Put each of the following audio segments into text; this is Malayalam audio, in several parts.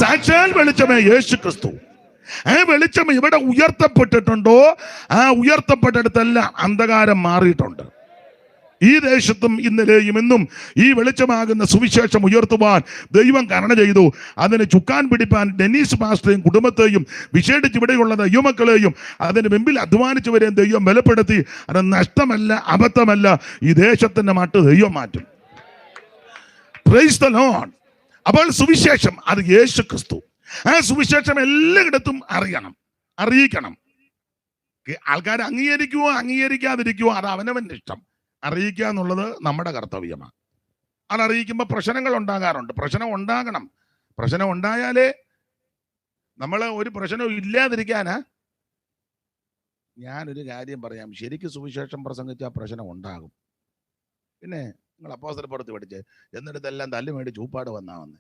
സാക്ഷാൽ വെളിച്ചമേ യേശു ക്രിസ്തു. ആ വെളിച്ചം ഇവിടെ ഉയർത്തപ്പെട്ടിട്ടുണ്ടോ, ആ ഉയർത്തപ്പെട്ടിടത്തെല്ലാം അന്ധകാരം മാറിയിട്ടുണ്ട്. ഈ ദേശത്തും ഇന്നലെയും ഇന്നും ഈ വെളിച്ചമാകുന്ന സുവിശേഷം ഉയർത്തുവാൻ ദൈവം കരുണ ചെയ്തു. അതിന് ചുക്കാൻ പിടിപ്പാൻ ഡെന്നീസ് പാസ്റ്ററെയും കുടുംബത്തെയും വിശേഷിച്ച് ഇവിടെയുള്ള ദൈവമക്കളെയും അതിന് മുമ്പിൽ അധ്വാനിച്ചവരെയും ദൈവം ബലപ്പെടുത്തി. അത് നഷ്ടമല്ല, അബദ്ധമല്ല. ഈ ദേശത്തിന്റെ മട്ട് ദൈവം മാറ്റും. Price the Lord. അപ്പോൾ സുവിശേഷം അത് യേശു ക്രിസ്തു. ആ സുവിശേഷം എല്ലായിടത്തും അറിയിക്കണം. ആൾക്കാർ അംഗീകരിക്കുവോ അംഗീകരിക്കാതിരിക്കുവോ അത് അവനവന്റെ ഇഷ്ടം. അറിയിക്കുക എന്നുള്ളത് നമ്മുടെ കർത്തവ്യമാണ്. അത് അറിയിക്കുമ്പോൾ പ്രശ്നങ്ങൾ ഉണ്ടാകാറുണ്ട്. പ്രശ്നം ഉണ്ടാകണം. പ്രശ്നം ഉണ്ടായാലേ നമ്മൾ ഒരു പ്രശ്നവും ഇല്ലാതിരിക്കാനാ. ഞാനൊരു കാര്യം പറയാം, ശരിക്കും സുവിശേഷം പ്രസംഗിച്ചാൽ പ്രശ്നം ഉണ്ടാകും. പിന്നെ നിങ്ങൾ അപ്പോസ്തലപ്രവൃത്തി പഠിച്ച് എന്നിടത്തെല്ലാം തല്ലു മേടിച്ച് ചൂപ്പാട് വന്നേ.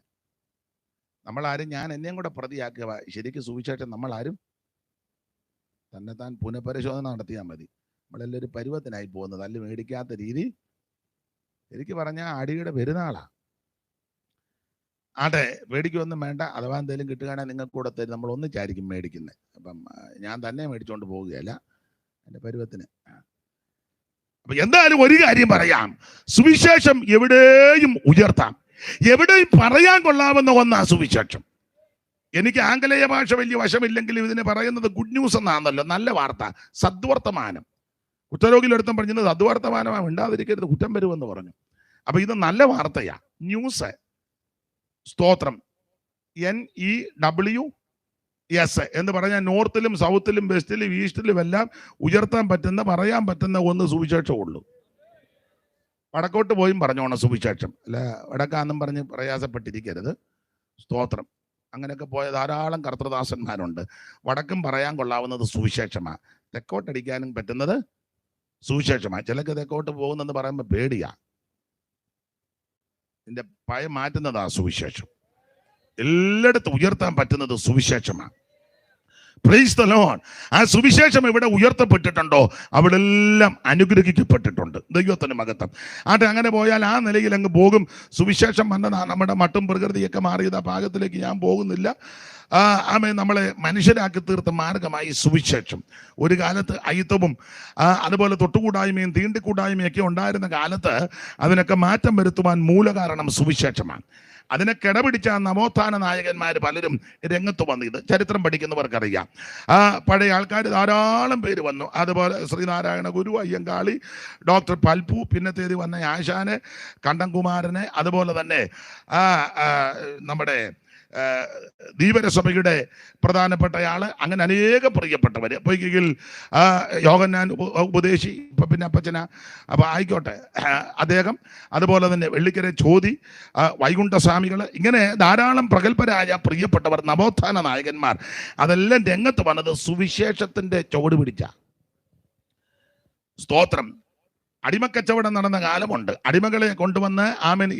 നമ്മളാരും, ഞാൻ എന്നെയും കൂടെ പ്രതിയാക്കുക, ശരിക്കും സുവിശേഷം നമ്മളാരും തന്നെത്താൻ പുനഃപരിശോധന നടത്തിയാൽ മതി. നമ്മളെല്ലാവരും പരുവത്തിനായി പോകുന്നത് തല്ല് മേടിക്കാത്ത രീതി. എനിക്ക് പറഞ്ഞാൽ അടിയുടെ പെരുന്നാളാ. ആട്ടെ, മേടിക്കൊന്നും വേണ്ട. അഥവാ എന്തെങ്കിലും കിട്ടുകയാണെങ്കിൽ നിങ്ങൾക്ക് കൂടെ തരും. നമ്മൾ ഒന്നിച്ചായിരിക്കും മേടിക്കുന്നത്. അപ്പം ഞാൻ തന്നെ മേടിച്ചുകൊണ്ട് പോവുകയല്ല, എൻ്റെ പരുവത്തിന്. അപ്പൊ എന്തായാലും ഒരു കാര്യം പറയാം, സുവിശേഷം എവിടെയും ഉയർത്താം, എവിടെയും പറയാൻ കൊള്ളാവുന്ന ഒന്നാ സുവിശേഷം. എനിക്ക് ആംഗലേയ ഭാഷ വലിയ വശമില്ലെങ്കിലും ഇതിനെ പറയുന്നത് ഗുഡ് ന്യൂസ് എന്നാണല്ലോ, നല്ല വാർത്ത, സദ്വർത്തമാനം. കുഷ്ഠരോഗിയിലെടുത്തും പറഞ്ഞത് സദ്വർത്തമാനമാണ്, മിണ്ടാതിരിക്കരുത് കുറ്റം വരുമെന്ന് പറഞ്ഞു. അപ്പൊ ഇത് നല്ല വാർത്തയാ, ന്യൂസ്. സ്തോത്രം. NEWS എന്ന് പറഞ്ഞാൽ നോർത്തിലും സൗത്തിലും വെസ്റ്റിലും ഈസ്റ്റിലും എല്ലാം ഉയർത്താൻ പറ്റുന്ന, പറയാൻ പറ്റുന്ന ഒന്ന് സുവിശേഷമുള്ളൂ. വടക്കോട്ട് പോയും പറഞ്ഞോണം സുവിശേഷം, അല്ല വടക്കാന്നും പറഞ്ഞ് പ്രയാസപ്പെട്ടിരിക്കരുത്. സ്തോത്രം. അങ്ങനെയൊക്കെ പോയ ധാരാളം കർത്തൃദാസന്മാരുണ്ട്. വടക്കും പറയാൻ കൊള്ളാവുന്നത് സുവിശേഷമാണ്, തെക്കോട്ടടിക്കാനും പറ്റുന്നത് സുവിശേഷമാണ്. ചിലക്ക് തെക്കോട്ട് പോകുന്നെന്ന് പറയുമ്പോൾ പേടിയാ. ഇതിന്റെ ഭയം മാറ്റുന്നതാ സുവിശേഷം. എല്ലായിടത്തും ഉയർത്താൻ പറ്റുന്നത് സുവിശേഷമാണ്. Price the Lord. ആ സുവിശേഷം എവിടെ ഉയർത്തപ്പെട്ടിട്ടുണ്ടോ അവിടെ എല്ലാം അനുഗ്രഹിക്കപ്പെട്ടിട്ടുണ്ട്. ദൈവത്തിന് മഹത്വം. ആട്ടെ, അങ്ങനെ പോയാൽ ആ നിലയിൽ അങ്ങ് പോകും. സുവിശേഷം വന്നതാ നമ്മുടെ മട്ടും പ്രകൃതിയൊക്കെ മാറിയത്. ആ ഭാഗത്തിലേക്ക് ഞാൻ പോകുന്നില്ല. നമ്മളെ മനുഷ്യരാക്കി തീർത്ത മാർഗമായി സുവിശേഷം. ഒരു കാലത്ത് അയിത്തവും അതുപോലെ തൊട്ടുകൂടായ്മയും തീണ്ടിക്കൂടായ്മയും ഒക്കെ ഉണ്ടായിരുന്ന കാലത്ത് അതിനൊക്കെ മാറ്റം വരുത്തുവാൻ മൂലകാരണം സുവിശേഷമാണ്. അതിനെ കിടപിടിച്ച നവോത്ഥാന നായകന്മാർ പലരും രംഗത്ത് വന്നു. ഇത് ചരിത്രം പഠിക്കുന്നവർക്കറിയാം. പഴയ ആൾക്കാർ ധാരാളം പേര് വന്നു. അതുപോലെ ശ്രീനാരായണ ഗുരു, അയ്യങ്കാളി, ഡോക്ടർ പൽപു, പിന്നത്തേത് വന്ന ആശാന്, കണ്ടൻകുമാരന്, അതുപോലെ തന്നെ നമ്മുടെ ധീവരസഭയുടെ പ്രധാനപ്പെട്ടയാള്, അങ്ങനെ അനേക പ്രിയപ്പെട്ടവർ. പൊയ്കയിൽ യോഹന്നാൻ ഉപദേശി, ഇപ്പം പിന്നെ അപ്പച്ചന, അപ്പം ആയിക്കോട്ടെ അദ്ദേഹം, അതുപോലെ തന്നെ വെള്ളിക്കര ചോതി, വൈകുണ്ഠസ്വാമികൾ, ഇങ്ങനെ ധാരാളം പ്രഗത്ഭരായ പ്രിയപ്പെട്ടവർ, നവോത്ഥാന നായകന്മാർ, അതെല്ലാം രംഗത്ത് വന്നത് സുവിശേഷത്തിൻ്റെ ചുവട് പിടിച്ച. സ്തോത്രം. അടിമക്കച്ചവടം നടന്ന കാലമുണ്ട്. അടിമകളെ കൊണ്ടുവന്ന്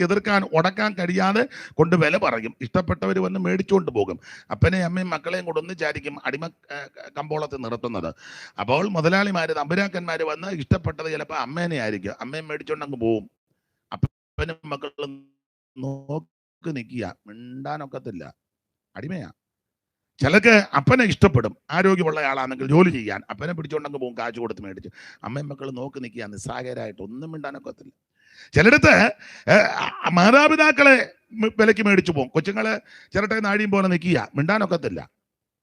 എതിർക്കാൻ, ഉടക്കാൻ കഴിയാതെ കൊണ്ട് വില പറയും. ഇഷ്ടപ്പെട്ടവർ വന്ന് മേടിച്ചുകൊണ്ട് പോകും. അപ്പനെയും അമ്മയും മക്കളെയും കൂടെ ഒന്നിച്ചായിരിക്കും അടിമ കമ്പോളത്തിൽ നിർത്തുന്നത്. അപ്പോൾ മുതലാളിമാർ, തമ്പുരാക്കന്മാർ വന്ന് ഇഷ്ടപ്പെട്ടത് ചിലപ്പോൾ അമ്മേനെ ആയിരിക്കും. അമ്മയും മേടിച്ചുകൊണ്ടങ്ങ് പോവും. അപ്പനും മക്കളും നോക്കി നിൽക്കുക, മിണ്ടാനൊക്കത്തില്ല, അടിമയാ. ചിലക്ക് അപ്പനെ ഇഷ്ടപ്പെടും, ആരോഗ്യമുള്ള ആളാണെങ്കിൽ ജോലി ചെയ്യാൻ. അപ്പനെ പിടിച്ചുകൊണ്ടങ്ങ് പോകും, കാശ് കൊടുത്ത് മേടിച്ച്. അമ്മയും മക്കൾ നോക്കി നിൽക്കുക, നിസ്സാകരായിട്ട്, ഒന്നും മിണ്ടാനൊക്കത്തില്ല. ചിലടത്ത് മാതാപിതാക്കളെ വിലയ്ക്ക് മേടിച്ചു പോകും. കൊച്ചുങ്ങളെ ചിരട്ടെ നാഴിയും പോലെ നിൽക്കുക, മിണ്ടാനൊക്കത്തില്ല,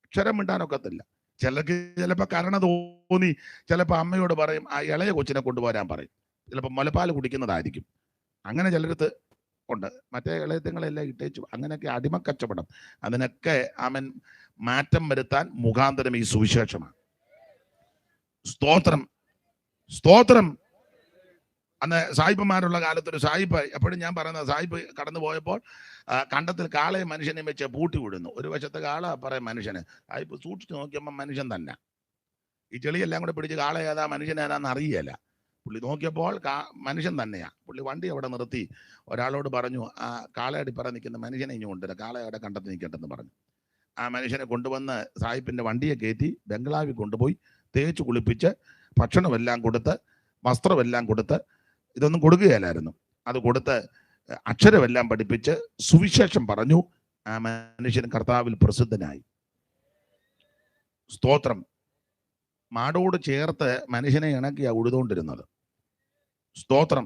അക്ഷരം മിണ്ടാനൊക്കത്തില്ല. ചിലർക്ക് ചിലപ്പോൾ കരുണ തോന്നി ചിലപ്പോൾ അമ്മയോട് പറയും ആ ഇളയ കൊച്ചിനെ കൊണ്ടുപോരാൻ പറയും. ചിലപ്പോൾ മുലപ്പാൽ കുടിക്കുന്നതായിരിക്കും. അങ്ങനെ ചിലടത്ത് ഉണ്ട്. മറ്റേ ഇളയത്തങ്ങളെല്ലാം ഇട്ടേച്ചു. അങ്ങനെയൊക്കെ അടിമക്കച്ചവടം. അതിനൊക്കെ മാറ്റം വരുത്താൻ മുഖാന്തരം ഈ സുവിശേഷമാണ്. സ്തോത്രം. സ്തോത്രം. അന്ന് സായിപ്പന്മാരുള്ള കാലത്തൊരു സായിപ്പ്, എപ്പോഴും ഞാൻ പറയുന്നത്, സായിപ്പ് കടന്നു പോയപ്പോൾ കണ്ടത്തിൽ കാളയും മനുഷ്യനെയും വെച്ച് പൂട്ടി വിടുന്നു. ഒരു വശത്ത് കാള, പറയും മനുഷ്യന്. സായിപ്പ് സൂക്ഷിച്ച് നോക്കിയപ്പോൾ മനുഷ്യൻ തന്നെ. ഈ ചെളിയെല്ലാം കൂടെ പിടിച്ച് കാള ഏതാ മനുഷ്യൻ ഏതാന്ന് അറിയില്ല. പുള്ളി നോക്കിയപ്പോൾ മനുഷ്യൻ തന്നെയാ. പുള്ളി വണ്ടി അവിടെ നിർത്തി ഒരാളോട് പറഞ്ഞു, ആ കാളയടിപ്പറ നിൽക്കുന്ന മനുഷ്യനെ ഇനി കൊണ്ടുവരാം, കാളയുടെ കണ്ടത്ത് നിൽക്കട്ടെന്ന് പറഞ്ഞു. ആ മനുഷ്യനെ കൊണ്ടുവന്ന് സായിപ്പിന്റെ വണ്ടിയെ കയറ്റി ബംഗ്ലാവിൽ കൊണ്ടുപോയി തേച്ച് കുളിപ്പിച്ച് ഭക്ഷണമെല്ലാം കൊടുത്ത് വസ്ത്രമെല്ലാം കൊടുത്ത്, ഇതൊന്നും കൊടുക്കുകയല്ലായിരുന്നു, അത് കൊടുത്ത് അക്ഷരമെല്ലാം പഠിപ്പിച്ച് സുവിശേഷം പറഞ്ഞു. ആ മനുഷ്യൻ കർത്താവിൽ പ്രസിദ്ധനായി. സ്തോത്രം. മാടോട് ചേർത്ത് മനുഷ്യനെ ഇണക്കിയാ ഉഴുതുകൊണ്ടിരുന്നത്. സ്തോത്രം.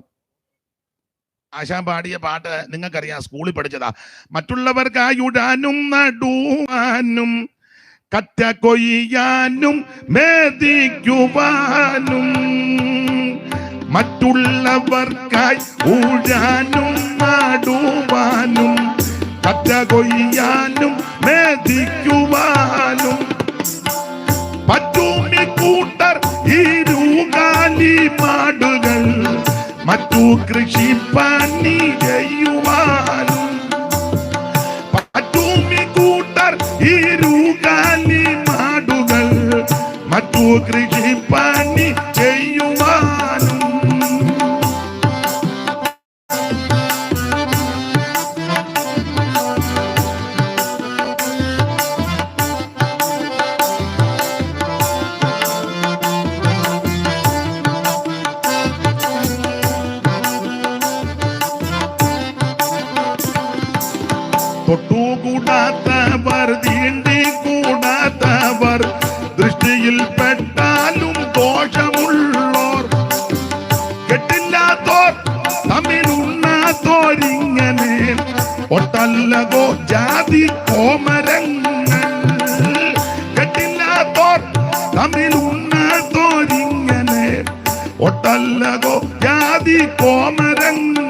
ആശാൻ പാടിയ പാട്ട് നിങ്ങൾക്കറിയാം, സ്കൂളിൽ പഠിച്ചതാ. മറ്റുള്ളവർക്കായി ഉടാനും നടുവാനും കറ്റ കൊയ്യാനും മേദിക്കുവാനും, മറ്റുള്ളവർക്കായി ഉഴാനും നടുവാനും കറ്റ കൊയ്യാനും മേദിക്കുവാനും, പറ്റുമി കൂട്ടർ ഇരുകാലി മാടുകൾ മറ്റു കൃഷി പണി ചെയ്യുവാനും, പറ്റുമി കൂട്ടർ ഇരുകാലി മാടുകൾ മറ്റു കൃഷി പണി ചെയ്യുവാനും. തൊട്ടുകൂടാത്തവർ തീണ്ടിക്കൂടാത്തവർ ദൃഷ്ടിയിൽ പെട്ടാലും ദോഷമുള്ളോർ, കെട്ടില്ലാത്തോർ തമ്മിലുണ്ണാത്തോരിങ്ങനെ ഒട്ടല്ലകോ ജാതി കോമരങ്ങൾ, കെട്ടില്ലാത്തോർ തമ്മിലുണ്ണാത്തോരിങ്ങനെ ഒട്ടല്ലകോ ജാതി കോമരങ്ങൾ.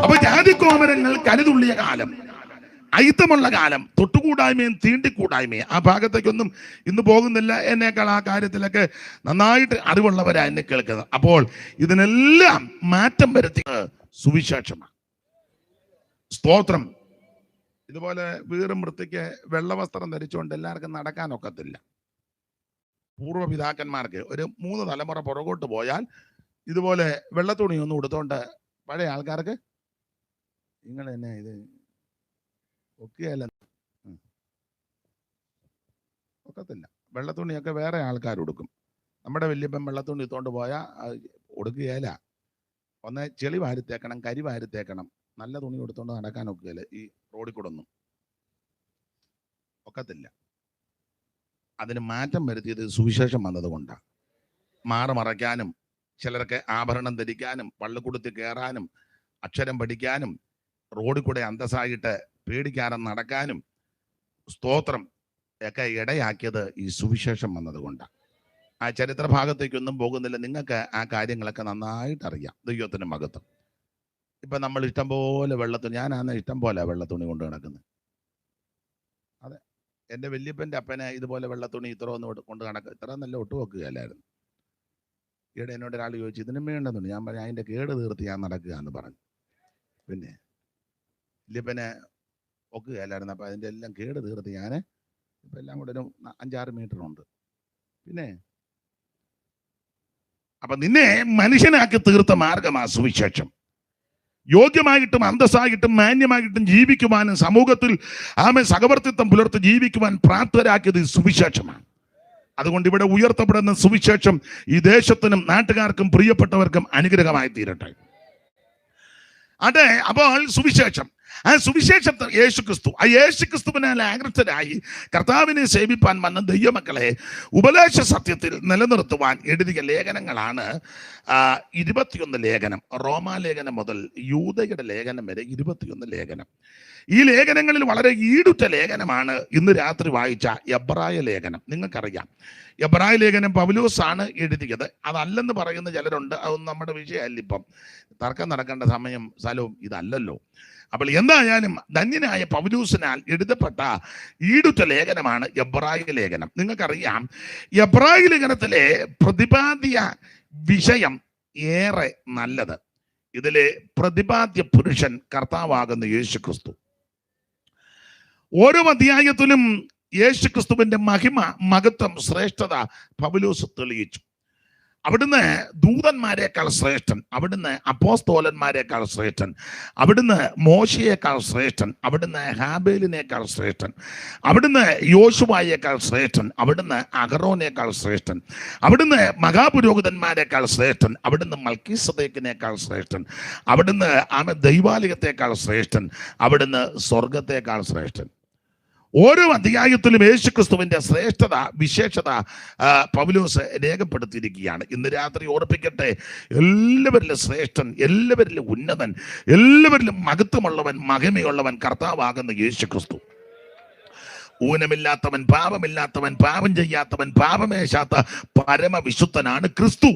അപ്പൊ ജാതി കോമരങ്ങൾ കരുതുള്ളിയ കാലം, അയിത്തമുള്ള കാലം, തൊട്ടുകൂടായ്മയും തീണ്ടിക്കൂടായ്മയും. ആ ഭാഗത്തേക്കൊന്നും ഇന്ന് പോകുന്നില്ല. എന്നേക്കാൾ ആ കാര്യത്തിലൊക്കെ നന്നായിട്ട് അറിവുള്ളവരാ എന്നെ കേൾക്കുന്നത്. അപ്പോൾ ഇതിനെല്ലാം മാറ്റം വരുത്തിയ സുവിശേഷമാണ്. സ്തോത്രം. ഇതുപോലെ വീറും വൃത്തിക്ക് വെള്ളവസ്ത്രം ധരിച്ചുകൊണ്ട് എല്ലാവർക്കും നടക്കാനൊക്കത്തില്ല. പൂർവ്വപിതാക്കന്മാർക്ക് ഒരു 3 തലമുറ പുറകോട്ട് പോയാൽ ഇതുപോലെ വെള്ളത്തുണി ഒന്നും ഉടുത്തോണ്ട് പഴയ ആൾക്കാർക്ക് നിങ്ങൾ തന്നെ ഇത് ഒക്കെയല്ല, ഒക്കത്തില്ല. വെള്ളത്തുണിയൊക്കെ വേറെ ആൾക്കാർ ഉടുക്കും. നമ്മുടെ വല്യപ്പൻ വെള്ളത്തുണി ഇട്ടുകൊണ്ട് പോയാൽ ഉടുക്കുകയില്ല. ഒന്ന് ചെളി വാരിത്തേക്കണം, കരി വാരിത്തേക്കണം. നല്ല തുണി എടുത്തുകൊണ്ട് നടക്കാൻ ഒക്കുകയില്ല. ഈ റോഡിൽ കൂടെ ഒന്നും ഒക്കത്തില്ല. അതിന് മാറ്റം വരുത്തിയത് സുവിശേഷം വന്നതുകൊണ്ടാണ്. മറയ്ക്കാനും ചിലർക്ക് ആഭരണം ധരിക്കാനും പള്ളിക്കൂടത്തിൽ കയറാനും അക്ഷരം പഠിക്കാനും റോഡിൽ കൂടെ അന്തസ്സായിട്ട് പേടിക്കാതെ നടക്കാനും സ്തോത്രം ഒക്കെ ഇടയാക്കിയത് ഈ സുവിശേഷം വന്നതുകൊണ്ടാണ്. ആ ചരിത്ര ഭാഗത്തേക്കൊന്നും പോകുന്നില്ല. നിങ്ങൾക്ക് ആ കാര്യങ്ങളൊക്കെ നന്നായിട്ട് അറിയാം. ദൈവത്തിന് മഹത്വം. ഇപ്പൊ നമ്മൾ ഇഷ്ടം പോലെ വെള്ളത്തുണി, ഞാനാണ് ഇഷ്ടം പോലെ വെള്ളത്തുണി കൊണ്ട് നടക്കുന്നത്. അതെ, എൻ്റെ വല്യപ്പൻ്റെ അപ്പനെ ഇതുപോലെ വെള്ളത്തുണി ഇത്ര ഒന്ന് കൊണ്ട് നടക്കുക, ഇത്ര നല്ല ഒട്ടുവെക്കുകയല്ലായിരുന്നു. ഈയിടെ എന്നോട് ഒരാൾ ചോദിച്ചു, ഇതിനും വേണ്ടെന്നുണ്ട്. ഞാൻ പറഞ്ഞു, അതിൻ്റെ കേട് തീർത്ത് ഞാൻ നടക്കുക എന്ന് പറഞ്ഞു. പിന്നെ വല്യപ്പനെ ഒക്കുകയല്ലായിരുന്നു. അപ്പം അതിൻ്റെ എല്ലാം കേട് തീർത്ത് ഞാൻ ഇപ്പം എല്ലാം കൂടെ ഒരു 5-6 മീറ്ററുണ്ട്. പിന്നെ അപ്പം നിന്നെ മനുഷ്യനാക്കി തീർത്ത മാർഗമാ സുവിശേഷം. യോഗ്യമായിട്ടും അന്തസ്സായിട്ടും മാന്യമായിട്ടും ജീവിക്കുവാനും സമൂഹത്തിൽ സഹവർത്തിത്വം പുലർത്തി ജീവിക്കുവാൻ പ്രാപ്തരാക്കിയത് സുവിശേഷമാണ്. അതുകൊണ്ട് ഇവിടെ ഉയർത്തപ്പെടുന്ന സുവിശേഷം ഈ ദേശത്തിനും നാട്ടുകാർക്കും പ്രിയപ്പെട്ടവർക്കും അനുഗ്രഹമായി തീരട്ടെ. അതെ, അപ്പോൾ സുവിശേഷം, ആ സുവിശേഷത്തെ യേശുക്രിസ്തു, ആ യേശുക്രിസ്തുവിനാൽ ആകൃഷ്ടരായി കർത്താവിനെ സേവിപ്പാൻ വന്ന ദൈവമക്കളെ ഉപദേശ സത്യത്തിൽ നിലനിർത്തുവാൻ എഴുതിയ ലേഖനങ്ങളാണ് 21 ലേഖനം. റോമാലേഖനം മുതൽ യൂദയുടെ ലേഖനം വരെ 21 ലേഖനം. ഈ ലേഖനങ്ങളിൽ വളരെ ഈടുറ്റ ലേഖനമാണ് ഇന്ന് രാത്രി വായിച്ച എബ്രായ ലേഖനം. നിങ്ങൾക്കറിയാം, എബ്രായ ലേഖനം പൗലോസാണ് എഴുതിയത്. അതല്ലെന്ന് പറയുന്ന ചിലരുണ്ട്. അതൊന്നും നമ്മുടെ വിഷയമല്ല. ഇപ്പം തർക്കം നടക്കേണ്ട സമയം സ്ഥലവും ഇതല്ലല്ലോ. അപ്പോൾ എന്തായാലും ധന്യനായ പൗലോസിനാൽ എഴുതപ്പെട്ട ഈടുറ്റ ലേഖനമാണ് എബ്രായ ലേഖനം. നിങ്ങൾക്കറിയാം, എബ്രായ ലേഖനത്തിലെ പ്രതിപാദ്യ വിഷയം ഏറെ നല്ലത്. ഇതിലെ പ്രതിപാദ്യ പുരുഷൻ കർത്താവാകുന്ന യേശുക്രിസ്തു. ഓരോ അധ്യായത്തിലും യേശുക്രിസ്തുവിന്റെ മഹിമ, മഹത്വം, ശ്രേഷ്ഠത പൗലോസ് തെളിയിച്ചു. അവിടുന്ന് ദൂതന്മാരെക്കാൾ ശ്രേഷ്ഠൻ, അവിടുന്ന് അപ്പോസ്തോലന്മാരെക്കാൾ ശ്രേഷ്ഠൻ, അവിടുന്ന് മോശയേക്കാൾ ശ്രേഷ്ഠൻ, അവിടുന്ന് ഹാബേലിനേക്കാൾ ശ്രേഷ്ഠൻ, അവിടുന്ന് യോശുവായേക്കാൾ ശ്രേഷ്ഠൻ, അവിടുന്ന് അഹറോനേക്കാൾ ശ്രേഷ്ഠൻ, അവിടുന്ന് മഹാപുരോഹിതന്മാരെക്കാൾ ശ്രേഷ്ഠൻ, അവിടുന്ന് മൽക്കീസദേക്കിനേക്കാൾ ശ്രേഷ്ഠൻ, അവിടുന്ന് ദൈവാലയത്തെക്കാൾ ശ്രേഷ്ഠൻ, അവിടുന്ന് സ്വർഗത്തെക്കാൾ ശ്രേഷ്ഠൻ. ഓരോ അധ്യായത്തിലും യേശുക്രിസ്തുവിന്റെ ശ്രേഷ്ഠത, വിശേഷത പൗലോസ് രേഖപ്പെടുത്തിയിരിക്കുകയാണ്. ഇന്ന് രാത്രി ഓർപ്പിക്കട്ടെ, എല്ലാവരിലും ശ്രേഷ്ഠൻ, എല്ലാവരിലും ഉന്നതൻ, എല്ലാവരിലും മഹത്വമുള്ളവൻ, മഹിമയുള്ളവൻ കർത്താവാകുന്ന യേശുക്രിസ്തു. ഊനമില്ലാത്തവൻ, പാപമില്ലാത്തവൻ, പാപം ചെയ്യാത്തവൻ, പാപമേശാത്ത പരമവിശുദ്ധനാണ് ക്രിസ്തു.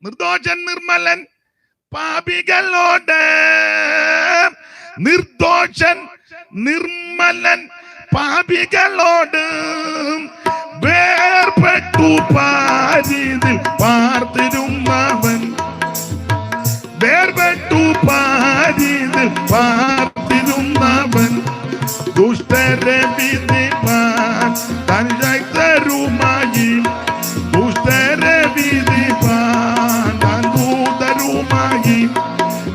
നിർദോഷൻ, നിർമ്മലൻ, പാപികളോട് നിർദോഷൻ, നിർമ്മലൻ, പാപികളോട് വേർപെട്ടു പാരിതിൽ പാർത്തിരുന്നവൻ, വേർപെട്ടു പാരിതിൽ പാർത്തിരുന്നവൻ, ദുഷ്ടരെ വിധിപ്പാൻ തൻ ശക്തരുമായി, ദുഷ്ടരെ വിധിപ്പാൻ തൻ ദൂതരുമായി,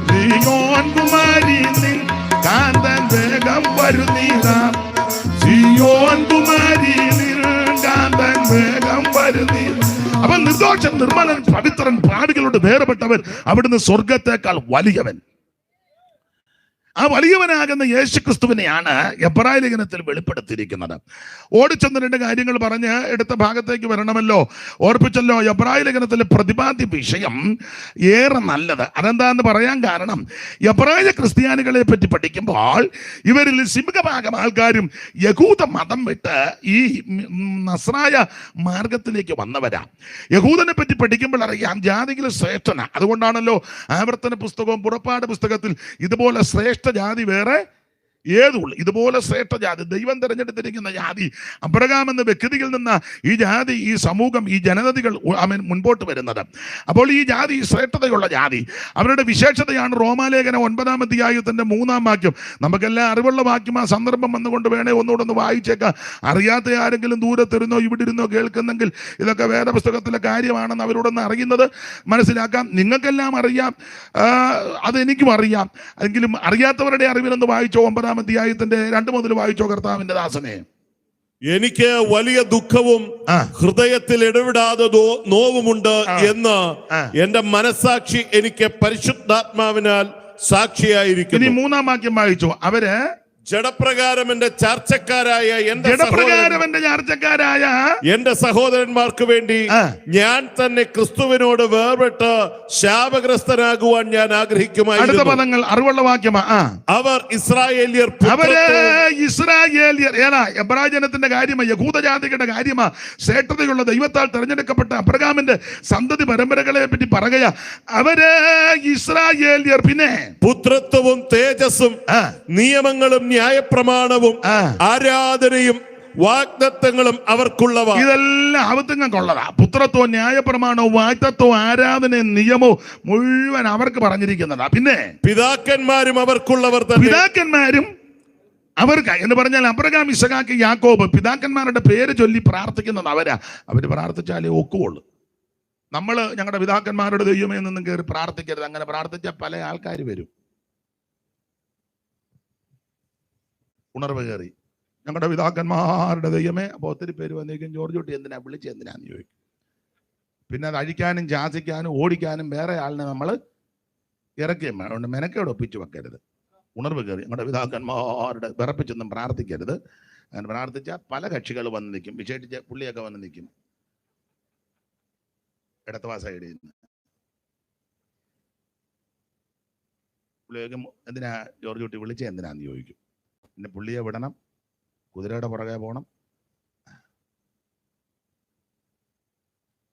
സിയോൻ കുമാരി നിൻ കാന്തൻ വേഗം വരുന്നീതാ, സിയോൻ കുമാരി നിൻ കാന്തൻ വേഗം വരുന്നീതാ. അപ്പൊ നിർദോഷൻ, നിർമ്മലൻ, പവിത്രൻ, പാപികളോട് വേർപെട്ടവൻ, അവിടുന്ന് സ്വർഗത്തെക്കാൾ വലിയവൻ. ആ വലിയവനാകുന്ന യേശുക്രിസ്തുവിനെയാണ് എബ്രായ ലേഖനത്തിൽ വെളിപ്പെടുത്തിയിരിക്കുന്നത്. ഓടിച്ചെന്ന് രണ്ട് കാര്യങ്ങൾ പറഞ്ഞ് എടുത്ത ഭാഗത്തേക്ക് വരണമല്ലോ. ഓർപ്പിച്ചല്ലോ, എബ്രായ ലേഖനത്തിലെ പ്രതിപാദ്യ വിഷയം ഏറെ നല്ലത്. അതെന്താന്ന് പറയാൻ കാരണം, എബ്രായ ക്രിസ്ത്യാനികളെ പറ്റി പഠിക്കുമ്പോൾ ഇവരിൽ സിംഹഭാഗം ആൾക്കാരും യഹൂദ മതം വിട്ട് ഈ നസ്രായ മാർഗത്തിലേക്ക് വന്നവരാ. യഹൂദനെ പറ്റി പഠിക്കുമ്പോൾ അറിയാം ജാതികൾ ശ്രേഷ്ഠന. അതുകൊണ്ടാണല്ലോ ആവർത്തന പുസ്തകവും പുറപ്പാട് പുസ്തകത്തിൽ ഇതുപോലെ ശ്രേഷ്ഠ ജാതി വേറെ ഏതുള്ളൂ, ഇതുപോലെ ശ്രേഷ്ഠ ജാതി, ദൈവം തിരഞ്ഞെടുത്തിരിക്കുന്ന ജാതി, അബ്രഹാം എന്ന വ്യക്തിയിൽ നിന്ന് ഈ ജാതി, ഈ സമൂഹം, ഈ ജനതകൾ മുൻപോട്ട് വരുന്നത്. അപ്പോൾ ഈ ജാതി ശ്രേഷ്ഠതയുള്ള ജാതി, അവരുടെ വിശേഷതയാണ് റോമാലേഖനം 9-ാം അധ്യായത്തിന്റെ 3-ാം വാക്യം. നമുക്കെല്ലാം അറിവുള്ള വാക്യം, ആ സന്ദർഭം വന്നുകൊണ്ട് വേണേ ഒന്നുകൂടെ ഒന്ന് വായിച്ചേക്കാം. അറിയാത്ത ആരെങ്കിലും ദൂരത്തിരുന്നോ ഇവിടെ ഇരുന്നോ കേൾക്കുന്നെങ്കിൽ ഇതൊക്കെ വേദപുസ്തകത്തിലെ കാര്യമാണെന്ന് അവരോടൊന്ന് അറിയുന്നത് മനസ്സിലാക്കാം. നിങ്ങൾക്കെല്ലാം അറിയാം, അതെനിക്കും അറിയാം. എങ്കിലും അറിയാത്തവരുടെ അറിവിനൊന്ന് വായിച്ചോ. 9-ാം അധ്യായത്തിന്റെ 2 മുതൽ വായിച്ചോ. കർത്താവിന്റെ ദാസനെ, എനിക്ക് വലിയ ദുഃഖവും ഹൃദയത്തിൽ ഇടവിടാതെ നോവുമുണ്ട് എന്ന് എന്റെ മനസാക്ഷി എനിക്ക് പരിശുദ്ധാത്മാവിനാൽ സാക്ഷിയായിരിക്കുന്നു. ഇനി 3-ാം വാക്യം വായിച്ചോ. അവര് ജഡപ്രകാരം എന്റെ ചാർച്ചക്കാരായ എന്റെ സഹോദരന്മാർക്ക് വേണ്ടി ഞാൻ തന്നെ ക്രിസ്തുവിനോട് വേർപെട്ട് ശാപഗ്രസ്തനാകുവാൻ ഞാൻ ആഗ്രഹിക്കുമായിരുന്നു. അടുത്ത പദങ്ങൾ അറിവുള്ള വാക്യമാ. അവർ ഇസ്രായേലിയർ, ഇസ്രായേലിയർ ഏതാ? എബ്രായ ജനത്തിന്റെ കാര്യമാ, യഹൂദജാതികളുടെ കാര്യമാ. ശ്രേഷ്ഠതയുള്ള ദൈവത്താൽ തെരഞ്ഞെടുക്കപ്പെട്ട അബ്രഹാമിന്റെ സന്തതി പരമ്പരകളെ പറ്റി പറയുക. അവര് ഇസ്രായേലിയർ. പിന്നെ പുത്രത്വവും തേജസ്സും നിയമങ്ങളും ന്യായപ്രമാണവും ആരാധനയും വാഗ്ദത്തങ്ങളും അവർക്കുള്ളവ. ഇതെല്ലാം അവത്തുങ്ങൾക്കുള്ളതാ. പുത്രത്വവും ന്യായപ്രമാണവും വാഗ്ദത്വവും ആരാധനയും നിയമവും മുഴുവൻ അവർക്ക് പറഞ്ഞിരിക്കുന്നതാ. പിന്നെ പിതാക്കന്മാരും അവർക്കുള്ളവർ തന്നെ. പിതാക്കന്മാരും അവർക്ക് എന്ന് പറഞ്ഞാൽ അബ്രഹാം, ഇസഹാക്ക്, യാക്കോബ്, പിതാക്കന്മാരുടെ പേര് ചൊല്ലി പ്രാർത്ഥിക്കുന്നത് അവരാ. അവര് പ്രാർത്ഥിച്ചാലേ ഒക്കുള്ളൂ. നമ്മൾ ഞങ്ങളുടെ പിതാക്കന്മാരുടെ ദൈവമേ നിന്നും കയറി പ്രാർത്ഥിക്കരുത്. അങ്ങനെ പ്രാർത്ഥിച്ചാൽ പല ആൾക്കാർ വരും, ഉണർവ് കയറി ഞങ്ങളുടെ പിതാക്കന്മാരുടെ ദൈവമേ. അപ്പോൾ ഒത്തിരി പേര് വന്നേക്കും, ജോർജ് കുട്ടി എന്തിനാ വിളിച്ച് എന്തിനാന്ന് ചോദിക്കും. പിന്നെ അത് അഴിക്കാനും ശാസിക്കാനും ഓടിക്കാനും വേറെ ആളിനെ നമ്മൾ ഇറക്കിയും വേണം. അതുകൊണ്ട് മെനക്കേട് ഒപ്പിച്ചു വെക്കരുത്. ഉണർവ് കയറി ഞങ്ങളുടെ പിതാക്കന്മാരുടെ വിറപ്പിച്ചൊന്നും പ്രാർത്ഥിക്കരുത്. അങ്ങനെ പ്രാർത്ഥിച്ചാൽ പല കക്ഷികൾ വന്ന് നിൽക്കും. വിശേഷിച്ച് പുള്ളിയൊക്കെ വന്ന് നിൽക്കും ഇടത്തുവാ സൈഡിൽ നിന്ന്. പുള്ളിയൊക്കെ എന്തിനാ ജോർജ് കുട്ടി വിളിച്ച എന്തിനാന്ന് ചോദിക്കും. പിന്നെ പുള്ളിയെ വിടണം, കുതിരയുടെ പുറകെ പോകണം.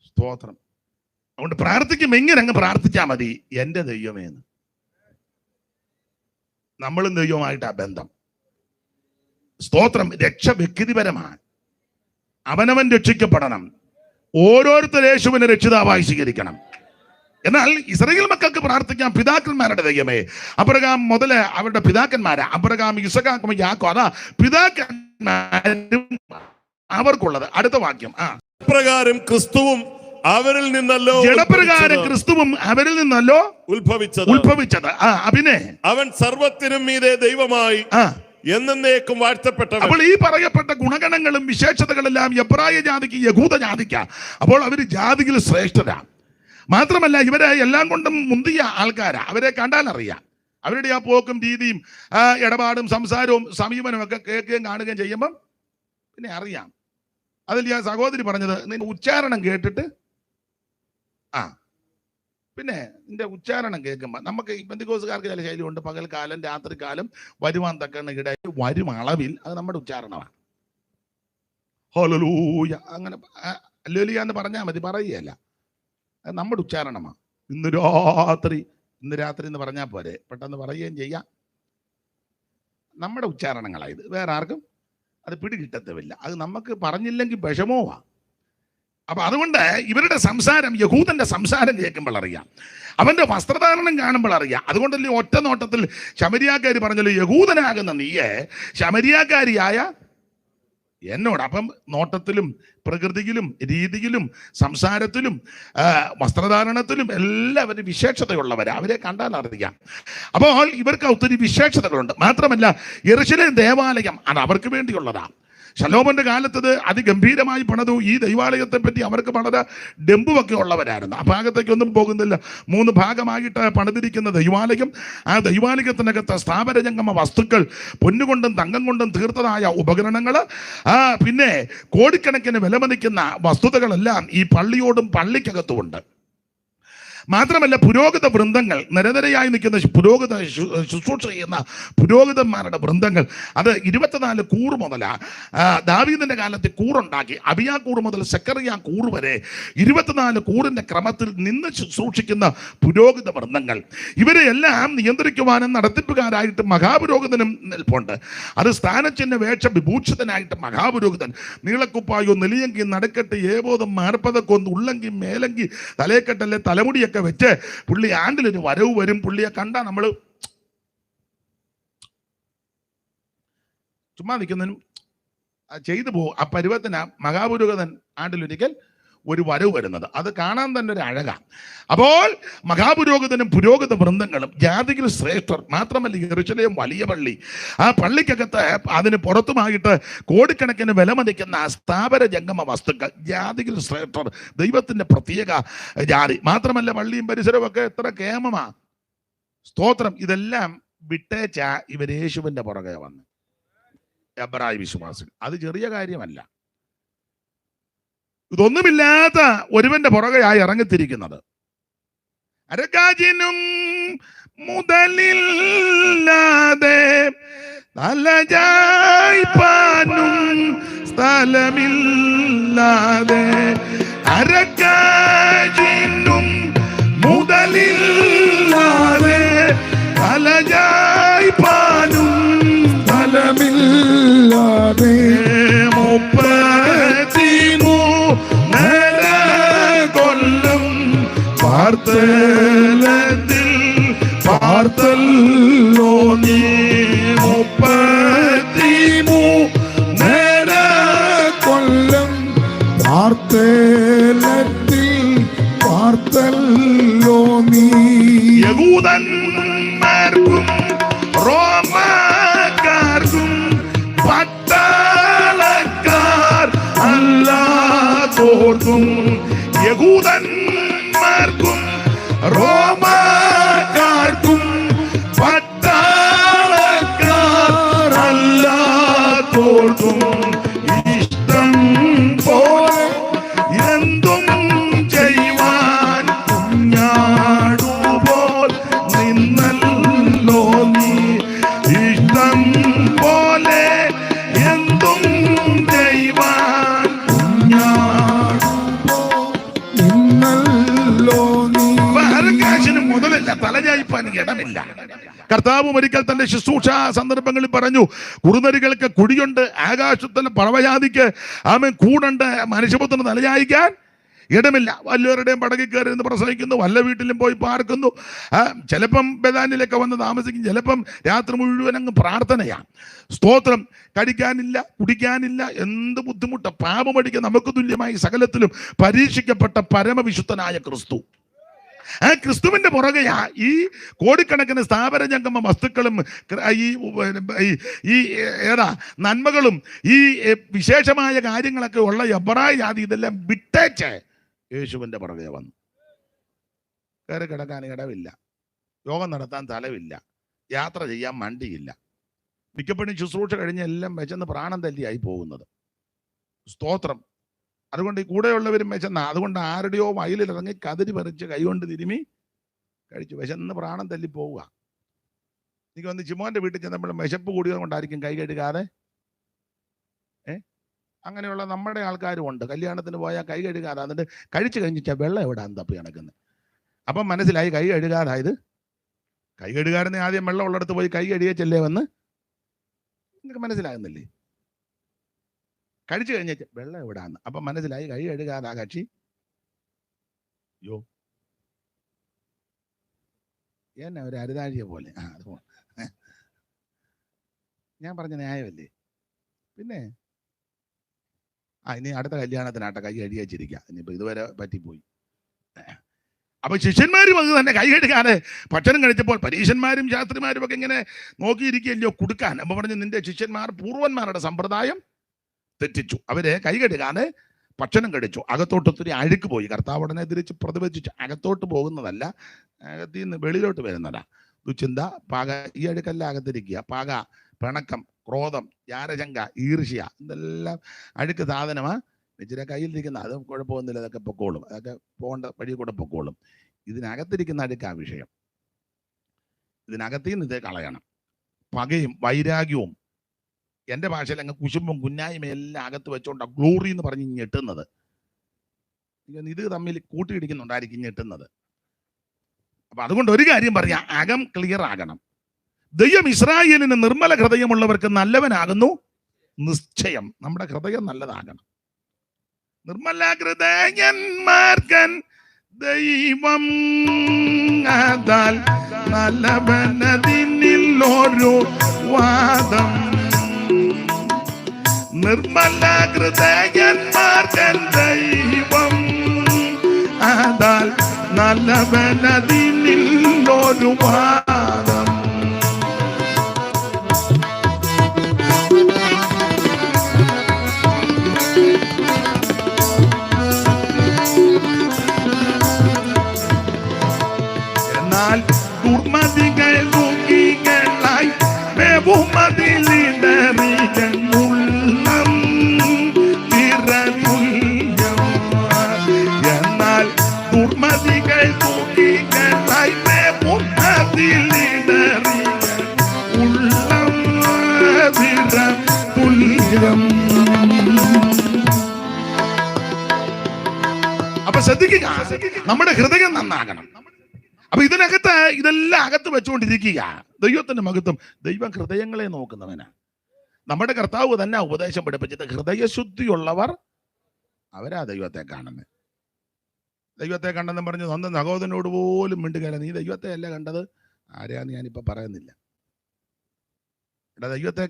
സ്തോത്രം. അതുകൊണ്ട് പ്രാർത്ഥിക്കും, എങ്ങനെ അങ്ങ് പ്രാർത്ഥിച്ചാൽ മതി. എൻ്റെ ദൈവമേന്ന്. നമ്മളും ദൈവമായിട്ടാ ബന്ധം. സ്തോത്രം. രക്ഷ വ്യക്തിപരമാണ്. അവനവൻ രക്ഷിക്കപ്പെടണം. ഓരോരുത്തർ യേശുവിനെ രക്ഷിതാവായി സ്വീകരിക്കണം. എന്നാൽ ഇസ്രായേൽ മക്കൾക്ക് പ്രാർത്ഥിക്കാം പിതാക്കന്മാരുടെ ദൈവമേ. അബ്രഹാം മുതല് അവരുടെ പിതാക്കന്മാരാ. അബ്രഹാം, ഇസഹാക്ക്, യാക്കോബ്, അതാ പിതാക്കന്മാരും അവർക്കുള്ളത്. അടുത്ത വാക്യം. പ്രകാരം ക്രിസ്തുവും അവരിൽ നിന്നല്ലോ ജഡപ്രകാരം ക്രിസ്തുവും അവരിൽ നിന്നല്ലോ ഉത്ഭവിച്ചത്. പിന്നെ അവൻ സർവത്തിനും മീതെ ദൈവമായി എന്നേക്കും വാഴ്ത്തപ്പെട്ടവൻ. അപ്പോൾ ഈ പറയപ്പെട്ട ഗുണഗണങ്ങളും വിശേഷതകളെല്ലാം എബ്രായ ജാതിക്ക് യഹൂദ ജാതിക്ക. അപ്പോൾ അവര് ജാതിയിൽ ശ്രേഷ്ഠരാ. മാത്രമല്ല ഇവരെ എല്ലാം കൊണ്ടും മുന്തിയ ആൾക്കാരാ. അവരെ കണ്ടാൽ അറിയാം. അവരുടെ ആ പോക്കും രീതിയും ഇടപാടും സംസാരവും സമീപനവും ഒക്കെ കേൾക്കുകയും കാണുകയും ചെയ്യുമ്പം പിന്നെ അറിയാം. അതിൽ ഞാൻ സഹോദരി പറഞ്ഞത് നിന്റെ ഉച്ചാരണം കേട്ടിട്ട് പിന്നെ നിന്റെ ഉച്ചാരണം കേൾക്കുമ്പോൾ നമുക്ക് പെന്തിക്കോസുകാർക്ക് ചില ശൈലിയുണ്ട്. പകൽക്കാലം രാത്രികാലം വരുവാൻ തക്കണ ഇടയിൽ വരും അളവിൽ അത് നമ്മുടെ ഉച്ചാരണമാണ്. ഹല്ലേലൂയ അങ്ങനെ ഹല്ലേലൂയ എന്ന് പറഞ്ഞാൽ മതി, പറയുകയല്ല. അത് നമ്മുടെ ഉച്ചാരണമാണ്. ഇന്ന് രാത്രി എന്ന് പറഞ്ഞാൽ പോരെ, പെട്ടെന്ന് പറയുകയും ചെയ്യാം. നമ്മുടെ ഉച്ചാരണങ്ങളായത് വേറെ ആർക്കും അത് പിടികിട്ടത്തുമില്ല. അത് നമുക്ക് പറഞ്ഞില്ലെങ്കിൽ വിഷമവുമാണ്. അപ്പൊ അതുകൊണ്ട് ഇവരുടെ സംസാരം, യഹൂദന്റെ സംസാരം കേൾക്കുമ്പോൾ അറിയാം, അവന്റെ വസ്ത്രധാരണം കാണുമ്പോൾ അറിയാം. അതുകൊണ്ടല്ലേ ഒറ്റ നോട്ടത്തിൽ ശമരിയാക്കാരി പറഞ്ഞല്ലോ, യഹൂദനാകുന്ന നീയെ ശമരിയാക്കാരിയായ എന്നോട്. അപ്പം നോട്ടത്തിലും പ്രകൃതിയിലും രീതിയിലും സംസാരത്തിലും വസ്ത്രധാരണത്തിലും എല്ലാവരും വിശേഷതയുള്ളവരാ. അവരെ കണ്ടാൽ അറിയാം. അപ്പോൾ ഇവർക്ക് ഒത്തിരി വിശേഷതകളുണ്ട്. മാത്രമല്ല യെരൂശലേം ദേവാലയം അത് അവർക്ക് വേണ്ടിയുള്ളതാ. ശലോമോന്റെ കാലത്തത് അതിഗംഭീരമായി പണിതു. ഈ ദൈവാലയത്തെ പറ്റി അവർക്ക് വളരെ ഡെമ്പുമൊക്കെ ഉള്ളവരായിരുന്നു. ആ ഭാഗത്തേക്കൊന്നും പോകുന്നില്ല. 3 ഭാഗമായിട്ട് പണിതിരിക്കുന്ന ദൈവാലയം. ആ ദൈവാലയത്തിനകത്ത് സ്ഥാപനജംഗമ വസ്തുക്കൾ, പൊന്നുകൊണ്ടും തങ്കം കൊണ്ടും തീർത്തതായ ഉപകരണങ്ങൾ, പിന്നെ കോടിക്കണക്കിന് വിലമതിക്കുന്ന വസ്തുതകളെല്ലാം ഈ പള്ളിയോടും പള്ളിക്കകത്തുമുണ്ട്. മാത്രമല്ല പുരോഹിത വൃന്ദങ്ങൾ, നിരനിരയായി നിൽക്കുന്ന പുരോഹിത ശുശ്രൂഷ ചെയ്യുന്ന പുരോഹിതന്മാരുടെ വൃന്ദങ്ങൾ, അത് 24 കൂറ് മുതലാ. ദാവീദിന്റെ കാലത്ത് കൂറുണ്ടാക്കി. അബിയാ കൂറ് മുതൽ സെക്കറിയ കൂറ് വരെ 24 കൂറിന്റെ ക്രമത്തിൽ നിന്ന് ശുശ്രൂഷിക്കുന്ന പുരോഹിത വൃന്ദങ്ങൾ. ഇവരെ എല്ലാം നിയന്ത്രിക്കുവാനും നടത്തിപ്പുകാരായിട്ട് മഹാപുരോഹിതനും നിൽപ്പുണ്ട്. അത് സ്ഥാനചിഹ്ന വേഷ വിഭൂഷിതനായിട്ട് മഹാപുരോഹിതൻ നീളക്കുപ്പായോ നെലിയങ്കി നടുക്കെട്ട് ഏബോധം മാർപ്പതക്കൊന്ന് ഉള്ളങ്കി മേലങ്കി തലേക്കെട്ടല്ലേ തലമുടിയൊക്കെ വെച്ച് പുള്ളി ആണ്ടിലൊരു വരവ് വരും. പുള്ളിയെ കണ്ടാ നമ്മള് ചുമ്മാ നിൽക്കുന്നതിനും ചെയ്തു പോകും. ആ പരുവത്തിന് മഹാപുരോഹിതൻ ആണ്ടിലൊരിക്കൽ ഒരു വരവ് വരുന്നത്, അത് കാണാൻ തന്നെ ഒരു അഴകാണ്. അപ്പോൾ മഹാപുരോഹിതനും പുരോഹിത വൃന്ദങ്ങളും ജാതിയിൽ ശ്രേഷ്ഠർ. മാത്രമല്ല യെരൂശലേം വലിയ പള്ളി. ആ പള്ളിക്കകത്ത് അതിന് പുറത്തുമായിട്ട് കോടിക്കണക്കിന് വിലമതിക്കുന്ന സ്ഥാപന ജംഗമ വസ്തുക്കൾ, ജാതിയിൽ ശ്രേഷ്ഠർ, ദൈവത്തിന്റെ പ്രത്യേക ജാതി. മാത്രമല്ല പള്ളിയും പരിസരവും ഒക്കെ എത്ര കേമമാ. സ്തോത്രം. ഇതെല്ലാം വിട്ടേച്ച ഇവർ യേശുവിന്റെ പുറകെ വന്ന് എബ്രായ വിശ്വാസികൾ. അത് ചെറിയ കാര്യമല്ല. ഇതൊന്നുമില്ലാത്ത ഒരുവന്റെ പുറകെയായി ഇറങ്ങിത്തിരിക്കുന്നത്. അരക്കാജിനും മുതലില്ലാതെ തലചായ്പാനും സ്ഥലമില്ലാതെ, അരക്കാജിനും മുതലില്ലാതെ തലചായ്പാനും സ്ഥലമില്ലാതെ 33 കൊല്ലം പാർത്തലത്തിൽ പാർത്തല്ലോ നീ. 33 കൊല്ലം പാർത്തലത്തിൽ പാർത്തല്ലോ നീ. യഹൂദന്മാർക്കും റോമാക്കാർക്കും പട്ടാളക്കാർ അല്ലാതോർക്കും, യഹൂദന്മാർക്കും റോമാക്കാർക്കും പട്ടാളക്കാർ അല്ലാതോർക്കും ഇഷ്ടം പോലെ എന്തും ചെയ്യുവാൻ കുഞ്ഞാടുപോൽ നിന്നല്ലോ നീ. ഇഷ്ടം പോലെ എന്തും ചെയ്യുവാൻ കുഞ്ഞാടുപോൽ നീ. ആർക്കാശിന് മുതലില്ല, തലചായ്പാൻ ഇടമില്ല. കർത്താവ് ഒരിക്കൽ തന്റെ ശുശ്രൂഷ സന്ദർഭങ്ങളിൽ പറഞ്ഞു, കുറുനരികൾക്ക് കുഴിയുണ്ട്, ആകാശത്തിലെ പറവജാതിക്ക് ആമേൻ കൂടുണ്ട്, മനുഷ്യപുത്രന് തലചായ്ക്കാൻ ഇടമില്ല. വല്ലവരുടെയും പടകിൽ കയറി നിന്ന് പ്രസംഗിക്കുന്നു, വല്ല വീട്ടിലും പോയി പാർക്കുന്നു, ചിലപ്പം ബദാനിലൊക്കെ വന്ന് താമസിക്കും, ചിലപ്പം രാത്രി മുഴുവൻ അങ്ങ് പ്രാർത്ഥനയാണ്. സ്തോത്രം. കഴിക്കാനില്ല, കുടിക്കാനില്ല, എന്ത് ബുദ്ധിമുട്ട്. പാപമടിക്കാൻ നമുക്ക് തുല്യമായി സകലത്തിലും പരീക്ഷിക്കപ്പെട്ട പരമവിശുദ്ധനായ ക്രിസ്തു. ആ ക്രിസ്തുവിന്റെ പുറകെയാ ഈ കോടിക്കണക്കിന് സ്ഥാപന ജംഗമ വസ്തുക്കളും ഈ ഏതാ നന്മകളും ഈ വിശേഷമായ കാര്യങ്ങളൊക്കെ ഉള്ള എബ്രായ ജാതി ഇതെല്ലാം വിട്ടേച്ച് യേശുവിന്റെ പുറകെ വന്നു. കയറി കിടക്കാൻ ഇടവില്ല, യോഗം നടത്താൻ സ്ഥലമില്ല, യാത്ര ചെയ്യാൻ വണ്ടിയില്ല. മിക്കപ്പോഴും ശുശ്രൂഷ കഴിഞ്ഞ് എല്ലാം വെച്ചെന്ന് പ്രാണം തല്ലിയായി പോകുന്നത്. സ്തോത്രം. അതുകൊണ്ട് ഈ കൂടെയുള്ളവരും വിശന്ന, അതുകൊണ്ട് ആരുടെയോ വയലിലിറങ്ങി കതിരി പറിച്ച് കൈകൊണ്ട് തിരുമി കഴിച്ചു. വിശന്ന് പ്രാണം തല്ലി പോവുക. എനിക്ക് വന്ന് ചിമോന്റെ വീട്ടിൽ ചെന്നപ്പോഴും വിശപ്പ് കൂടിയത് കൊണ്ടായിരിക്കും കൈ കഴുകാതെ. അങ്ങനെയുള്ള നമ്മുടെ ആൾക്കാരും ഉണ്ട്. കല്യാണത്തിന് പോയാൽ കൈ കഴുകാതെ, എന്നിട്ട് കഴിച്ചു കഴിഞ്ഞിട്ടാൽ വെള്ളം എവിടാൻ തപ്പി കിടക്കുന്നത്. അപ്പം മനസ്സിലായി കൈ കഴുകാതായത്. കൈ കഴുകാരനെ ആദ്യം വെള്ളം ഉള്ളിടത്ത് പോയി കൈ കഴുകിയല്ലേ വന്ന്. നിങ്ങൾക്ക് മനസ്സിലാകുന്നില്ലേ? കഴിച്ചു കഴിഞ്ഞ വെള്ളം എവിടാന്ന്. അപ്പം മനസ്സിലായി കൈ കഴുകാതെ കക്ഷി. യോ എന്നെ ഒരു അരുതാഴിയ പോലെ. അത് ഞാൻ പറഞ്ഞ ന്യായമല്ലേ? പിന്നെ ഇനി അടുത്ത കല്യാണത്തിനാട്ടെ കൈ കഴുകിച്ചിരിക്കുക. ഇനിയിപ്പോ ഇതുവരെ പറ്റിപ്പോയി. അപ്പൊ ശിഷ്യന്മാരും അത് തന്നെ കൈ കഴുകാതെ ഭക്ഷണം കഴിച്ചപ്പോൾ പരീശന്മാരും ശാസ്ത്രിമാരും ഒക്കെ ഇങ്ങനെ നോക്കിയിരിക്കുകയല്ലോ കൊടുക്കാൻ. അപ്പൊ പറഞ്ഞു, നിന്റെ ശിഷ്യന്മാർ പൂർവന്മാരുടെ സമ്പ്രദായം തെറ്റിച്ചു. അവരെ കൈ കഴുകാതെ ഭക്ഷണം കഴിച്ചു. അകത്തോട്ട് ഒത്തിരി അഴുക്ക് പോയി. കർത്താവ് ഉടനെ തിരിച്ച് പ്രതിവചിച്ചു, അകത്തോട്ട് പോകുന്നതല്ല, അകത്തിൽ നിന്ന് വെളിയിലോട്ട് വരുന്നതാ. ദുശ്ചിന്ത, പക, ഈ അഴുക്കല്ല അകത്തിരിക്കുക. പക, പിണക്കം, ക്രോധം, യാരശങ്ക, ഈർഷ്യ, ഇതെല്ലാം അഴുക്ക് സാധനമാ. ഇച്ചിരി കയ്യിലിരിക്കുന്ന അത് കുഴപ്പമൊന്നുമില്ല, അതൊക്കെ പൊക്കോളും, അതൊക്കെ പോകേണ്ട വഴി കൂടെ പൊക്കോളും. ഇതിനകത്തിരിക്കുന്ന അഴുക്കാ വിഷയം. ഇതിനകത്തിൽ നിന്ന് ഇതേ കളയണം. പകയും വൈരാഗ്യവും, എൻ്റെ ഭാഷയിൽ അങ്ങ് കുശുമ്പും കുഞ്ഞായ്മ എല്ലാം അകത്ത് വെച്ചോണ്ടാ ഗ്ലോറി എന്ന് പറഞ്ഞ് ഞെട്ടുന്നത്. ഇത് തമ്മിൽ കൂട്ടിയിടിക്കുന്നുണ്ടായിരിക്കും ഞെട്ടുന്നത്. അപ്പൊ അതുകൊണ്ട് ഒരു കാര്യം പറയാം, അകം ക്ലിയർ ആകണം. ദൈവം ഇസ്രായേലിന് നിർമ്മല ഹൃദയമുള്ളവർക്ക് നല്ലവനാകുന്നു നിശ്ചയം. നമ്മുടെ ഹൃദയം നല്ലതാകണം. നിർമ്മല ഹൃദയന്മാർക്കൻ ദൈവം നല്ലവനതിനില്ലൊരു വാദം. നിർമ്മല ഹൃദയന്മാർക്കൻ ദൈവം നല്ലവനതിനില്ലൊരു വാദം. എന്നാൽ ദുർമതികൾ മുഖികളായി ബഹുമതിലിടറിയുള്ളം തിരതുല്യം. എന്നാൽ ദുർമതികൾ മുഖികളായി ബഹുമതിലിടറിയുള്ളം തിരതുല്യം. അപ്പൊ ശ്രദ്ധിക്കുക, നമ്മുടെ ഹൃദയം നന്നാകണം. അപ്പൊ ഇതിനകത്ത് ഇതെല്ലാം അകത്ത് വെച്ചുകൊണ്ടിരിക്കുക. ദൈവത്തിന്റെ മഹത്വം. ദൈവം ഹൃദയങ്ങളെ നോക്കുന്നവനാ. നമ്മുടെ കർത്താവ് തന്നെ ഉപദേശം പഠിപ്പിച്ചത്, ഹൃദയശുദ്ധിയുള്ളവർ അവരാ ദൈവത്തെ കാണുന്നത്. ദൈവത്തെ കണ്ടെന്ന് പറഞ്ഞ് സ്വന്തം സഹോദരനോട് പോലും മിണ്ടുകയല്ല. നീ ദൈവത്തെ അല്ല കണ്ടത്, ആരെയാന്ന് ഞാനിപ്പോ പറയുന്നില്ല. ദൈവത്തെ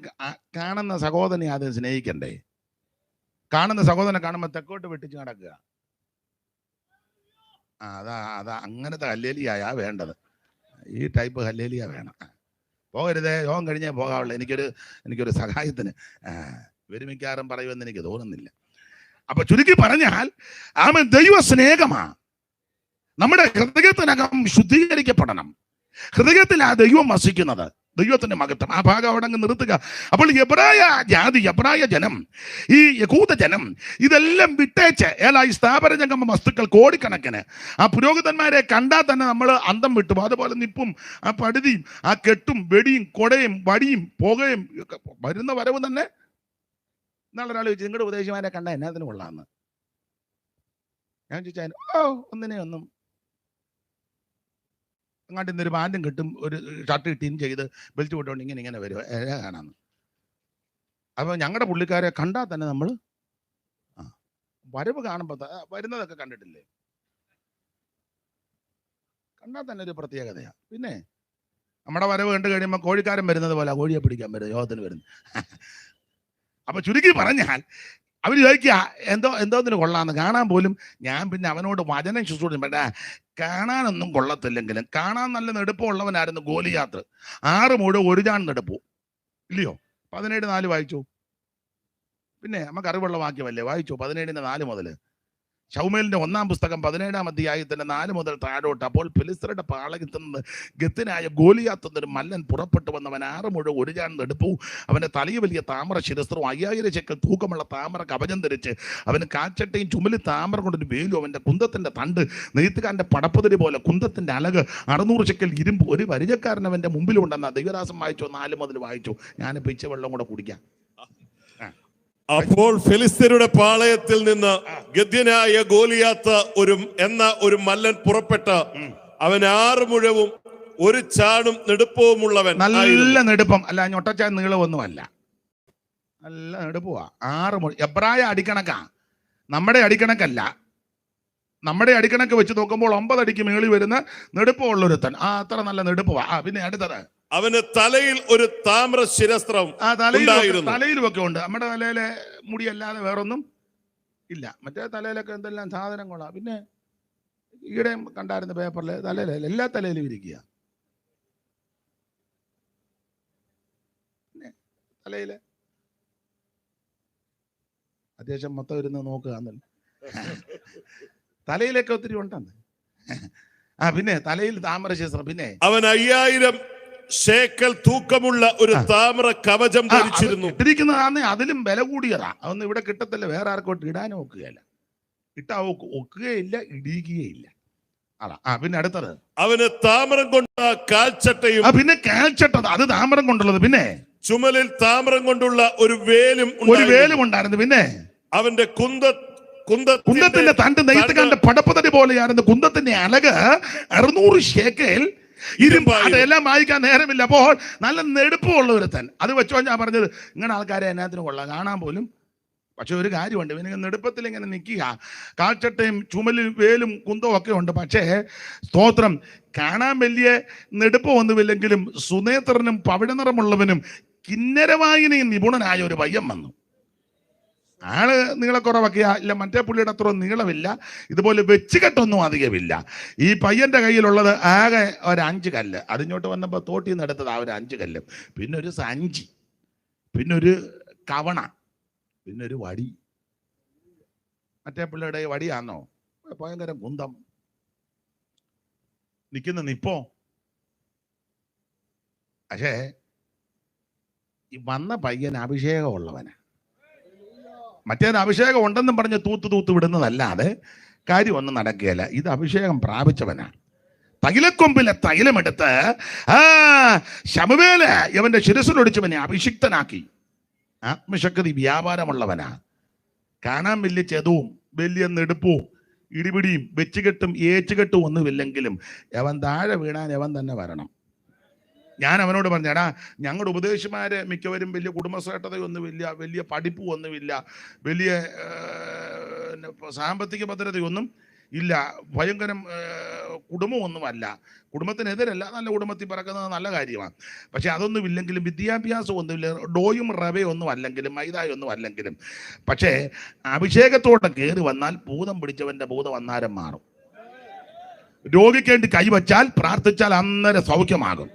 കാണുന്ന സഹോദരനെ ആദ്യം സ്നേഹിക്കണ്ടേ? കാണുന്ന സഹോദരനെ കാണുമ്പോൾ തെക്കോട്ട് വെട്ടിച്ച് നടക്കുക. അതാ അങ്ങനത്തെ ഹല്ലേലിയാ വേണ്ടത്. ഈ ടൈപ്പ് ഹല്ലേലിയ വേണം. പോകരുതേ, യോഗം കഴിഞ്ഞേ പോകാവുള്ളൂ. എനിക്കൊരു സഹായത്തിന് വിരമിക്കാറും പറയുമെന്ന് എനിക്ക് തോന്നുന്നില്ല. അപ്പൊ ചുരുക്കി പറഞ്ഞാൽ ദൈവ സ്നേഹമാ. നമ്മുടെ ഹൃദയത്തിനകം ശുദ്ധീകരിക്കപ്പെടണം. ഹൃദയത്തിൽ ആ ദൈവം വസിക്കുന്നത്, ദൈവത്തിന്റെ മഹത്വം. ആ ഭാഗം അവിടെ അങ്ങ് നിർത്തുക. അപ്പോൾ എബ്രായ ജാതി, എബ്രായ ജനം, ഈ യഹൂദ ജനം ഇതെല്ലാം വിട്ടേച്ച് ഈ സ്ഥാപന ജംഗമ വസ്തുക്കൾ കോടിക്കണക്കിന് ആ പുരോഹിതന്മാരെ കണ്ടാൽ തന്നെ നമ്മൾ അന്തം വിട്ടും. അതുപോലെ നിപ്പും ആ പടുതിയും ആ കെട്ടും വെടിയും കൊടയും വടിയും പുകയും വരുന്ന വരവ് തന്നെ. നാളെ ഒരാൾ ചോദിച്ചു, നിങ്ങളുടെ ഉപദേശിമാരെ കണ്ട എന്നാത്തിന് കൊള്ളാന്ന്. ഞാൻ ചോദിച്ചാൽ ഒന്നും അങ്ങാട്ട് ഇന്നൊരു പാൻറ്റും കിട്ടും, ഒരു ഷർട്ട് കിട്ടിയും ചെയ്ത് ബെൽറ്റ് പോയിട്ടുണ്ട് ഇങ്ങനെ വരും കാണാന്ന്. അപ്പോൾ ഞങ്ങളുടെ പുള്ളിക്കാരെ കണ്ടാൽ തന്നെ നമ്മൾ വരവ് കാണുമ്പോൾ വരുന്നതൊക്കെ കണ്ടിട്ടില്ലേ? കണ്ടാൽ തന്നെ ഒരു പ്രത്യേകതയാണ്. പിന്നെ നമ്മുടെ വരവ് കണ്ടു കഴിയുമ്പോൾ കോഴിക്കാരൻ വരുന്നത് പോലെ കോഴിയെ പിടിക്കാൻ വരും, യോഗത്തിന് വരുന്നു. അപ്പൊ ചുരുക്കി പറഞ്ഞാൽ അവർ ചോദിക്കുക എന്തോന്നിന് കൊള്ളാന്ന്, കാണാൻ പോലും. ഞാൻ പിന്നെ അവനോട് വചനം ശുശ്രൂഷിച്ചു, പക്ഷേ കാണാനൊന്നും കൊള്ളത്തില്ലെങ്കിലും കാണാൻ നല്ല നെടുപ്പമുള്ളവനായിരുന്നു ഗോലിയാത്ത്. 6 മുഴം 1 ചാൺ നെടുപ്പു, ഇല്ലയോ? 17:4 വായിച്ചു. പിന്നെ നമുക്ക് അറിവുള്ള വാക്യമല്ലേ, വായിച്ചു 17:4 മുതൽ. ശൗമേലിന്റെ 1-ാം പുസ്തകം 17-ാം അധ്യായത്തിന്റെ 4 മുതൽ താഴോട്ട്. അപ്പോൾ ഫിലിസ്ത്യരുടെ പാളയത്തിൽ നിന്ന് ഗത്തിനായ ഗോലിയാത്ത് എന്നൊരു മല്ലൻ പുറപ്പെട്ടു വന്നവൻ 6 മുഴം 1 ചാൺ നെടുപ്പു, അവന്റെ തലയിൽ വലിയ താമര ശിരസ്ത്രവും 5000 ശെക്കൽ തൂക്കമുള്ള താമര കവചം ധരിച്ച്, അവന് കാൽച്ചട്ടയും ചുമലിൽ താമര കൊണ്ടൊരു വേലും, അവന്റെ കുന്തത്തിന്റെ തണ്ട് നെയ്ത്തുകാരന്റെ പടപ്പുതിരി പോലെ, കുന്തത്തിന്റെ അലക് 600 ശെക്കൽ ഇരുമ്പ്. ഒരു പരിചക്കാരൻ അവന്റെ മുമ്പിലുണ്ടെന്ന ദൈവദാസൻ വായിച്ചു. 4 മുതൽ വായിച്ചു. ഞാനിപ്പോ ഇച്ച വെള്ളം കൂടെ കുടിക്കാം. അപ്പോൾ ഫിലിസ്ത്യരുടെ പാളയത്തിൽ നിന്ന് ഗദ്യനായ ഗോലിയാത്ത് ഒരു മല്ലൻ പുറപ്പെട്ട് അവൻ 6 മുഴവും 1 ചാണും നെടുപ്പവുമുള്ളവൻ. നല്ല നെടുപ്പം, അല്ല ഞൊട്ടച്ചാൻ നീളമൊന്നുമല്ല, നല്ല നെടുപ്പുവാ. 6 മുഴം. എബ്രായ അടിക്കണക്കാ, നമ്മുടെ അടിക്കണക്കല്ല. നമ്മുടെ അടിക്കണക്ക് വെച്ച് നോക്കുമ്പോൾ 9 അടിക്ക് മേളിൽ വരുന്ന നെടുപ്പമുള്ളൊരുത്തൻ. അത്ര നല്ല നെടുപ്പുവാ. പിന്നെ അടുത്തത്, അവന് തലയിൽ ഒരു താമ്ര ശിരസ്ത്രം തലയിലും ഒക്കെ ഉണ്ട്. നമ്മുടെ തലയിലെ മുടിയല്ലാതെ വേറൊന്നും ഇല്ല. മറ്റേ തലയിലൊക്കെ എന്തെല്ലാം സാധനങ്ങളാ. പിന്നെ ഈയിടെ കണ്ടായിരുന്ന പേപ്പറിൽ തലയില എല്ലാ തലയിലും ഇരിക്കുക. പിന്നെ തലയില് അത്യാവശ്യം മൊത്തം ഇരുന്ന് നോക്കുക. തലയിലൊക്കെ ഒത്തിരി ഉണ്ടെന്ന്. പിന്നെ തലയിൽ താമര ശിരസ്ത്രം. പിന്നെ അവൻ 5000 ശേക്കൽ തൂക്കമുള്ള ഒരു താമ്ര കവചം ധരിച്ചിരുന്നു. ഇട്ടിരിക്കുന്നതാന്ന് അതിലും വില കൂടിയതാ. അതൊന്നും ഇവിടെ കിട്ടത്തില്ല. വേറെ ആർക്കോട്ട് ഇടാനും ഒക്കുകയല്ല. ഇട്ടാ ഒക്കുകയില്ല, ഇടിയുകയില്ല. അതാ. പിന്നെ അടുത്തത്, അവന് താമ്രം കൊണ്ട കാൽച്ചട്ടയും. പിന്നെ കാൽച്ചട്ട, അത് താമ്രം കൊണ്ടുള്ളത്. പിന്നെ ചുമലിൽ താമ്രം കൊണ്ടുള്ള ഒരു വേലും ഉണ്ടായിരുന്നു. പിന്നെ അവന്റെ കുന്തത്തിന്റെ തണ്ട് നെയ്ത്തുകാരന്റെ പടപ്പുതടി പോലെയായിരുന്നു. കുന്തത്തിന്റെ അലക് 600 ശേക്കൽ ഇരുമ്പ്. അതെല്ലാം വായിക്കാൻ നേരമില്ല. അപ്പോൾ നല്ല നെടുപ്പമുള്ള ഒരുത്തൻ. അത് വെച്ചോ ഞാൻ പറഞ്ഞത്, ഇങ്ങനെ ആൾക്കാരെ എന്നാത്തിന് കൊള്ളാം, കാണാൻ പോലും. പക്ഷെ ഒരു കാര്യമുണ്ട്, ഇവന് നെടുപ്പത്തിൽ ഇങ്ങനെ നിൽക്കുക. കാൽച്ചട്ടയും ചുമലും വേലും കുന്തവും ഒക്കെ ഉണ്ട്. പക്ഷേ സ്തോത്രം, കാണാൻ വലിയ നെടുപ്പമൊന്നുമില്ലെങ്കിലും സുനേത്രനും പവിഴനിറമുള്ളവനും കിന്നരവായനയും നിപുണനായ ഒരു പയ്യൻ വന്നു. ആള് നീളക്കുറവൊക്കെയാ, ഇല്ല മറ്റേ പുള്ളിയുടെ അത്ര നീളമില്ല, ഇതുപോലെ വെച്ചുകെട്ടൊന്നും അധികമില്ല. ഈ പയ്യന്റെ കയ്യിലുള്ളത് ആകെ ഒരു 5 കല്ല്. അതിങ്ങോട്ട് വന്നപ്പോൾ തോട്ടിൽ നിന്ന് എടുത്തത് ഒരു 5 കല്ല്, പിന്നെ ഒരു സഞ്ചി, പിന്നെ ഒരു കവണ, പിന്നെ ഒരു വടി. മറ്റേ പുള്ളിയുടെ വടിയാന്നോ, ഭയങ്കര കുന്തം നിൽക്കുന്ന നിപ്പോ. പക്ഷേ ഈ വന്ന പയ്യൻ അഭിഷേകമുള്ളവനാ. മറ്റേത് അഭിഷേകം ഉണ്ടെന്നും പറഞ്ഞ് തൂത്ത് വിടുന്നതല്ലാതെ കാര്യമൊന്നും നടക്കുകയില്ല. ഇത് അഭിഷേകം പ്രാപിച്ചവനാ. തൈലക്കൊമ്പിലെ തൈലമെടുത്ത് ശമൂവേല് ഇവന്റെ ശിരസിലൊടിച്ചവനെ അഭിഷിക്തനാക്കി. ആത്മശക്തി വ്യാപാരമുള്ളവനാ. കാണാൻ വലിയ ചെതവും വലിയ നെടുപ്പവും ഇടിപിടിയും വെച്ചുകെട്ടും ഏച്ചുകെട്ടും ഒന്നുമില്ലെങ്കിലും അവൻ താഴെ വീണാൻ അവൻ തന്നെ വരണം. ഞാൻ അവനോട് പറഞ്ഞു, എടാ ഞങ്ങളുടെ ഉപദേശിമാര് മിക്കവരും വലിയ കുടുംബശ്രേഷ്ഠതയൊന്നുമില്ല, വലിയ പഠിപ്പും ഒന്നുമില്ല, വലിയ സാമ്പത്തിക ഭദ്രതയൊന്നും ഇല്ല, ഭയങ്കരം കുടുംബമൊന്നുമല്ല. കുടുംബത്തിനെതിരല്ല, നല്ല കുടുംബത്തിൽ പിറക്കുന്നത് നല്ല കാര്യമാണ്. പക്ഷെ അതൊന്നും ഇല്ലെങ്കിലും, വിദ്യാഭ്യാസം ഒന്നുമില്ല, ഡോയും റവയൊന്നും അല്ലെങ്കിലും, മൈദായൊന്നും അല്ലെങ്കിലും, പക്ഷേ അഭിഷേകത്തോടെ കയറി വന്നാൽ ഭൂതം പിടിച്ചവന്റെ ഭൂതം അന്നേരം മാറും. രോഗിക്ക് വേണ്ടി കൈവച്ചാൽ പ്രാർത്ഥിച്ചാൽ അന്നേരം സൗഖ്യമാകും.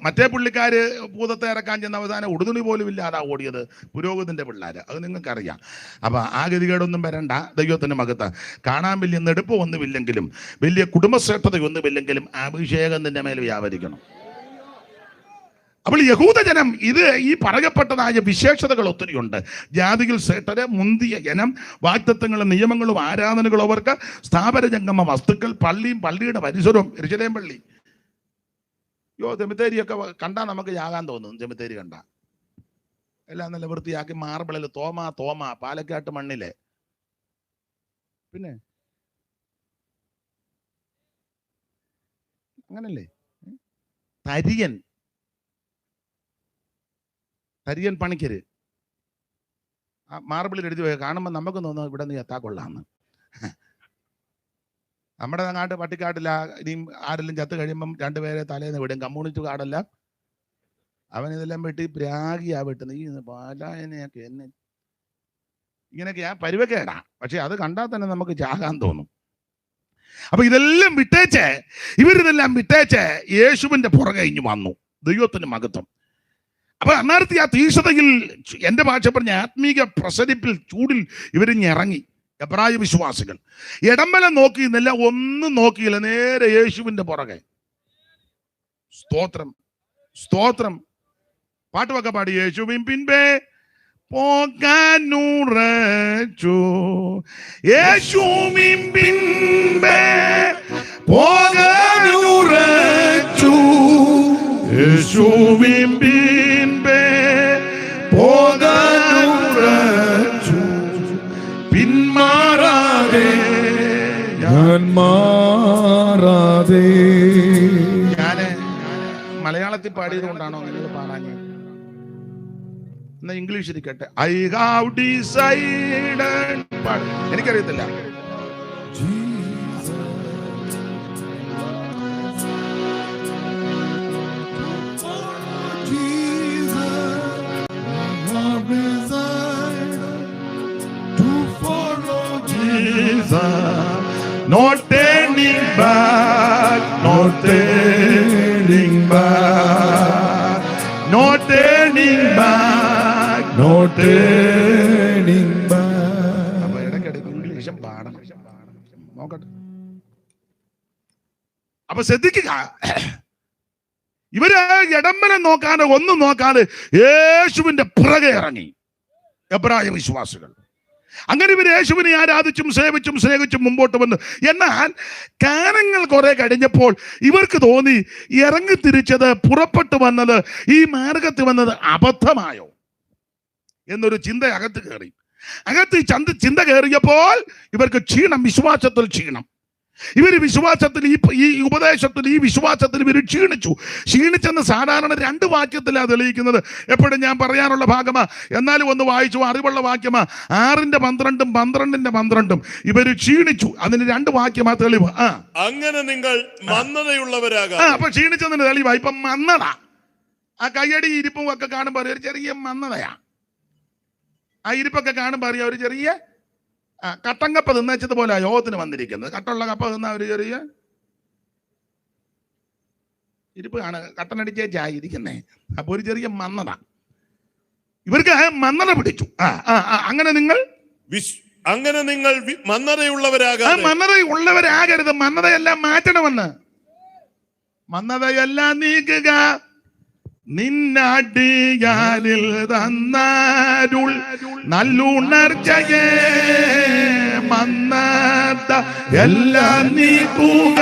മറ്റേ പുള്ളിക്കാര് ഭൂതത്തെ ഇറക്കാൻ ചെന്ന അവസാനം ഉടുതുണി പോലും ഇല്ലാതാ ഓടിയത് പുരോഹിതന്റെ പിള്ളേര്. അത് നിങ്ങൾക്കറിയാം. അപ്പൊ ആ ഗതികേടൊന്നും വരണ്ട. ദൈവത്തിന്റെ മകത്ത് കാണാൻ വലിയ നെടുപ്പ് ഒന്നുമില്ലെങ്കിലും, വലിയ കുടുംബശ്രേഷ്ഠതയൊന്നുമില്ലെങ്കിലും അഭിഷേകം നിന്റെ മേൽ വ്യാപരിക്കണം. അപ്പോൾ യഹൂദജനം ഇത് ഈ പറയപ്പെട്ടതായ വിശേഷതകൾ ഒത്തിരിയുണ്ട്. ജാതികൾ ശ്രേഷ്ഠര്, മുന്തിയ ജനം, വാഗ്ദത്തങ്ങളും നിയമങ്ങളും ആരാധനകളും അവർക്ക്, സ്ഥാപന ജംഗമ വസ്തുക്കൾ, പള്ളിയും പള്ളിയുടെ പരിസരവും. യെരൂശലേം പള്ളി, സെമിത്തേരിയൊക്കെ കണ്ടാൽ നമുക്ക് യാകാൻ തോന്നും. സെമിത്തേരി കണ്ട എല്ലാം നല്ല വൃത്തിയാക്കി മാർബിളിൽ തോമ പാലക്കാട്ട് മണ്ണിലെ. പിന്നെ അങ്ങനല്ലേ തരിയൻ പണിക്കര്, മാർബിളിൽ എഴുതി പോയി കാണുമ്പോൾ നമുക്ക് തോന്നുന്നു ഇവിടെ നിന്ന് എത്താ കൊള്ളാന്ന്. നമ്മുടെ അങ്ങാട്ട് പട്ടിക്കാട്ടില്ല, ഇനിയും ആരെല്ലാം ചത്ത് കഴിയുമ്പം രണ്ടുപേരെ തലേന്ന് വിടും. കമ്മ്യൂണിസ്റ്റ് കാർഡല്ല, അവൻ ഇതെല്ലാം വെട്ടി പ്രാഗിയാ വെട്ടുന്നത്. ഈ പാലായനെയൊക്കെ എന്നെ ഇങ്ങനെയൊക്കെ ആ പരിവക്കേടാ. പക്ഷെ അത് കണ്ടാൽ തന്നെ നമുക്ക് ചാകാൻ തോന്നും. അപ്പൊ ഇതെല്ലാം വിട്ടേച്ച്, ഇവരിതെല്ലാം വിട്ടേച്ച് യേശുവിന്റെ പുറകെ ഇഞ്ഞു വന്നു. ദൈവത്തിന് മഹത്വം. അപ്പൊ അന്നേരത്തെ ആ തീക്ഷണതയിൽ, എന്റെ ഭാഷ പറഞ്ഞ ആത്മീക പ്രസരിപ്പിൽ, ചൂടിൽ ഇവരിഞ്ഞിറങ്ങി. എബ്രായ വിശ്വാസികൾ ഇടംബലം നോക്കിയിരുന്നില്ല, ഒന്നും നോക്കിയില്ല, നേരെ യേശുവിന്റെ പുറകെ. സ്തോത്രം, സ്തോത്രം. പാട്ടുമൊക്കെ പാടി യേശുവിൻ പിൻപേ പോകാനുറച്ചു, യേശുവിൻ പിൻപേ പോകാനുറച്ചു, യേശുവിൻ പിൻപേ പോകാനുറച്ചു, പിന്മാറാതെ ഞാൻ മാറാതെ. ഞാന് മലയാളത്തിൽ പാടിയത് കൊണ്ടാണോ നിങ്ങൾ പാടാൻ? എന്നാ ഇംഗ്ലീഷ് ഇരിക്കട്ടെ. I have decided. എനിക്കറിയത്തില്ല. No turning back, no turning back, no turning back, no turning back. അപ്പൊ ഇടയ്ക്കിടയ്ക്ക് ഇംഗ്ലീഷും പാടണം, നോക്കട്ടെ. അപ്പൊ ശ്രദ്ധിക്കുക, ഇവര് ഇടംബലം നോക്കാതെ, ഒന്നും നോക്കാതെ യേശുവിന്റെ പുറകെ ഇറങ്ങി എബ്രായ വിശ്വാസികൾ. അങ്ങനെ ഇവർ യേശുവിനെ ആരാധിച്ചും സേവിച്ചും സ്നേഹിച്ചും മുമ്പോട്ട് വന്നു. എന്നാൽ കാലങ്ങൾ കുറെ കഴിഞ്ഞപ്പോൾ ഇവർക്ക് തോന്നി, ഇറങ്ങി തിരിച്ചത്, പുറപ്പെട്ടു വന്നത്, ഈ മാർഗത്തിൽ വന്നത് അബദ്ധമായോ എന്നൊരു ചിന്ത അകത്ത് കയറി. അകത്ത് ചിന്ത കയറിയപ്പോൾ ഇവർക്ക് ക്ഷീണം, വിശ്വാസത്തിൽ ക്ഷീണം. ഇവർ വിശ്വാസത്തിൽ, ഈ ഉപദേശത്തിൽ, ഈ വിശ്വാസത്തിൽ ഇവർ ക്ഷീണിച്ചെന്ന് സാധാരണ രണ്ട് വാക്യത്തിലാണ് തെളിയിക്കുന്നത്. എപ്പോഴും ഞാൻ പറയാനുള്ള ഭാഗമാ, എന്നാലും ഒന്ന് വായിച്ചു, അറിവുള്ള വാക്യമാ. 6:12, 12:12 ഇവര് ക്ഷീണിച്ചു. അതിന് രണ്ട് വാക്യമാ തെളിവ്. അങ്ങനെ നിങ്ങൾ മന്ദതയുള്ളവരാകാം. അപ്പൊ ക്ഷീണിച്ചതിന് തെളിവാ. ഇപ്പൊ മന്ദത, ആ കയ്യടി ഇരിപ്പും ഒക്കെ കാണുമ്പോൾ ഒരു ചെറിയ മന്ദതയാ. ആ ഇരിപ്പൊക്കെ കാണുമ്പോൾ അറിയാം ഒരു ചെറിയ കട്ടങ്കപ്പ തിന്നച്ചതുപോലെ യോഗത്തിന് വന്നിരിക്കുന്നത്. കട്ടുള്ള കപ്പ തിന്ന ഒരു ചെറിയ ഇരിപ്പ് ആണ്, കട്ടനടിച്ചായി ഇരിക്കുന്നേ. അപ്പൊ ഒരു ചെറിയ മന്ദത, ഇവർക്ക് മന്ദത പിടിച്ചു. അങ്ങനെ നിങ്ങൾ മന്ദതയുള്ളവരാകരുത്. മന്ദതയെല്ലാം മാറ്റണമെന്ന്. മന്ദതയെല്ലാം നീക്കുക, നിന്നടിയാരിൽ തന്നാരുൾ നല്ലുണർച്ചയെ. മന്ദത എല്ലാം നീക്കുക,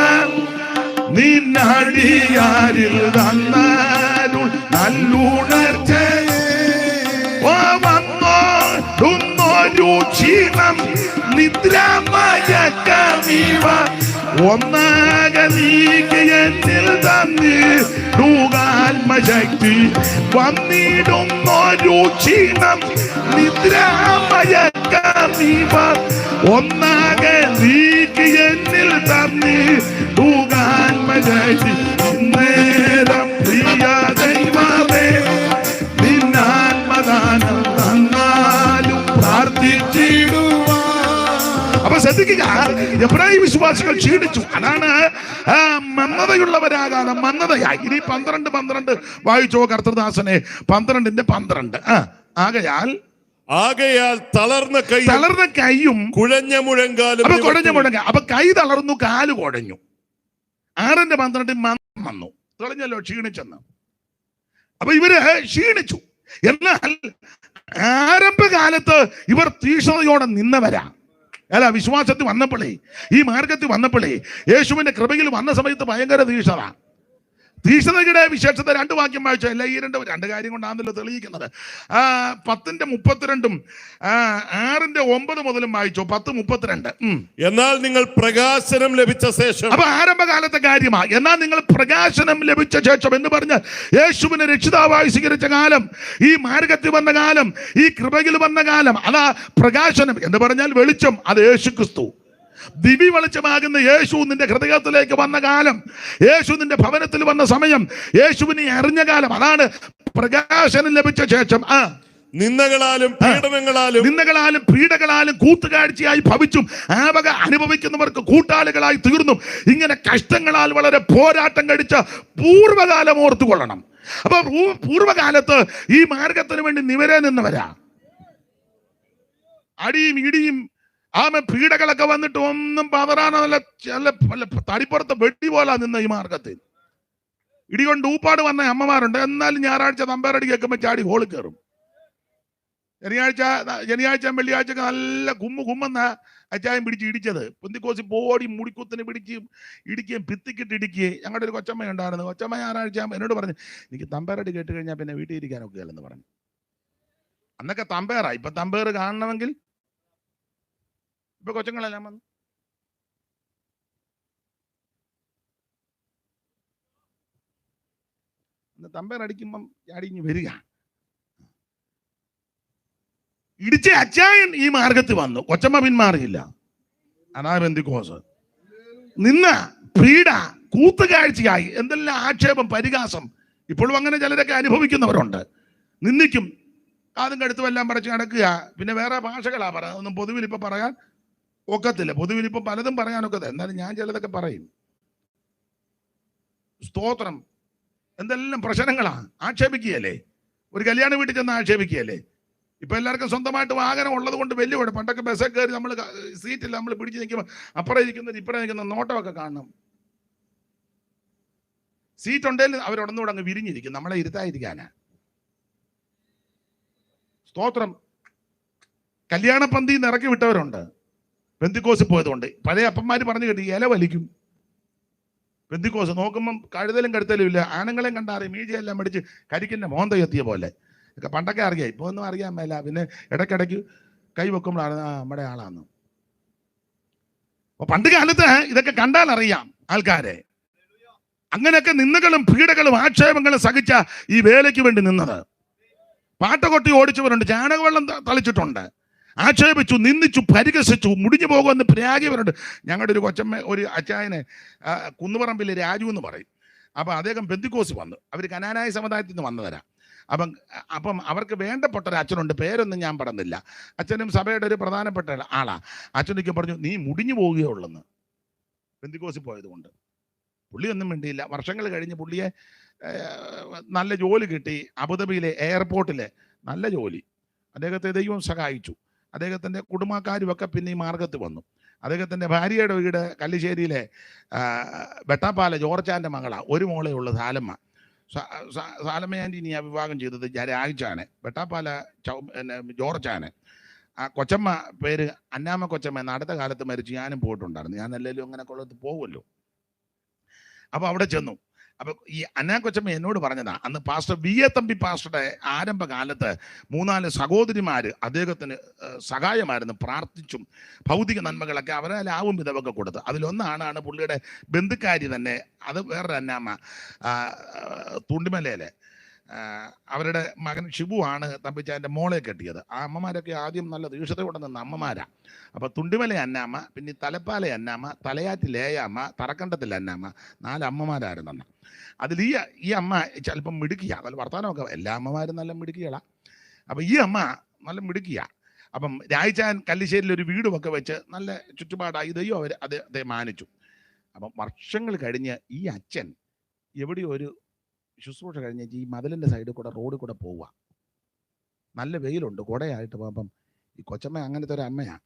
നിന്നടിയാരിൽ തന്നാരുൾ നല്ലുണർച്ചയെ. വന്നോരു ക്ഷീണം നിദ്രാമയക്കമീവ ഒന്നാകെ നീക്കിയെന്നിൽ തന്നിടുകാത്മശക്തി. വന്നിടുന്നൊരു ക്ഷീണം നിദ്രാമയക്കമീവ ഒന്നാകെ നീക്കിയെന്നിൽ തന്നിടുകാത്മശക്തി. നേരം പ്രിയ ദൈവമേ, നിന്നാത്മദാനം തന്നാലും പ്രാർത്ഥിച്ചിടുവാ. അപ്പൊ ശ്രദ്ധിക്കുക, എബ്രായ വിശ്വാസികൾ ക്ഷീണിച്ചു. അതാണ് മന്ദതയുള്ളവരാകാതെ മന്ദതയായി. ഇനി 12:12 വായിച്ചോ കർത്തൃദാസനെ. 12:12 ആകയാൽ തളർന്ന കൈയും കുഴഞ്ഞ മുഴങ്കാലും. അപ്പൊ കൈ തളർന്നു, കാല് കുഴഞ്ഞു. 6:12 മന്ദം വന്നു, തെളിഞ്ഞല്ലോ ക്ഷീണിച്ചെന്ന്. അപ്പൊ ഇവര് ക്ഷീണിച്ചു. എന്നാൽ ആരംഭകാലത്ത് ഇവർ തീക്ഷ്ണതയോടെ നിന്നവരാ. അല്ല, വിശ്വാസത്തിൽ വന്നപ്പോഴേ, ഈ മാർഗത്തിൽ വന്നപ്പോഴേ, യേശുവിന്റെ കൃപയിൽ വന്ന സമയത്ത് ഭയങ്കര തീക്ഷ്ണത. തീക്ഷ്ണതയുടെ വിശേഷത 2 വാക്യം വായിച്ചു. അല്ല, ഈ രണ്ട് കാര്യം കൊണ്ടാണല്ലോ തെളിയിക്കുന്നത്. 10:32 6:9 മുതലും വായിച്ചു. 10:32. എന്നാൽ നിങ്ങൾ പ്രകാശനം ലഭിച്ച ശേഷം. അപ്പൊ ആരംഭകാലത്തെ കാര്യമാ. എന്നാൽ നിങ്ങൾ പ്രകാശനം ലഭിച്ച ശേഷം എന്ന് പറഞ്ഞാൽ യേശുവിനെ രക്ഷിതാവായി സ്വീകരിച്ച കാലം, ഈ മാർഗത്തിൽ വന്ന കാലം, ഈ കൃപയിൽ വന്ന കാലം, അതാ പ്രകാശനം എന്ന് പറഞ്ഞാൽ വെളിച്ചം. അത് യേശു ക്രിസ്തു, ദിവ്യ വെളിച്ചമാകുന്ന യേശു നിന്റെ ഹൃദയത്തിലേക്ക് വന്ന കാലം, യേശു നിന്റെ ഭവനത്തിൽ വന്ന സമയം, യേശുവിനെ അറിഞ്ഞ കാലം, അതാണ് പ്രകാശനം ലഭിച്ച ശേഷം. നിന്ദകളാലും പീഡകളാലും കൂട്ടുകാഴ്ചയായി ഭവിച്ചും ആ വക അനുഭവിക്കുന്നവർക്ക് കൂട്ടാളികളായി തീർന്നും ഇങ്ങനെ കഷ്ടങ്ങളാൽ വളരെ പോരാട്ടം കഴിച്ച പൂർവ്വകാലം ഓർത്തുകൊള്ളണം. അപ്പൊ പൂർവ്വകാലത്ത് ഈ മാർഗത്തിന് വേണ്ടി നിവരെ നിന്നവരാ. അടിയും ഇടിയും പീഡകളൊക്കെ വന്നിട്ട് ഒന്നും പതറാനോ നല്ല തടിപ്പുറത്ത് വെട്ടി പോലാ നിന്ന ഈ മാർഗത്തിൽ. ഇടികൊണ്ട് ഊപ്പാട് വന്ന അമ്മമാരുണ്ട്. എന്നാലും ഞായറാഴ്ച തമ്പേറടി കേൾക്കുമ്പോൾ ചാടി ഹോളിൽ കയറും. ശനിയാഴ്ച വെള്ളിയാഴ്ചക്ക് നല്ല കുമ്മെന്ന അച്ചായം പിടിച്ച് ഇടിച്ചത്. പെന്തിക്കോസി പോടി മുടിക്കുത്തിന് പിടിച്ച് ഇടിക്കുകയും ഭിത്തിക്കിട്ട് ഇടിക്കുകയും. ഞങ്ങളുടെ ഒരു കൊച്ചമ്മ ഉണ്ടായിരുന്നു. കൊച്ചമ്മ ഞായറാഴ്ച എന്നോട് പറഞ്ഞു, എനിക്ക് തമ്പേറടി കേട്ട് കഴിഞ്ഞാൽ പിന്നെ വീട്ടിൽ ഇരിക്കാനൊക്കെ അല്ലെന്ന് പറഞ്ഞു. അന്നൊക്കെ തമ്പേറാ. ഇപ്പൊ തമ്പേറ് കാണണമെങ്കിൽ ഇപ്പൊ കൊച്ചങ്ങളെല്ലാം വന്നു. തമ്പേറടിക്കുമ്പം ചാടിഞ്ഞ് വരിക. ഇടിച്ച അച്ചായൻ ഈ മാർഗത്തിൽ വന്നു. കൊച്ചമ്മ പിന്മാറിയില്ല. അതാ പെന്തിക്കോസ്. നിന്ന പീഡ കൂത്തുകാഴ്ചയായി എന്തെല്ലാം ആക്ഷേപം, പരിഹാസം. ഇപ്പോഴും അങ്ങനെ ചിലരൊക്കെ അനുഭവിക്കുന്നവരുണ്ട്. നിന്ദിക്കും, കാതും കടുത്തും എല്ലാം പടച്ച് നടക്കുക. പിന്നെ വേറെ ഭാഷകളാ പറയാം. ഒന്നും പൊതുവിൽ ഇപ്പൊ പറയാൻ ഒക്കത്തില്ല. പൊതുവിൽ ഇപ്പൊ പലതും പറയാനൊക്കത്തില്ല. എന്നാലും ഞാൻ ചിലതൊക്കെ പറയും. സ്തോത്രം. എന്തെല്ലാം പ്രശ്നങ്ങളാ. ആക്ഷേപിക്കുകയല്ലേ. ഒരു കല്യാണ വീട്ടിൽ ചെന്ന് ആക്ഷേപിക്കുകയല്ലേ. ഇപ്പൊ എല്ലാവർക്കും സ്വന്തമായിട്ട് വാഹനം ഉള്ളത് കൊണ്ട് വലിയ കുഴപ്പം. പണ്ടൊക്കെ ബസ്സൊക്കെ കയറി നമ്മൾ സീറ്റിൽ നമ്മൾ പിടിച്ച് നിൽക്കുമ്പോൾ അപ്പുറം ഇരിക്കുന്നത് ഇപ്പുറം നിൽക്കുന്ന നോട്ടമൊക്കെ കാണണം. സീറ്റ് ഉണ്ടെങ്കിൽ അവരൊടന്നുകൂടെ അങ്ങ് വിരിഞ്ഞിരിക്കും, നമ്മളെ ഇരുത്താതിരിക്കാനാ. സ്തോത്രം. കല്യാണ പന്തി ഇറക്കി വിട്ടവരുണ്ട് പെന്തിക്കോസ് പോയതുകൊണ്ട്. പഴയ അപ്പന്മാര് പറഞ്ഞു കേട്ടി ഇല വലിക്കും. പെന്തിക്കോസ് നോക്കുമ്പം കഴുതലും ഇല്ല. ആണുങ്ങളെയും കണ്ടറിയും. മീജയെല്ലാം മേടിച്ച് കരിക്കിന്റെ മോന്ത എത്തിയ പോലെ ഒക്കെ പണ്ടൊക്കെ അറിയാം. ഇപ്പൊ ഒന്നും അറിയാൻ മേല. പിന്നെ ഇടയ്ക്കിടയ്ക്ക് കൈ വെക്കുമ്പോഴാണ് നമ്മുടെ ആളാന്ന്. അപ്പൊ പണ്ട് കാലത്ത് ഇതൊക്കെ കണ്ടാൽ അറിയാം ആൾക്കാരെ. അങ്ങനെയൊക്കെ നിന്ദകളും പീഡകളും ആക്ഷേപങ്ങളും സഹിച്ച ഈ വേലയ്ക്ക് വേണ്ടി നിന്നത്. പാട്ടകൊട്ടി ഓടിച്ചവരുണ്ട്, ചാണകവെള്ളം തളിച്ചിട്ടുണ്ട്, ആക്ഷേപിച്ചു, നിന്ദിച്ചു, പരിഹസിച്ചു, മുടിഞ്ഞു പോകുമെന്ന് പ്രാഗിയവരുണ്ട്. ഞങ്ങളുടെ ഒരു കൊച്ചമ്മ, ഒരു അച്ചായനെ കുന്നുപറമ്പിലെ രാജു എന്ന് പറയും. അപ്പം അദ്ദേഹം പെന്തിക്കോസ് വന്നു. അവർ കനാനായ സമുദായത്തിൽ നിന്ന് വന്നവരാ. അപ്പം അവർക്ക് വേണ്ടപ്പെട്ട ഒരു അച്ഛനുണ്ട്. പേരൊന്നും ഞാൻ പറഞ്ഞില്ല. അച്ഛനും സഭയുടെ ഒരു പ്രധാനപ്പെട്ട ആളാ. അച്ഛനൊക്കെ പറഞ്ഞു, നീ മുടിഞ്ഞു പോവുകയുള്ളെന്ന്. പെന്തിക്കോസിൽ പോയതുകൊണ്ട് പുള്ളിയൊന്നും വേണ്ടിയില്ല. വർഷങ്ങൾ കഴിഞ്ഞ് പുള്ളിയെ നല്ല ജോലി കിട്ടി. അബുദാബിയിലെ എയർപോർട്ടിലെ നല്ല ജോലി. അദ്ദേഹത്തെ ദൈവം സഹായിച്ചു. അദ്ദേഹത്തിൻ്റെ കുടുംബക്കാരുമൊക്കെ പിന്നെ ഈ മാർഗത്ത് വന്നു. അദ്ദേഹത്തിൻ്റെ ഭാര്യയുടെ വീട് കല്ലിശ്ശേരിയിലെ വെട്ടാപ്പാല ജോർച്ചാൻ്റെ മകളാണ്. ഒരു മോളേ ഉള്ളു, സാലമ്മ. സാലമ്മ ആൻറ്റിനി ആ വിവാഹം ചെയ്തത് രാജിച്ചാണ്. വെട്ടാപ്പാല ജോർച്ചാണ്. ആ കൊച്ചമ്മ പേര് അന്നാമ്മ കൊച്ചമ്മ. അടുത്ത കാലത്ത് മരിച്ചു. ഞാനും പോയിട്ടുണ്ടായിരുന്നു. ഞാൻ എല്ലാവരും അങ്ങനെ കൊള്ളത്ത് പോകുമല്ലോ. അപ്പോൾ അവിടെ ചെന്നു. അപ്പൊ ഈ അന്നാ കൊച്ചമ്മ എന്നോട് പറഞ്ഞതാ, അന്ന് പാസ്റ്റർ വി എ തമ്പി പാസ്റ്ററുടെ ആരംഭകാലത്ത് 3-4 സഹോദരിമാര് അദ്ദേഹത്തിന് സഹായമായിരുന്നു. പ്രാർത്ഥിച്ചും ഭൗതിക നന്മകളൊക്കെ അവരാലാവും വിധവൊക്കെ കൊടുത്ത്. അതിലൊന്നാണ് പുള്ളിയുടെ ബന്ധുക്കാരി തന്നെ. അത് വേറൊരു അന്നാമ്മ, തുണ്ടിമലയിലെ അവരുടെ മകൻ ഷിബു ആണ് തമ്പിച്ചാൻ്റെ മോളെ കെട്ടിയത്. ആ അമ്മമാരൊക്കെ ആദ്യം നല്ല ദീക്ഷതയോടെ നിന്ന അമ്മമാരാ. അപ്പൊ തുണ്ടിമല അന്നാമ്മ, പിന്നെ തലപ്പാല അന്നാമ്മ, തലയാറ്റിൽ ഏയമ്മ, തറക്കണ്ടത്തിൽ അന്നാമ്മ, 4 അമ്മമാരായിരുന്നു. അതിൽ ഈ അമ്മ ചിലപ്പം മിടുക്കിയ. നല്ല വർത്താനമൊക്കെ. എല്ലാ അമ്മമാരും നല്ല മിടുക്കികളാ. അപ്പൊ ഈ അമ്മ നല്ല മിടുക്കിയ. അപ്പം രായിച്ചാൻ കല്ലിശ്ശേരിയിൽ ഒരു വീടുമൊക്കെ വെച്ച് നല്ല ചുറ്റുപാടായി. ദൈവം അദ്ദേഹത്തെ മാനിച്ചു. അപ്പം വർഷങ്ങൾ കഴിഞ്ഞ് ഈ അച്ഛൻ എവിടെയോ ഒരു ശുശ്രൂഷ കഴിഞ്ഞ് ഈ മതിലിൻ്റെ സൈഡിൽ കൂടെ റോഡിൽ കൂടെ പോവുക. നല്ല വെയിലുണ്ട്, കുടയായിട്ട് പോകുമ്പം ഈ കൊച്ചമ്മ അങ്ങനത്തെ ഒരു അമ്മയാണ്.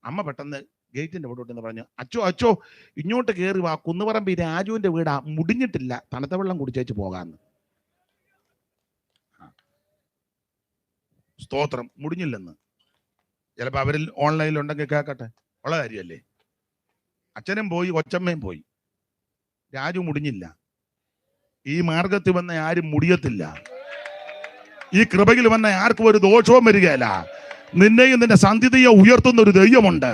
അമ്മ പെട്ടെന്ന് ഗേറ്റിൻ്റെ വീട്ടോട്ടെന്ന് പറഞ്ഞു, അച്ചോ ഇങ്ങോട്ട് കയറി വാ, കുന്നുപറമ്പ് രാജുവിൻ്റെ വീടാ, മുടിഞ്ഞിട്ടില്ല, തണുത്ത വെള്ളം കുടിച്ചേച്ച് പോകാമെന്ന്. സ്തോത്രം. മുടിഞ്ഞില്ലെന്ന്. ചിലപ്പോൾ അവരിൽ ഓൺലൈനിലുണ്ടെങ്കിൽ കേൾക്കട്ടെ, ഉള്ള കാര്യമല്ലേ. അച്ഛനും പോയി, കൊച്ചമ്മയും പോയി, രാജു മുടിഞ്ഞില്ല. ഈ മാർഗത്തിൽ വന്ന ആരും മുടിയത്തില്ല. ഈ കൃപയിൽ വന്ന ആർക്കും ഒരു ദോഷവും വരികയില്ല. നിന്നെയും നിന്റെ സന്ധിതയെ ഉയർത്തുന്ന ഒരു ദൈവമുണ്ട്.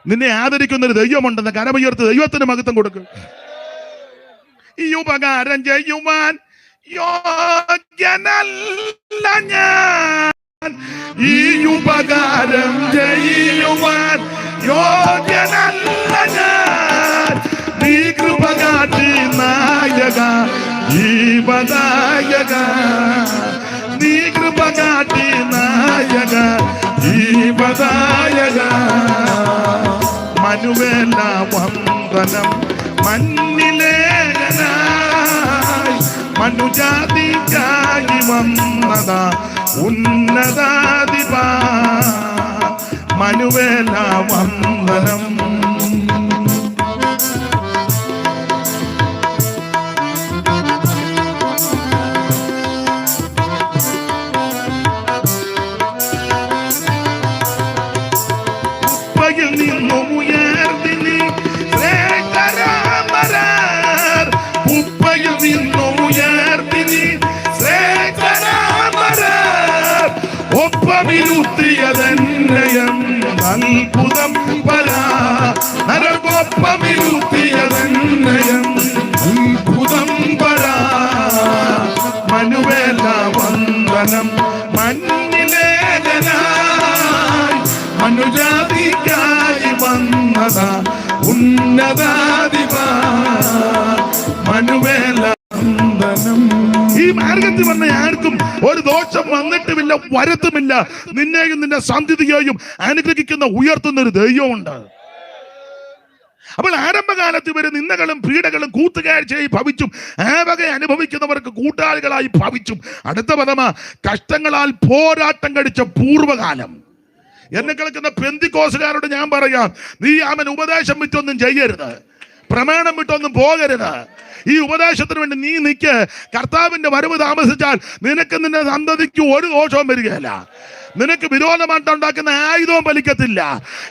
നിന്നെ ആദരിക്കുന്ന ഒരു ദൈവമുണ്ടെന്ന് കരമുയർത്ത് ദൈവത്തിന് മഹത്വം കൊടുക്കും. ഈ ഉപകാരം ചെയ്യുവാൻ യോഗ്യനല്ല ഞാൻ, ഈ ഉപകാരം ചെയ്യുവാൻ യോഗ്യനല്ല ഞാൻ. നീ കൃപ കാട്ടി നായക ജീവദായക, നീ കൃപ കാട്ടി നായക ജീവദായക. മനുവേല വന്ദനം മഞ്ഞിലേഖനായി മനുജാതിക്കായി വന്നതാ ഉന്നതാധിപ. മനുവേല വന്ദനം. ഒപ്പമിരുത്തിയതന്നയം അത്ഭുതം പരാ, നരകൊപ്പമിരുത്തിയതന്നയം അത്ഭുതം പരാ. മനുവേല വന്ദനം മഞ്ഞിലേഖനായി മനുജാതിക്കായി വന്നതാ ഉന്നതാധിപ. മനുവേല വന്ദനം. ഈ മാർഗത്തിൽ വന്ന ആർക്കും ഒരു ദോഷം വന്നിട്ടുമില്ല, വരത്തുമില്ല. നിന്നെയും നിന്റെ സന്ധിതിയെയും അനുഗ്രഹിക്കുന്ന ഉയർത്തുന്ന ഒരു ദൈവമുണ്ട്. അപ്പോൾ ആരംഭകാലത്ത് ഇവര് നിന്ദകളും പീഡകളും കൂത്തുകാഴ്ചയായി ഭവിച്ചും ആ വക അനുഭവിക്കുന്നവർക്ക് കൂട്ടാളികളായി ഭവിച്ചും. അടുത്ത പദമ കഷ്ടങ്ങളാൽ പോരാട്ടം കഴിച്ച പൂർവ്വകാലം. എന്നെ കേൾക്കുന്ന പെന്തിക്കോസുകാരോട് ഞാൻ പറയാം, നീ അവൻ ഉപദേശം വിട്ടൊന്നും ചെയ്യരുത്, പ്രമാണം വിട്ടൊന്നും പോകരുത്. ഈ ഉപദേശത്തിന് വേണ്ടി നീ നിക്ക്. കർത്താവിന്റെ വരവ് താമസിച്ചാൽ നിനക്ക് നിന്റെ സന്തതിക്ക് ഒരു ദോഷവും വരികയില്ല. നിനക്ക് വിരോധമായിട്ടുണ്ടാക്കുന്ന ആയുധവും ഫലിക്കത്തില്ല.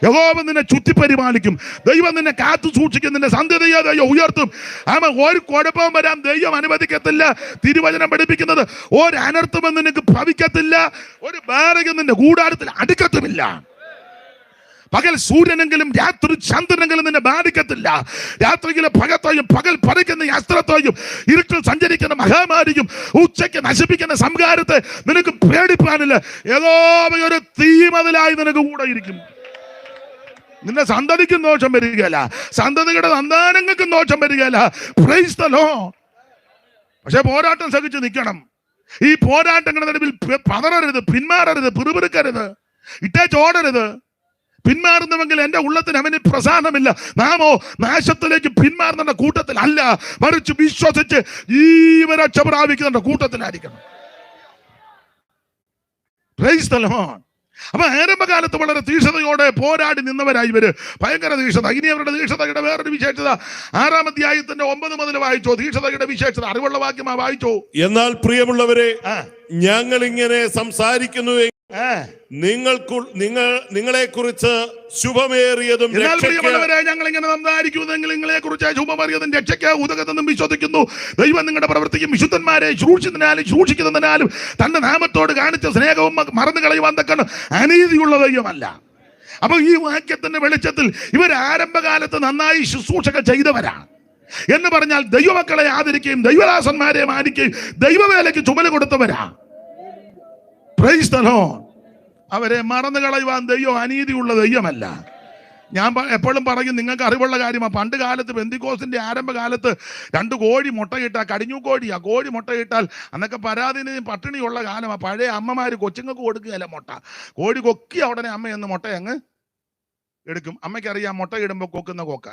യഹോവ നിന്നെ ചുറ്റിപ്പരിപാലിക്കും. ദൈവം നിന്നെ കാത്തു സൂക്ഷിക്കും. നിന്റെ സന്തതിയെ ദൈവം ഉയർത്തും. ആമ ഒരു കുഴപ്പവും വരാൻ ദൈവം അനുവദിക്കത്തില്ല. തിരുവചനം പഠിപ്പിക്കുന്നത് ഒരു അനർത്ഥവും നിനക്ക് ഭവിക്കത്തില്ല, ഒരു ബാധകം നിന്റെ കൂടാരത്തിൽ അടുക്കത്തുമില്ല. പകൽ സൂര്യനെങ്കിലും രാത്രി ചന്ദ്രനെങ്കിലും നിന്നെ ബാധിക്കത്തില്ല. രാത്രിയിലെ പകത്തെയും പകൽ പറിക്കുന്ന അസ്ത്രത്തെയും ഇരുട്ടിൽ സഞ്ചരിക്കുന്ന മഹാമാരിയും ഉച്ചയ്ക്ക് നശിപ്പിക്കുന്ന സംഹാരത്തെ നിനക്ക് പേടിപ്പാനില്ല. ഏതോ ഒരു തീമതിലായി നിനക്ക് കൂടെ ഇരിക്കും. നിന്റെ സന്തതിക്കും ദോഷം വരികയില്ല, സന്തതിയുടെ സന്താനങ്ങൾക്കും ദോഷം വരികയില്ല. Price the Lord. പക്ഷെ പോരാട്ടം സഹിച്ച് നിൽക്കണം. ഈ പോരാട്ടങ്ങളുടെ നടുവിൽ പതറരുത്, പിന്മാറരുത്, പിറുപിറുക്കരുത്, ഇട്ടേച്ചോടരുത്. പിന്മാറുന്നുവെങ്കിൽ എന്റെ ഉള്ളത്തിന് അവന് പ്രസാദമില്ല. നാമോ നാശത്തിലേക്ക് പിന്മാറുന്ന കൂട്ടത്തിൽ അല്ല, മറിച്ച് വിശ്വസിച്ച് ജീവരക്ഷ പ്രാപിക്കുന്ന കൂട്ടത്തിലായിരിക്കണം. Price the Lord. അപ്പൊ ആരംഭകാലത്ത് വളരെ തീക്ഷണതയോടെ പോരാടി നിന്നവരായി ഇവര്. ഭയങ്കര തീക്ഷണത. ഇനി അവരുടെ തീക്ഷണതയുടെ വേറൊരു വിശേഷത 6-ാം അധ്യായത്തിന്റെ 9 മുതൽ വായിച്ചോ. തീക്ഷണതയുടെ വിശേഷത അറിവുള്ള വാക്യമാ വായിച്ചോ. എന്നാൽ പ്രിയമുള്ളവരെ, ഞങ്ങൾ ഇങ്ങനെ സംസാരിക്കുന്നു നിങ്ങളെ കുറിച്ച് ശുഭമേറിയതും ഞങ്ങൾ ഇങ്ങനെ സംസാരിക്കുന്നെങ്കിൽ നിങ്ങളെ കുറിച്ച് ശുഭമേറിയതും രക്ഷയ്ക്ക് ഉതകത്തെന്നും വിശ്വസിക്കുന്നു. ദൈവം നിങ്ങളുടെ പ്രവൃത്തിക്കും വിശുദ്ധന്മാരെ സൂക്ഷിക്കുന്നതിനാലും തന്റെ നാമത്തോട് കാണിച്ച സ്നേഹവും മറന്നു കളയുവാൻ തക്കണം അനീതിയുള്ള ദൈവമല്ല. അപ്പൊ ഈ വാക്യത്തിന്റെ വെളിച്ചത്തിൽ ഇവർ ആരംഭകാലത്ത് നന്നായി ശുശ്രൂഷകൾ ചെയ്തവരാണ് എന്ന് പറഞ്ഞാൽ ദൈവമക്കളെ ആദരിക്കുകയും ദൈവദാസന്മാരെ മാനിക്കുകയും ദൈവവേലയ്ക്ക് ചുമല കൊടുത്തവരാ. Praise the Lord. അവരെ മറന്നു കളയുവാൻ ദൈവം അനീതിയുള്ള ദൈവമല്ല. ഞാൻ എപ്പോഴും പറയും, നിങ്ങൾക്ക് അറിവുള്ള കാര്യമാണ്. പണ്ട് കാലത്ത് പെന്തിക്കോസിന്റെ ആരംഭകാലത്ത് 2 കോഴി മുട്ടയിട്ടാൽ, കടിഞ്ഞു കോഴി, ആ കോഴി മുട്ടയിട്ടാൽ അന്നൊക്കെ പരാതിനും പട്ടിണിയുള്ള കാലമാണ്. പഴയ അമ്മമാര് കൊച്ചുങ്ങൾക്ക് കൊടുക്കുകയല്ല മുട്ട. കോഴി കൊക്കിയ ഉടനെ അമ്മ എന്ന് മുട്ട അങ്ങ് എടുക്കും. അമ്മയ്ക്കറിയാം മുട്ട ഇടുമ്പോൾ കൊക്കുന്ന കൊക്ക.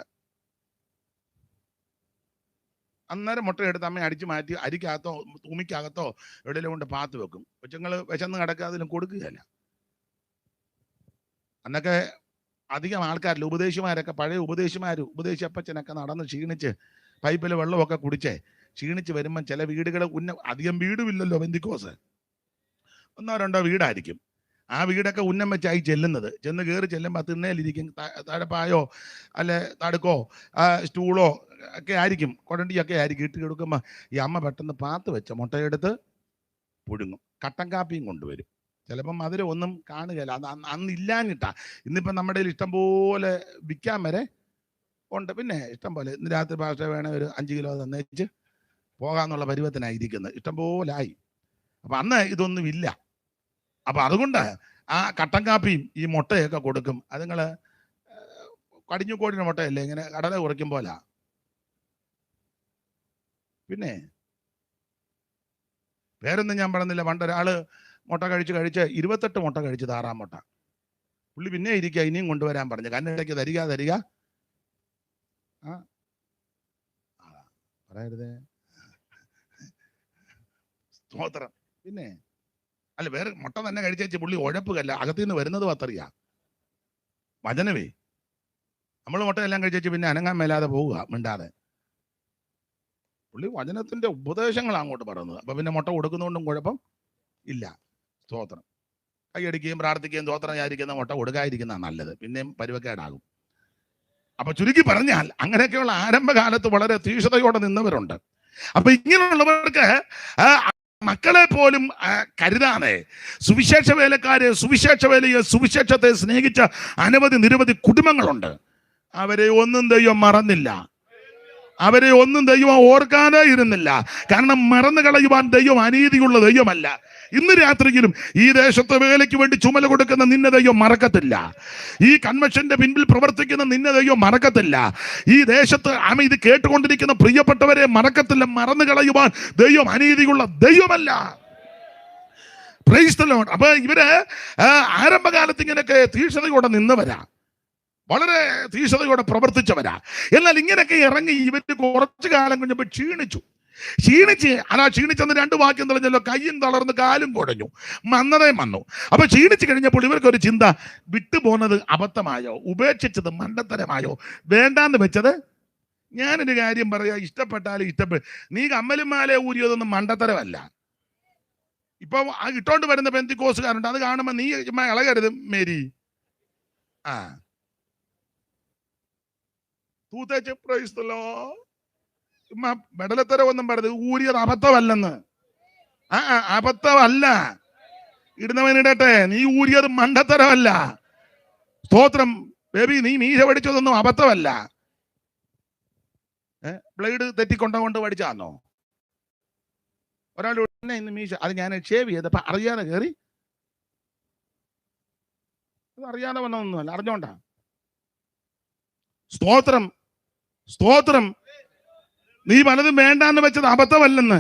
അന്നേരം മുട്ട എടുത്ത് അമ്മ അടിച്ചു മാറ്റി അരിക്കകത്തോ തുമിക്കകത്തോ എവിടെയെങ്കിലും കൊണ്ട് പാത്ത് വെക്കും. കൊച്ചുങ്ങൾ വിശന്ന് കിടക്കുക, അതിലും കൊടുക്കുകയല്ല. അന്നൊക്കെ അധികം ആൾക്കാരില്ല. ഉപദേശിമാരൊക്കെ, പഴയ ഉപദേശിയപ്പച്ചനൊക്കെ നടന്ന് ക്ഷീണിച്ച് പൈപ്പിൽ വെള്ളമൊക്കെ കുടിച്ച് ക്ഷീണിച്ച് വരുമ്പം ചില വീടുകൾ അധികം വീടുമില്ലല്ലോ. പെന്തിക്കോസ് 1-2 വീടായിരിക്കും. ആ വീടൊക്കെ ഉന്നം വെച്ചായി ചെല്ലുന്നത്. ചെന്ന് കയറി ചെല്ലുമ്പോൾ തിണ്ണയിലിരിക്കും, തഴപ്പായോ അല്ലെ തടുക്കോ സ്റ്റൂളോ ഒക്കെ ആയിരിക്കും, കൊടണ്ടിയൊക്കെ ആയിരിക്കും. ഇട്ട് കൊടുക്കുമ്പോൾ ഈ അമ്മ പെട്ടെന്ന് പാത്ത് വെച്ച മുട്ടയെടുത്ത് പുഴുങ്ങും. കട്ടൻ കാപ്പിയും കൊണ്ടുവരും. ചിലപ്പം മധുരം ഒന്നും കാണുകയില്ല, അത് അന്ന് ഇല്ലാഞ്ഞിട്ടാ. ഇന്നിപ്പം നമ്മുടെ ഇഷ്ടം പോലെ വിൽക്കാൻ വരെ ഉണ്ട്. പിന്നെ ഇഷ്ടം പോലെ ഇന്ന് രാത്രി ഭാഷ വേണേ ഒരു 5 കിലോ തന്നേച്ച് പോകാന്നുള്ള പരുവത്തിനായിരിക്കുന്നത്. ഇഷ്ടം പോലെ ആയി. അപ്പം അന്ന് ഇതൊന്നും ഇല്ല. അപ്പം അതുകൊണ്ട് ആ കട്ടൻ കാപ്പിയും ഈ മുട്ടയൊക്കെ കൊടുക്കും. അത് നിങ്ങൾ കടിഞ്ഞു കോടിയുടെ മുട്ടയല്ലേ, ഇങ്ങനെ കടല കുറയ്ക്കും പോലാ. പിന്നെ പേരൊന്നും ഞാൻ പറഞ്ഞില്ല. പണ്ടൊരാള് മുട്ട കഴിച്ച് 28 മുട്ട കഴിച്ച്, താറാം മുട്ട. പുള്ളി പിന്നെ ഇരിക്കുക, ഇനിയും കൊണ്ടുവരാൻ പറഞ്ഞു. കന്നിടയ്ക്ക് തരിക പറയരുതേ, സ്തോത്രം. പിന്നെ അല്ല, വേറെ മുട്ട തന്നെ കഴിച്ചു പുള്ളി ഉഴപ്പുകല്ല, അകത്തുനിന്ന് വരുന്നതും അത്രയാ വചനവേ. നമ്മൾ മുട്ടയെല്ലാം കഴിച്ചു പിന്നെ അനങ്ങാൻ മേലാതെ പോവുക മിണ്ടാതെ. പുള്ളി വചനത്തിന്റെ ഉപദേശങ്ങൾ അങ്ങോട്ട് പറയുന്നത്. അപ്പൊ പിന്നെ മുട്ട കൊടുക്കുന്നതുകൊണ്ടും കുഴപ്പം ഇല്ല. സ്തോത്രം. കൈയടിക്കുകയും പ്രാർത്ഥിക്കുകയും സ്തോത്രം വിചാരിക്കുന്ന മുട്ട കൊടുക്കാതിരിക്കുന്ന നല്ലത്, പിന്നെയും പരുവക്കേടാകും. അപ്പൊ ചുരുക്കി പറഞ്ഞാൽ അങ്ങനെയൊക്കെയുള്ള ആരംഭകാലത്ത് വളരെ തീക്ഷണതയോടെ നിന്നവരുണ്ട്. അപ്പൊ ഇങ്ങനെയുള്ളവർക്ക് മക്കളെ പോലും കരുതാതെ സുവിശേഷ വേലക്കാരെ, സുവിശേഷ വേലയെ, സുവിശേഷത്തെ സ്നേഹിച്ച നിരവധി കുടുംബങ്ങളുണ്ട്. അവരെ ഒന്നും ദൈവം മറന്നില്ല, അവരെ ഒന്നും ദൈവം ഓർക്കാനേ ഇരുന്നില്ല. കാരണം മറന്നു കളയുവാൻ ദൈവം അനീതിയുള്ള ദൈവമല്ല. ഇന്ന് രാത്രിയിലും ഈ ദേശത്തെ വേലയ്ക്ക് വേണ്ടി ചുമല കൊടുക്കുന്ന നിന്നെ ദൈവം മറക്കത്തില്ല. ഈ കൺവെൻഷന്റെ പിൻപിൽ പ്രവർത്തിക്കുന്ന നിന്നെ ദൈവം മറക്കത്തില്ല. ഈ ദേശത്ത് ഇത് കേട്ടുകൊണ്ടിരിക്കുന്ന പ്രിയപ്പെട്ടവരെ മറക്കത്തില്ല. മറന്നു കളയുവാൻ ദൈവം അനീതിയുള്ള ദൈവമല്ല. Praise the Lord. അപ്പൊ ഇവര് ആരംഭകാലത്ത് ഇങ്ങനെയൊക്കെ തീക്ഷണതയോടെ നിന്നവരാ, വളരെ തീക്ഷണതയോടെ പ്രവർത്തിച്ചവരാ. എന്നാൽ ഇങ്ങനെയൊക്കെ ഇറങ്ങി ഇവര് കുറച്ചു കാലം കഴിഞ്ഞപ്പോൾ ക്ഷീണിച്ചെന്ന് 2 വാക്യം തെളിഞ്ഞല്ലോ. കയ്യും തളർന്ന് കാലും കുഴഞ്ഞു, മന്ദതയും വന്നു. അപ്പൊ ക്ഷീണിച്ച് കഴിഞ്ഞപ്പോൾ ഇവർക്കൊരു ചിന്ത, വിട്ടുപോകുന്നത് അബദ്ധമായോ, ഉപേക്ഷിച്ചത് മണ്ടത്തരമായോ, വേണ്ടാന്ന് വെച്ചത്. ഞാനൊരു കാര്യം പറയാ, ഇഷ്ടപ്പെട്ടാലും നീ കമ്മലും മാല ഊരിയതൊന്നും മണ്ടത്തരമല്ല. ഇപ്പൊ ഇട്ടോണ്ട് വരുന്ന പെന്തിക്കോസുകാരുണ്ട്, അത് കാണുമ്പോ നീ ഇളകരുത് മേരി. തൂത്തേച്ച് പ്രൈസ് ദി ലോർഡ്. മെഡലത്തരവൊന്നും പറഞ്ഞത് ഊരിയത് അബദ്ധമല്ലെന്ന്. അബദ്ധമല്ല, ഇടുന്നവനിടട്ടെ. നീ ഊരിയത് മണ്ടത്തരമല്ല. സ്തോത്രം. ബേബി, നീ മീശ പഠിച്ചതൊന്നും അബദ്ധമല്ല. ബ്ലേഡ് തെറ്റിക്കൊണ്ടുകൊണ്ട് പഠിച്ചാന്നോ? ഒരാൾ ഇന്ന് മീശ, അത് ഞാൻ ഷേവ് ചെയ്തപ്പോ അറിയാതെ കയറി, അത് അറിയാതെ വന്നതൊന്നുമല്ല, അറിഞ്ഞോണ്ടാ. സ്തോത്രം, സ്തോത്രം. നീ പലതും വേണ്ടാന്ന് വെച്ചത് അബദ്ധമല്ലെന്ന്.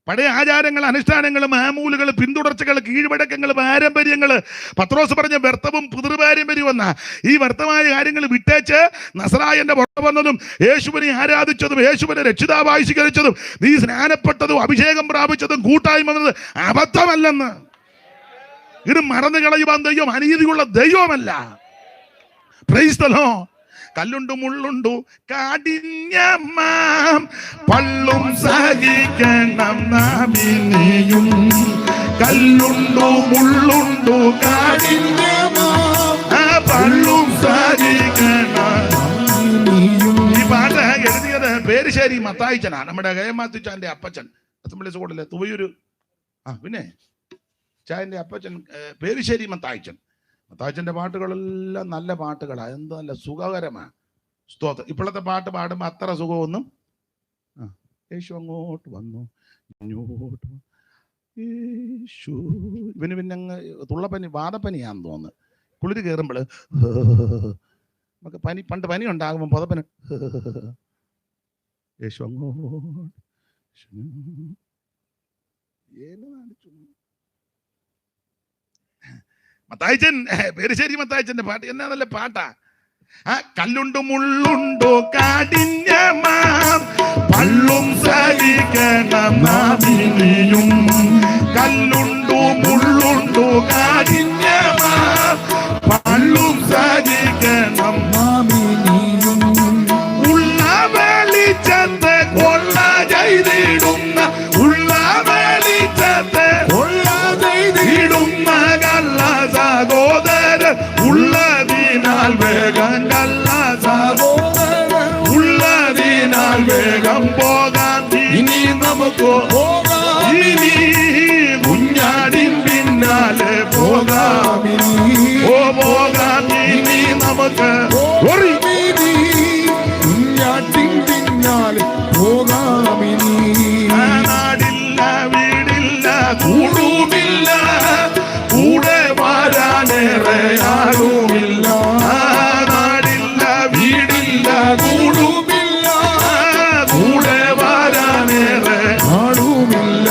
പഴയ ആചാരങ്ങൾ, അനുഷ്ഠാനങ്ങൾ, മാമൂലുകൾ, പിന്തുടർച്ചകൾ, കീഴ്വഴക്കങ്ങൾ, പാരമ്പര്യങ്ങൾ, പത്രോസ് പറഞ്ഞ വ്യർത്ഥവും പിതൃപാരമ്പര്യവും എന്ന ഈ വ്യർത്ഥമായ കാര്യങ്ങൾ വിട്ടേച്ച് നസറായന്റെ പുറത്ത് വന്നതും യേശുവിനെ ആരാധിച്ചതും യേശുവിനെ രക്ഷിതാവായി സ്വീകരിച്ചതും നീ സ്നാനപ്പെട്ടതും അഭിഷേകം പ്രാപിച്ചതും കൂട്ടായ്മ വന്നത് അബദ്ധമല്ലെന്ന്. ഇത് മറന്നു കളയുവാൻ ദൈവം അനീതിയുള്ള ദൈവമല്ല. Praise the Lord. കല്ലുണ്ടു മുള്ളുണ്ടു കാഠിന്യമാം പള്ളും സഹിക്കണം നാമിനിയും. കല്ലുണ്ടു മുള്ളുണ്ടു കാഠിന്യമാം പള്ളും സഹിക്കണം. ഈ പാട്ട് എഴുതിയത് പേരുശ്ശേരി മത്തായിച്ചനാ, നമ്മുടെ കയമാത്തിച്ചാന്റെ അപ്പച്ചൻ, അസംബ്ലീസ് കോഡിലെ തുവയൂര്. പിന്നെ ചായന്റെ അപ്പച്ചൻ പേരുശ്ശേരി മത്തായിച്ചൻ. മത്തായിച്ചന്റെ പാട്ടുകളെല്ലാം നല്ല പാട്ടുകളാണ്, എന്ത് നല്ല സുഖകരമാണ്. സ്തോത്രം. ഇപ്പോഴത്തെ പാട്ട് പാടുമ്പോൾ അത്ര സുഖമൊന്നും. യേശു അങ്ങോട്ട് വന്നു, ഇങ്ങോട്ട് യേശു. ഇവന് പിന്നെ അങ്ങ് തുള്ളപ്പനി, വാദപ്പനിയാന്ന് തോന്നുന്നു. കുളിര് കയറുമ്പോൾ നമുക്ക് പണ്ട് പനി ഉണ്ടാകുമ്പോൾ പുതപ്പന് യേശു അങ്ങോട്ട്. മത്തായിച്ചൻ, പേരുശ്ശേരി മത്തായിച്ചന്റെ പാട്ട് എന്നാ നല്ല പാട്ടാ. കല്ലുണ്ടു മുള്ളുണ്ടു കാഠിന്യമാം പള്ളും സഹിക്കണം നാമിനിയും. കല്ലുണ്ടു മുള്ളുണ്ടു കാഠിന്യമാം പള്ളും സഹിക്കണം നാമിനിയും. ഉള്ള വെളിച്ചത്തെ കൊള്ള ചെയ്തിടുന്ന, ഉള്ള വെളിച്ചത്തെ കൊള്ള ചെയ്തിടുന്ന ഇനി കുഞ്ഞാടിൻ പിന്നാലെ പോകാം. ഓ പോകാം ഇനി നമുക്ക് കുഞ്ഞാട്ടിൻ പിന്നാലെ പോകാമിനി. നാടില്ല വീടില്ല കൂടുമില്ല കൂടെ വരാനേറെ ആരുമില്ല. നാടില്ല വീടില്ല കൂടുമില്ല കൂടെ വരാനേറെ ആളുമില്ല.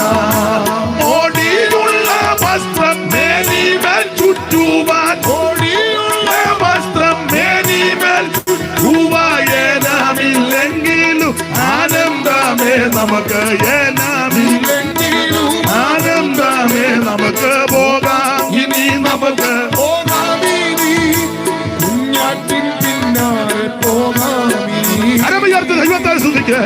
ഓടിയുള്ള വസ്ത്രം മേനിമേൽ ചുറ്റുവാൻ ഓടിയുള്ള വസ്ത്രം മേനിമേൽ ചുറ്റുവാനാമില്ലെങ്കിലും ആനന്ദമേ നമുക്ക് ഏനാമില്ലെങ്കിലും ആനന്ദമേ നമുക്ക് പോകാം ഇനി നമുക്ക് പോകാമിനി. കുഞ്ഞാട്ടിൻ പിന്നാലെ പോകാമിനി. അരമയർത്ത് ദൈവത്തെ സ്തുതിക്ക്.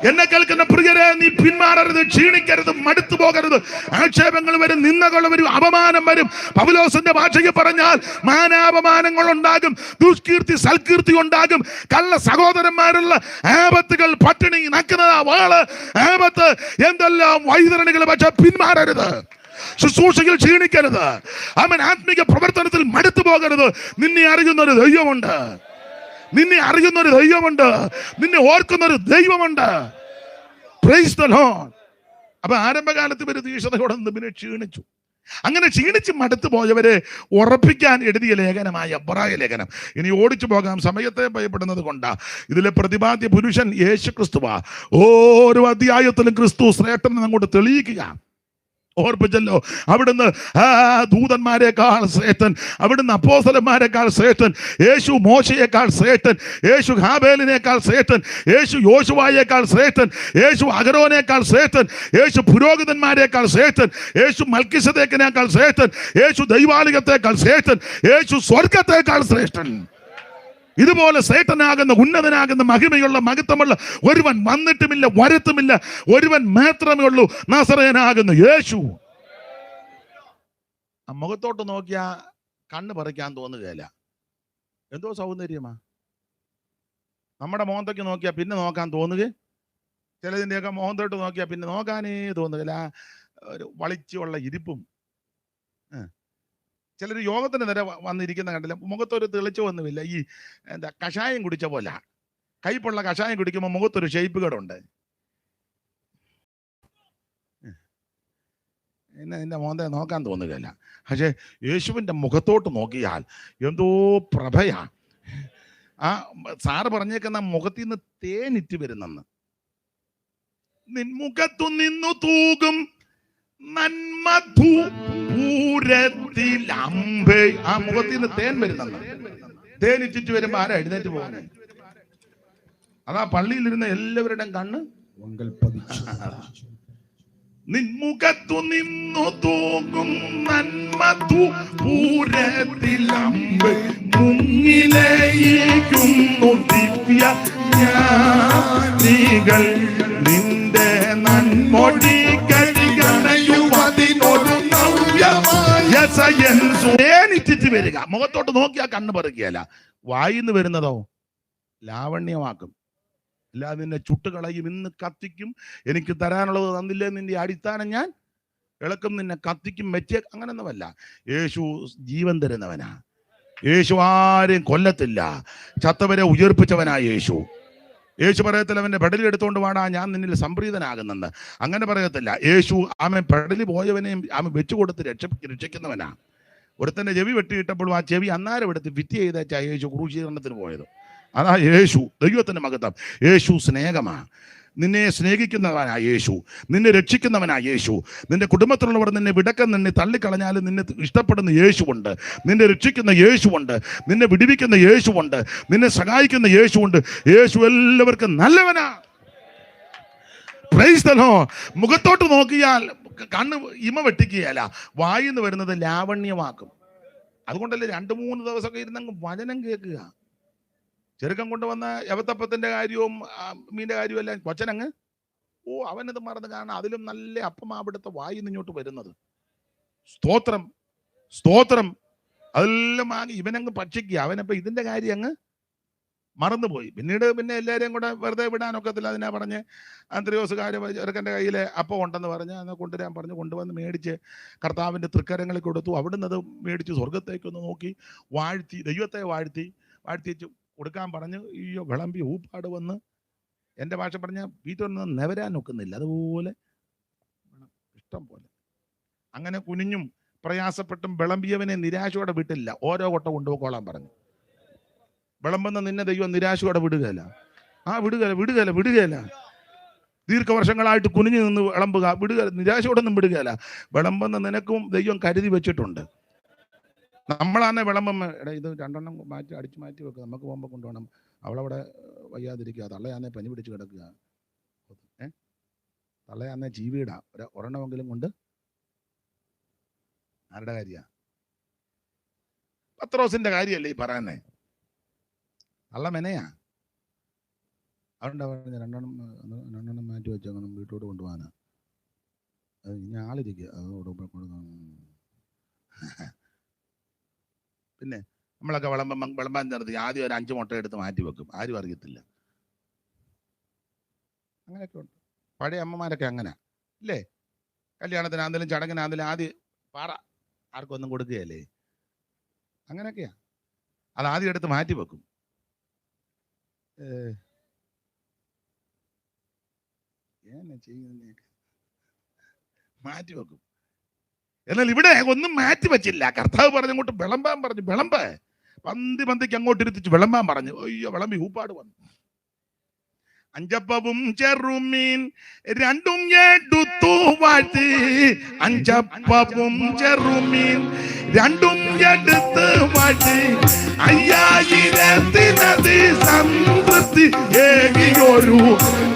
എന്നെ കേൾക്കുന്ന പ്രിയരെ, നീ പിന്മാറരുത്, ക്ഷീണിക്കരുത്, മടുത്തു പോകരുത്. ആക്ഷേപങ്ങൾ വരും, നിന്ദകൾ വരും, അപമാനം വരും. പൗലോസിന്റെ ഭാഷയിൽ പറഞ്ഞാൽ മാനാപമാനങ്ങൾ ഉണ്ടാകും, ദുഷ്കീർത്തി സൽകീർത്തി ഉണ്ടാകും, കള്ള സഹോദരന്മാരുള്ള ആപത്തുകൾ, പട്ടിണി, നഗ്നത, വാള്, ആപത്ത്, എന്തെല്ലാം വൈതരണികൾ. പക്ഷെ പിന്മാറരുത്, ശുശ്രൂഷയിൽ ക്ഷീണിക്കരുത്, അവൻ ആത്മീക പ്രവർത്തനത്തിൽ മടുത്തു പോകരുത്. നിന്നെ അറിയുന്ന ഒരു ദൈവമുണ്ട്, നിന്നെ അറിയുന്ന ഒരു ദൈവമുണ്ട്, നിന്നെ ഓർക്കുന്ന ഒരു ദൈവമുണ്ട്. Price the Lord. അപ്പൊ ആരംഭകാലത്ത് ഇവര് തീക്ഷണതയോടെ പിന്നെ ക്ഷീണിച്ചു. അങ്ങനെ ക്ഷീണിച്ച് മടുത്തു പോയവരെ ഉറപ്പിക്കാൻ എഴുതിയ ലേഖനമായ എബ്രായ ലേഖനം. ഇനി ഓടിച്ചു പോകാം, സമയത്തെ ഭയപ്പെടുന്നത് കൊണ്ടാ. ഇതിലെ പ്രതിപാദ്യ പുരുഷൻ യേശു ക്രിസ്തുവാ. ഓരോ അധ്യായത്തിലും ക്രിസ്തു ശ്രേഷ്ഠൻ അങ്ങോട്ട് തെളിയിക്കുക. ഓർപ്പിച്ചല്ലോ, അവിടുന്ന് ദൂതന്മാരെക്കാൾ ശ്രേഷ്ഠൻ, അവിടുന്ന് അപ്പോസ്തലന്മാരെക്കാൾ ശ്രേഷ്ഠൻ, യേശു മോശയേക്കാൾ ശ്രേഷ്ഠൻ, യേശു ഹാബേലിനേക്കാൾ ശ്രേഷ്ഠൻ, യേശു യോശുവായേക്കാൾ ശ്രേഷ്ഠൻ, യേശു അഹരോനേക്കാൾ ശ്രേഷ്ഠൻ, യേശു പുരോഹിതന്മാരെക്കാൾ ശ്രേഷ്ഠൻ, യേശു മൽക്കിസദേക്കിനേക്കാൾ ശ്രേഷ്ഠൻ, യേശു ദൈവാലയത്തേക്കാൾ ശ്രേഷ്ഠൻ, യേശു സ്വർഗത്തേക്കാൾ ശ്രേഷ്ഠൻ. ഇതുപോലെ ശ്രേഷ്ഠനാകുന്ന, ഉന്നതനാകുന്ന, മഹിമയുള്ള, മഹത്വമുള്ള ഒരുവൻ വന്നിട്ടുമില്ല, വരത്തുമില്ല. ഒരുവൻ മാത്രമേ ഉള്ളൂ, നസറേയനാകുന്ന യേശു. ആ മുഖത്തോട്ട് നോക്കിയാ കണ്ണ് പറിക്കാൻ തോന്നുകയില്ല. എന്തോ സൗന്ദര്യമാ. നമ്മുടെ മോന്തയ്ക്ക് നോക്കിയാൽ പിന്നെ നോക്കാൻ തോന്നുക, ചിലതിൻ്റെയൊക്കെ മോന്തോട്ട് നോക്കിയാൽ പിന്നെ നോക്കാനേ തോന്നുകയില്ല. ഒരു വളിച്ചുള്ള ഇരിപ്പും. ചിലർ യോഗത്തിന് നേരെ വന്നിരിക്കുന്ന കണ്ടില്ല, മുഖത്തൊരു തെളിച്ചമൊന്നുമില്ല. ഈ എന്താ കഷായം കുടിച്ച പോലെ, കയ്പുള്ള കഷായം കുടിക്കുമ്പോൾ മുഖത്തൊരു ഷേപ്പ് കേടുണ്ട്. എന്നെ മോന്തെ നോക്കാൻ തോന്നുകയില്ല. പക്ഷേ യേശുവിൻ്റെ മുഖത്തോട്ട് നോക്കിയാൽ എന്തോ പ്രഭയാ. ആ സാറ് പറഞ്ഞേക്കുന്ന മുഖത്തിൽ നിന്ന് തേനിറ്റ് വരുന്നെന്ന്. നിൻമുഖത്തു നിന്നു തൂകും നന്മൂരത്തിലമ്പേ. ആ മുഖത്തിൽ നിന്ന് തേൻ വരുന്നെന്ന്. തേനിറ്റിട്ട് വരുമ്പോ ആരാ എഴുന്നേറ്റ് പോകുന്നത്? അതാ പള്ളിയിലിരുന്ന എല്ലാവരുടെയും കണ്ണ് നിൻമുഖത്തു നിന്നു തൂകും നന്മൂരത്തിലമ്പ് മുങ്ങിലേക്കും ദിവ്യ ജ്ഞാനികൾ നിന്റെ നന്മൊഴി ിട്ട് വരിക. മുഖത്തോട്ട് നോക്കിയാ കണ്ണ് പറിക്കുകയല്ല, വായിന്ന് വരുന്നതോ ലാവണ്യമാക്കും. ഇല്ല, നിന്നെ ചുട്ടുകളയും, ഇന്ന് കത്തിക്കും, എനിക്ക് തരാനുള്ളത് തന്നില്ലേ, നിന്റെ അടിസ്ഥാനം ഞാൻ ഇളക്കും, നിന്നെ കത്തിക്കും, വെച്ചേ. അങ്ങനൊന്നുമല്ല. യേശു ജീവൻ തരുന്നവനാ. യേശു ആരെയും കൊല്ലത്തില്ല, ചത്തവരെ ഉയർപ്പിച്ചവനാ യേശു. യേശു പറയത്തില്ല അവൻ്റെ പെടലി എടുത്തുകൊണ്ട് വാടാ ഞാൻ നിന്നിൽ സംപ്രീതനാകുന്നെന്ന്. അങ്ങനെ പറയത്തില്ല. യേശു ആമൻ പെടലി പോയവനെയും ആമൻ വെച്ചു കൊടുത്ത് രക്ഷിക്കുന്നവനാ. ഒരുത്തൻ്റെ ചെവി വെട്ടിയിട്ടപ്പോഴും ആ ചെവി അന്നേരം എടുത്ത് ഫിറ്റ് ചെയ്തേച്ചാ യേശു ക്രൂശീകരണത്തിന് പോയത്. അതാ യേശു, ദൈവത്തിൻ്റെ മഹത്വം. യേശു സ്നേഹമാ. നിന്നെ സ്നേഹിക്കുന്നവനാ യേശു, നിന്നെ രക്ഷിക്കുന്നവനാ യേശു. നിന്റെ കുടുംബത്തിലുള്ളവർ നിന്നെ നിന്നെ തള്ളിക്കളഞ്ഞാലും നിന്നെ ഇഷ്ടപ്പെടുന്ന യേശുവുണ്ട്, നിന്നെ രക്ഷിക്കുന്ന യേശുവുണ്ട്, നിന്നെ വിടിവിക്കുന്ന യേശുവുണ്ട്, നിന്നെ സഹായിക്കുന്ന യേശുവുണ്ട്. യേശു എല്ലാവർക്കും നല്ലവനാ. Praise the Lord. മുഖത്തോട്ട് നോക്കിയാൽ കണ്ണ് ഇമ വെട്ടിക്കുകയല്ല, വായിന്ന് വരുന്നത് ലാവണ്യമാക്കും. അതുകൊണ്ടല്ലേ 2-3 ദിവസമൊക്കെ ഇരുന്നങ്ങ് വചനം കേൾക്കുക. ചെറുക്കം കൊണ്ടുവന്ന യവത്തപ്പത്തിന്റെ കാര്യവും മീൻ്റെ കാര്യവും എല്ലാം കൊച്ചനങ്ങ് അവനത് മറന്ന് കാരണം അതിലും നല്ല അപ്പം അവിടുത്തെ വായിന്ന് ഇങ്ങോട്ട് വരുന്നത്. സ്തോത്രം സ്തോത്രം. അതെല്ലാം വാങ്ങി ഇവനങ്ങ് ഭക്ഷിക്കുക. അവനപ്പം ഇതിന്റെ കാര്യം അങ്ങ് മറന്നുപോയി. പിന്നെ എല്ലാവരെയും കൂടെ വെറുതെ വിടാനൊക്കത്തില്ല. അതിനാ പറഞ്ഞ് അന്ത്രയോസുകാർ ചെറുക്കൻ്റെ കയ്യിൽ അപ്പം ഉണ്ടെന്ന് പറഞ്ഞ് അത് കൊണ്ടുവരാൻ പറഞ്ഞു. കൊണ്ടുവന്ന് മേടിച്ച് കർത്താവിൻ്റെ തൃക്കരങ്ങളിൽ കൊടുത്തു. അവിടുന്ന് അത് മേടിച്ച് സ്വർഗത്തേക്കൊന്ന് നോക്കി വാഴ്ത്തി, ദൈവത്തെ വാഴ്ത്തിച്ച് കൊടുക്കാൻ പറഞ്ഞ് ഈ വിളമ്പി ഊപ്പാട് വന്ന്, എൻ്റെ ഭാഷ പറഞ്ഞാൽ വീട്ടിൽ നെവരാൻ ഒക്കുന്നില്ല, അതുപോലെ ഇഷ്ടം പോലെ. അങ്ങനെ കുനിഞ്ഞും പ്രയാസപ്പെട്ടും വിളമ്പിയവനെ നിരാശയോടെ വിട്ടില്ല. ഓരോ കൊട്ട കൊണ്ടുപോയിക്കോളാൻ പറഞ്ഞു. വിളമ്പുന്ന നിന്നെ ദൈവം നിരാശയോടെ വിടുകയില്ല. വിടുകയില്ല. ദീർഘവർഷങ്ങളായിട്ട് കുനിഞ്ഞു നിന്ന് വിളമ്പുക, നിരാശയോടൊന്നും വിടുകയില്ല. വിളമ്പുന്ന നിനക്കും ദൈവം കരുതി വെച്ചിട്ടുണ്ട്. നമ്മളാന്നെ വിളമ്പുമ്പോൾ ഇത് 2 അടിച്ചു മാറ്റി വെക്കുക, നമുക്ക് പോകുമ്പോൾ കൊണ്ടുപോകണം, അവളവിടെ വയ്യാതിരിക്കുക, തള്ളയാന്നെ പനി പിടിച്ച് കിടക്കുക, തള്ളയാന്നെ ജീവിടാ ഒരെണ്ണമെങ്കിലും കൊണ്ട്. ആരുടെ കാര്യ? പത്രോസിന്റെ കാര്യമല്ലേ ഈ പറയുന്നേ? അള്ള മെനയാ. അതുകൊണ്ടാ പറഞ്ഞ 2 മാറ്റി വെച്ചങ്ങനെ വീട്ടോട്ട് കൊണ്ടുപോകാനാ. അത് ഇനി ആളിരിക്കുക, അതോടെ പിന്നെ നമ്മളൊക്കെ വിളമ്പാൻ നിർത്തി ആദ്യം ഒരു 5 മുട്ട എടുത്ത് മാറ്റി വെക്കും, ആരും അറിയത്തില്ല. അങ്ങനെയൊക്കെ ഉണ്ട്. പഴയ അമ്മമാരൊക്കെ അങ്ങനെ ഇല്ലേ? കല്യാണത്തിനാണെങ്കിലും ചടങ്ങിനാണെങ്കിലും ആദ്യം പാറ ആർക്കും ഒന്നും കൊടുക്കുകയല്ലേ? അങ്ങനെയൊക്കെയാ. അത് ആദ്യം എടുത്ത് മാറ്റി വെക്കും. മാറ്റി വെക്കും. എന്നാൽ ഇവിടെ ഒന്നും മാറ്റി വെച്ചില്ല. കർത്താവ് പറഞ്ഞങ്ങോട്ട് വിളമ്പാൻ പറഞ്ഞു. പന്തിക്ക് അങ്ങോട്ട് ഇരുത്തിച്ച് വിളമ്പാൻ പറഞ്ഞു. അയ്യോ, വിളമ്പി ഊപ്പാട് വന്നു. 5 അപ്പവും ചെറുമീൻ 2 എടുത്തു വാഴ്ത്തി. 5 അപ്പവും ചെറുമീൻ 2 എടുത്ത് വാഴ്ത്തി. 5000 സംതൃപ്തി ഏകിയൊരു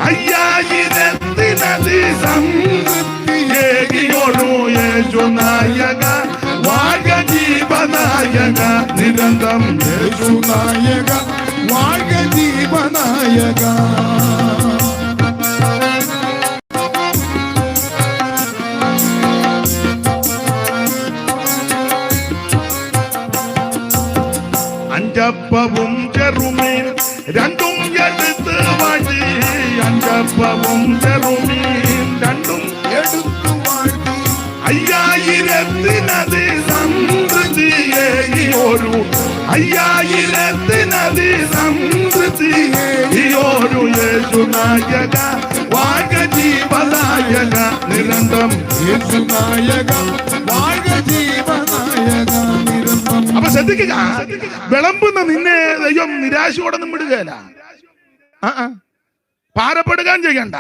5000 സംതൃപ്തി ഏകിയൊരു യേശുനായക വാഴ്ക ജീവനായക നിരന്തരം യേശുനായക വാഴ്ക ജീവനായക. അഞ്ചപ്പവും ചെറുമീൻ 2 എടുത്ത് വാഴ്ത്തി. 5 അപ്പവും ചെറുമീൻ 2 എടുത്തു വാഴ്ത്തി. 5000 സംതൃപ്തി ഏകിയൊരു 5000 സംതൃപ്തി ഏകിയൊരു യേശുനായക വാഴ്ക ജീവനായക നിരന്തരം യേശുനായക വാഴ്ക ജീവനായക നിരന്തരം. അപ്പൊ ശ്രദ്ധിക്കുക, വിളമ്പുന്ന നിന്നെ ദൈവം നിരാശയോടൊന്നും വിടുകയില്ല. ഭാരപ്പെടുകയും ചെയ്യണ്ട.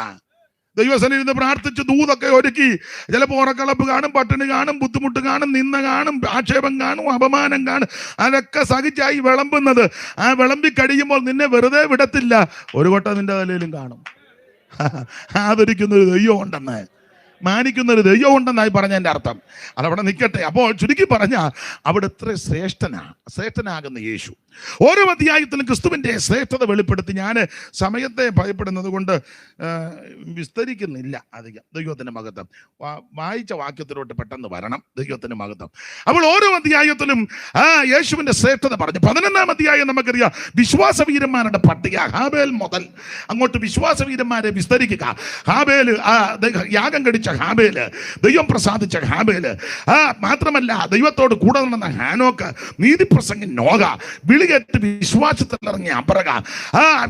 ദൈവസന്നിധിയിൽ നിന്ന് പ്രാർത്ഥിച്ച് ദൂതൊക്കെ ഒരുക്കി. ചിലപ്പോൾ ഉറക്കളപ്പ് കാണും, പട്ടിണി കാണും, ബുദ്ധിമുട്ട് കാണും, നിന്ന കാണും, ആക്ഷേപം കാണും, അപമാനം കാണും. അതൊക്കെ സഹിച്ചായി വിളമ്പുന്നത്. ആ വിളമ്പി കഴിയുമ്പോൾ നിന്നെ വെറുതെ വിടത്തില്ല. ഒരു കൊട്ട നിന്റെ തലയിലും കാണും. ആദരിക്കുന്നൊരു ദൈവം ഉണ്ടെന്ന്, മാനിക്കുന്നൊരു ദൈവം ഉണ്ടെന്നായി പറഞ്ഞതിൻ്റെ അർത്ഥം. അതവിടെ നിൽക്കട്ടെ. അപ്പോൾ ചുരുക്കി പറഞ്ഞാൽ അവിടെ ഇത്ര ശ്രേഷ്ഠനാകുന്ന യേശു ഓരോ അധ്യായത്തിലും ക്രിസ്തുവിൻ്റെ ശ്രേഷ്ഠത വെളിപ്പെടുത്തി. ഞാൻ സമയത്തെ ഭയപ്പെടുന്നത് കൊണ്ട് വിസ്തരിക്കുന്നില്ല അധികം. ദൈവത്തിൻ്റെ മഹത്വം വായിച്ച വാക്യത്തിലോട്ട് പെട്ടെന്ന് വരണം. ദൈവത്തിൻ്റെ മഹത്വം. അപ്പോൾ ഓരോ അധ്യായത്തിലും യേശുവിൻ്റെ ശ്രേഷ്ഠത പറഞ്ഞു. 11-ാം അധ്യായം നമുക്കറിയാം, വിശ്വാസവീരന്മാരുടെ പട്ടിക. ഹാബേൽ മുതൽ അങ്ങോട്ട് വിശ്വാസവീരന്മാരെ വിസ്തരിക്കുക. ഹാബേൽ യാഗം കഴിച്ച ഹാബേല്, ദൈവം പ്രസാദിച്ച ഹാബേല്, മാത്രമല്ല ദൈവത്തോട് കൂടെ നടന്ന ഹാനോക്ക്, നീതിപ്രസംഗൻ നോഹ, വിളികേറ്റ് വിശ്വാസത്തിൽ ഇറങ്ങിയ അബ്രഹാം,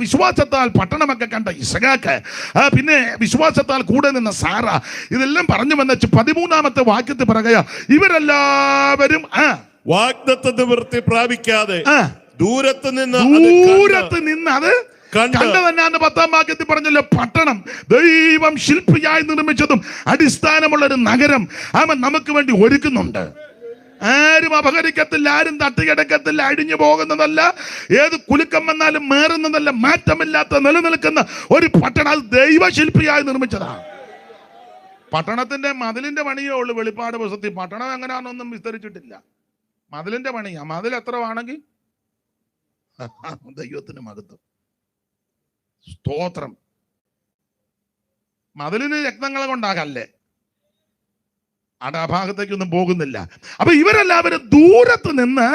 വിശ്വാസത്താൽ പട്ടണമൊക്കെ കണ്ട ഇസഹാക്ക്, പിന്നെ വിശ്വാസത്താൽ കൂടെ നിന്ന സാറ. ഇതെല്ലാം പറഞ്ഞു വന്നിട്ട് 13-ാമത്തെ വാക്യത്തിൽ പറയുക, ഇവരെല്ലാവരും വാഗ്ദത്ത നിവൃത്തി പ്രാപിക്കാതെ ദൂരത്ത് നിന്ന് അത് കണ്ടതന്നാന്ന് 10-ാം വാക്യത്തിൽ പറഞ്ഞല്ലോ. പട്ടണം ദൈവം ശില്പിയായി നിർമ്മിച്ചതും അടിസ്ഥാനമുള്ള ഒരു നഗരം അവൻ നമുക്ക് വേണ്ടി ഒരുക്കുന്നുണ്ട്. ആരും അപഹരിക്കത്തില്ല, ആരും തട്ടിക്കിടക്കത്തില്ല, അഴിഞ്ഞു പോകുന്നതല്ല, ഏത് കുലുക്കം വന്നാലും മേറുന്നതല്ല, മാറ്റമില്ലാത്ത നിലനിൽക്കുന്ന ഒരു പട്ടണം. അത് ദൈവശില്പിയായി നിർമ്മിച്ചതാണ്. പട്ടണത്തിന്റെ മതിലിന്റെ പണിയേ ഉള്ളൂ വെളിപ്പാട് പുസ്തകത്തിൽ. പട്ടണം എങ്ങനെയാണെന്നൊന്നും വിസ്തരിച്ചിട്ടില്ല. മതിലിന്റെ പണിയാ. മതിൽ എത്ര വേണമെങ്കിൽ ദൈവത്തിന് മഹത്വം, സ്തോത്രം. മതിലിന് രത്നങ്ങളെ കൊണ്ടാകല്ലേ, ആ ഭാഗത്തേക്കൊന്നും പോകുന്നില്ല. അപ്പൊ ഇവരെല്ലാവരും ദൂരത്ത് നിന്ന്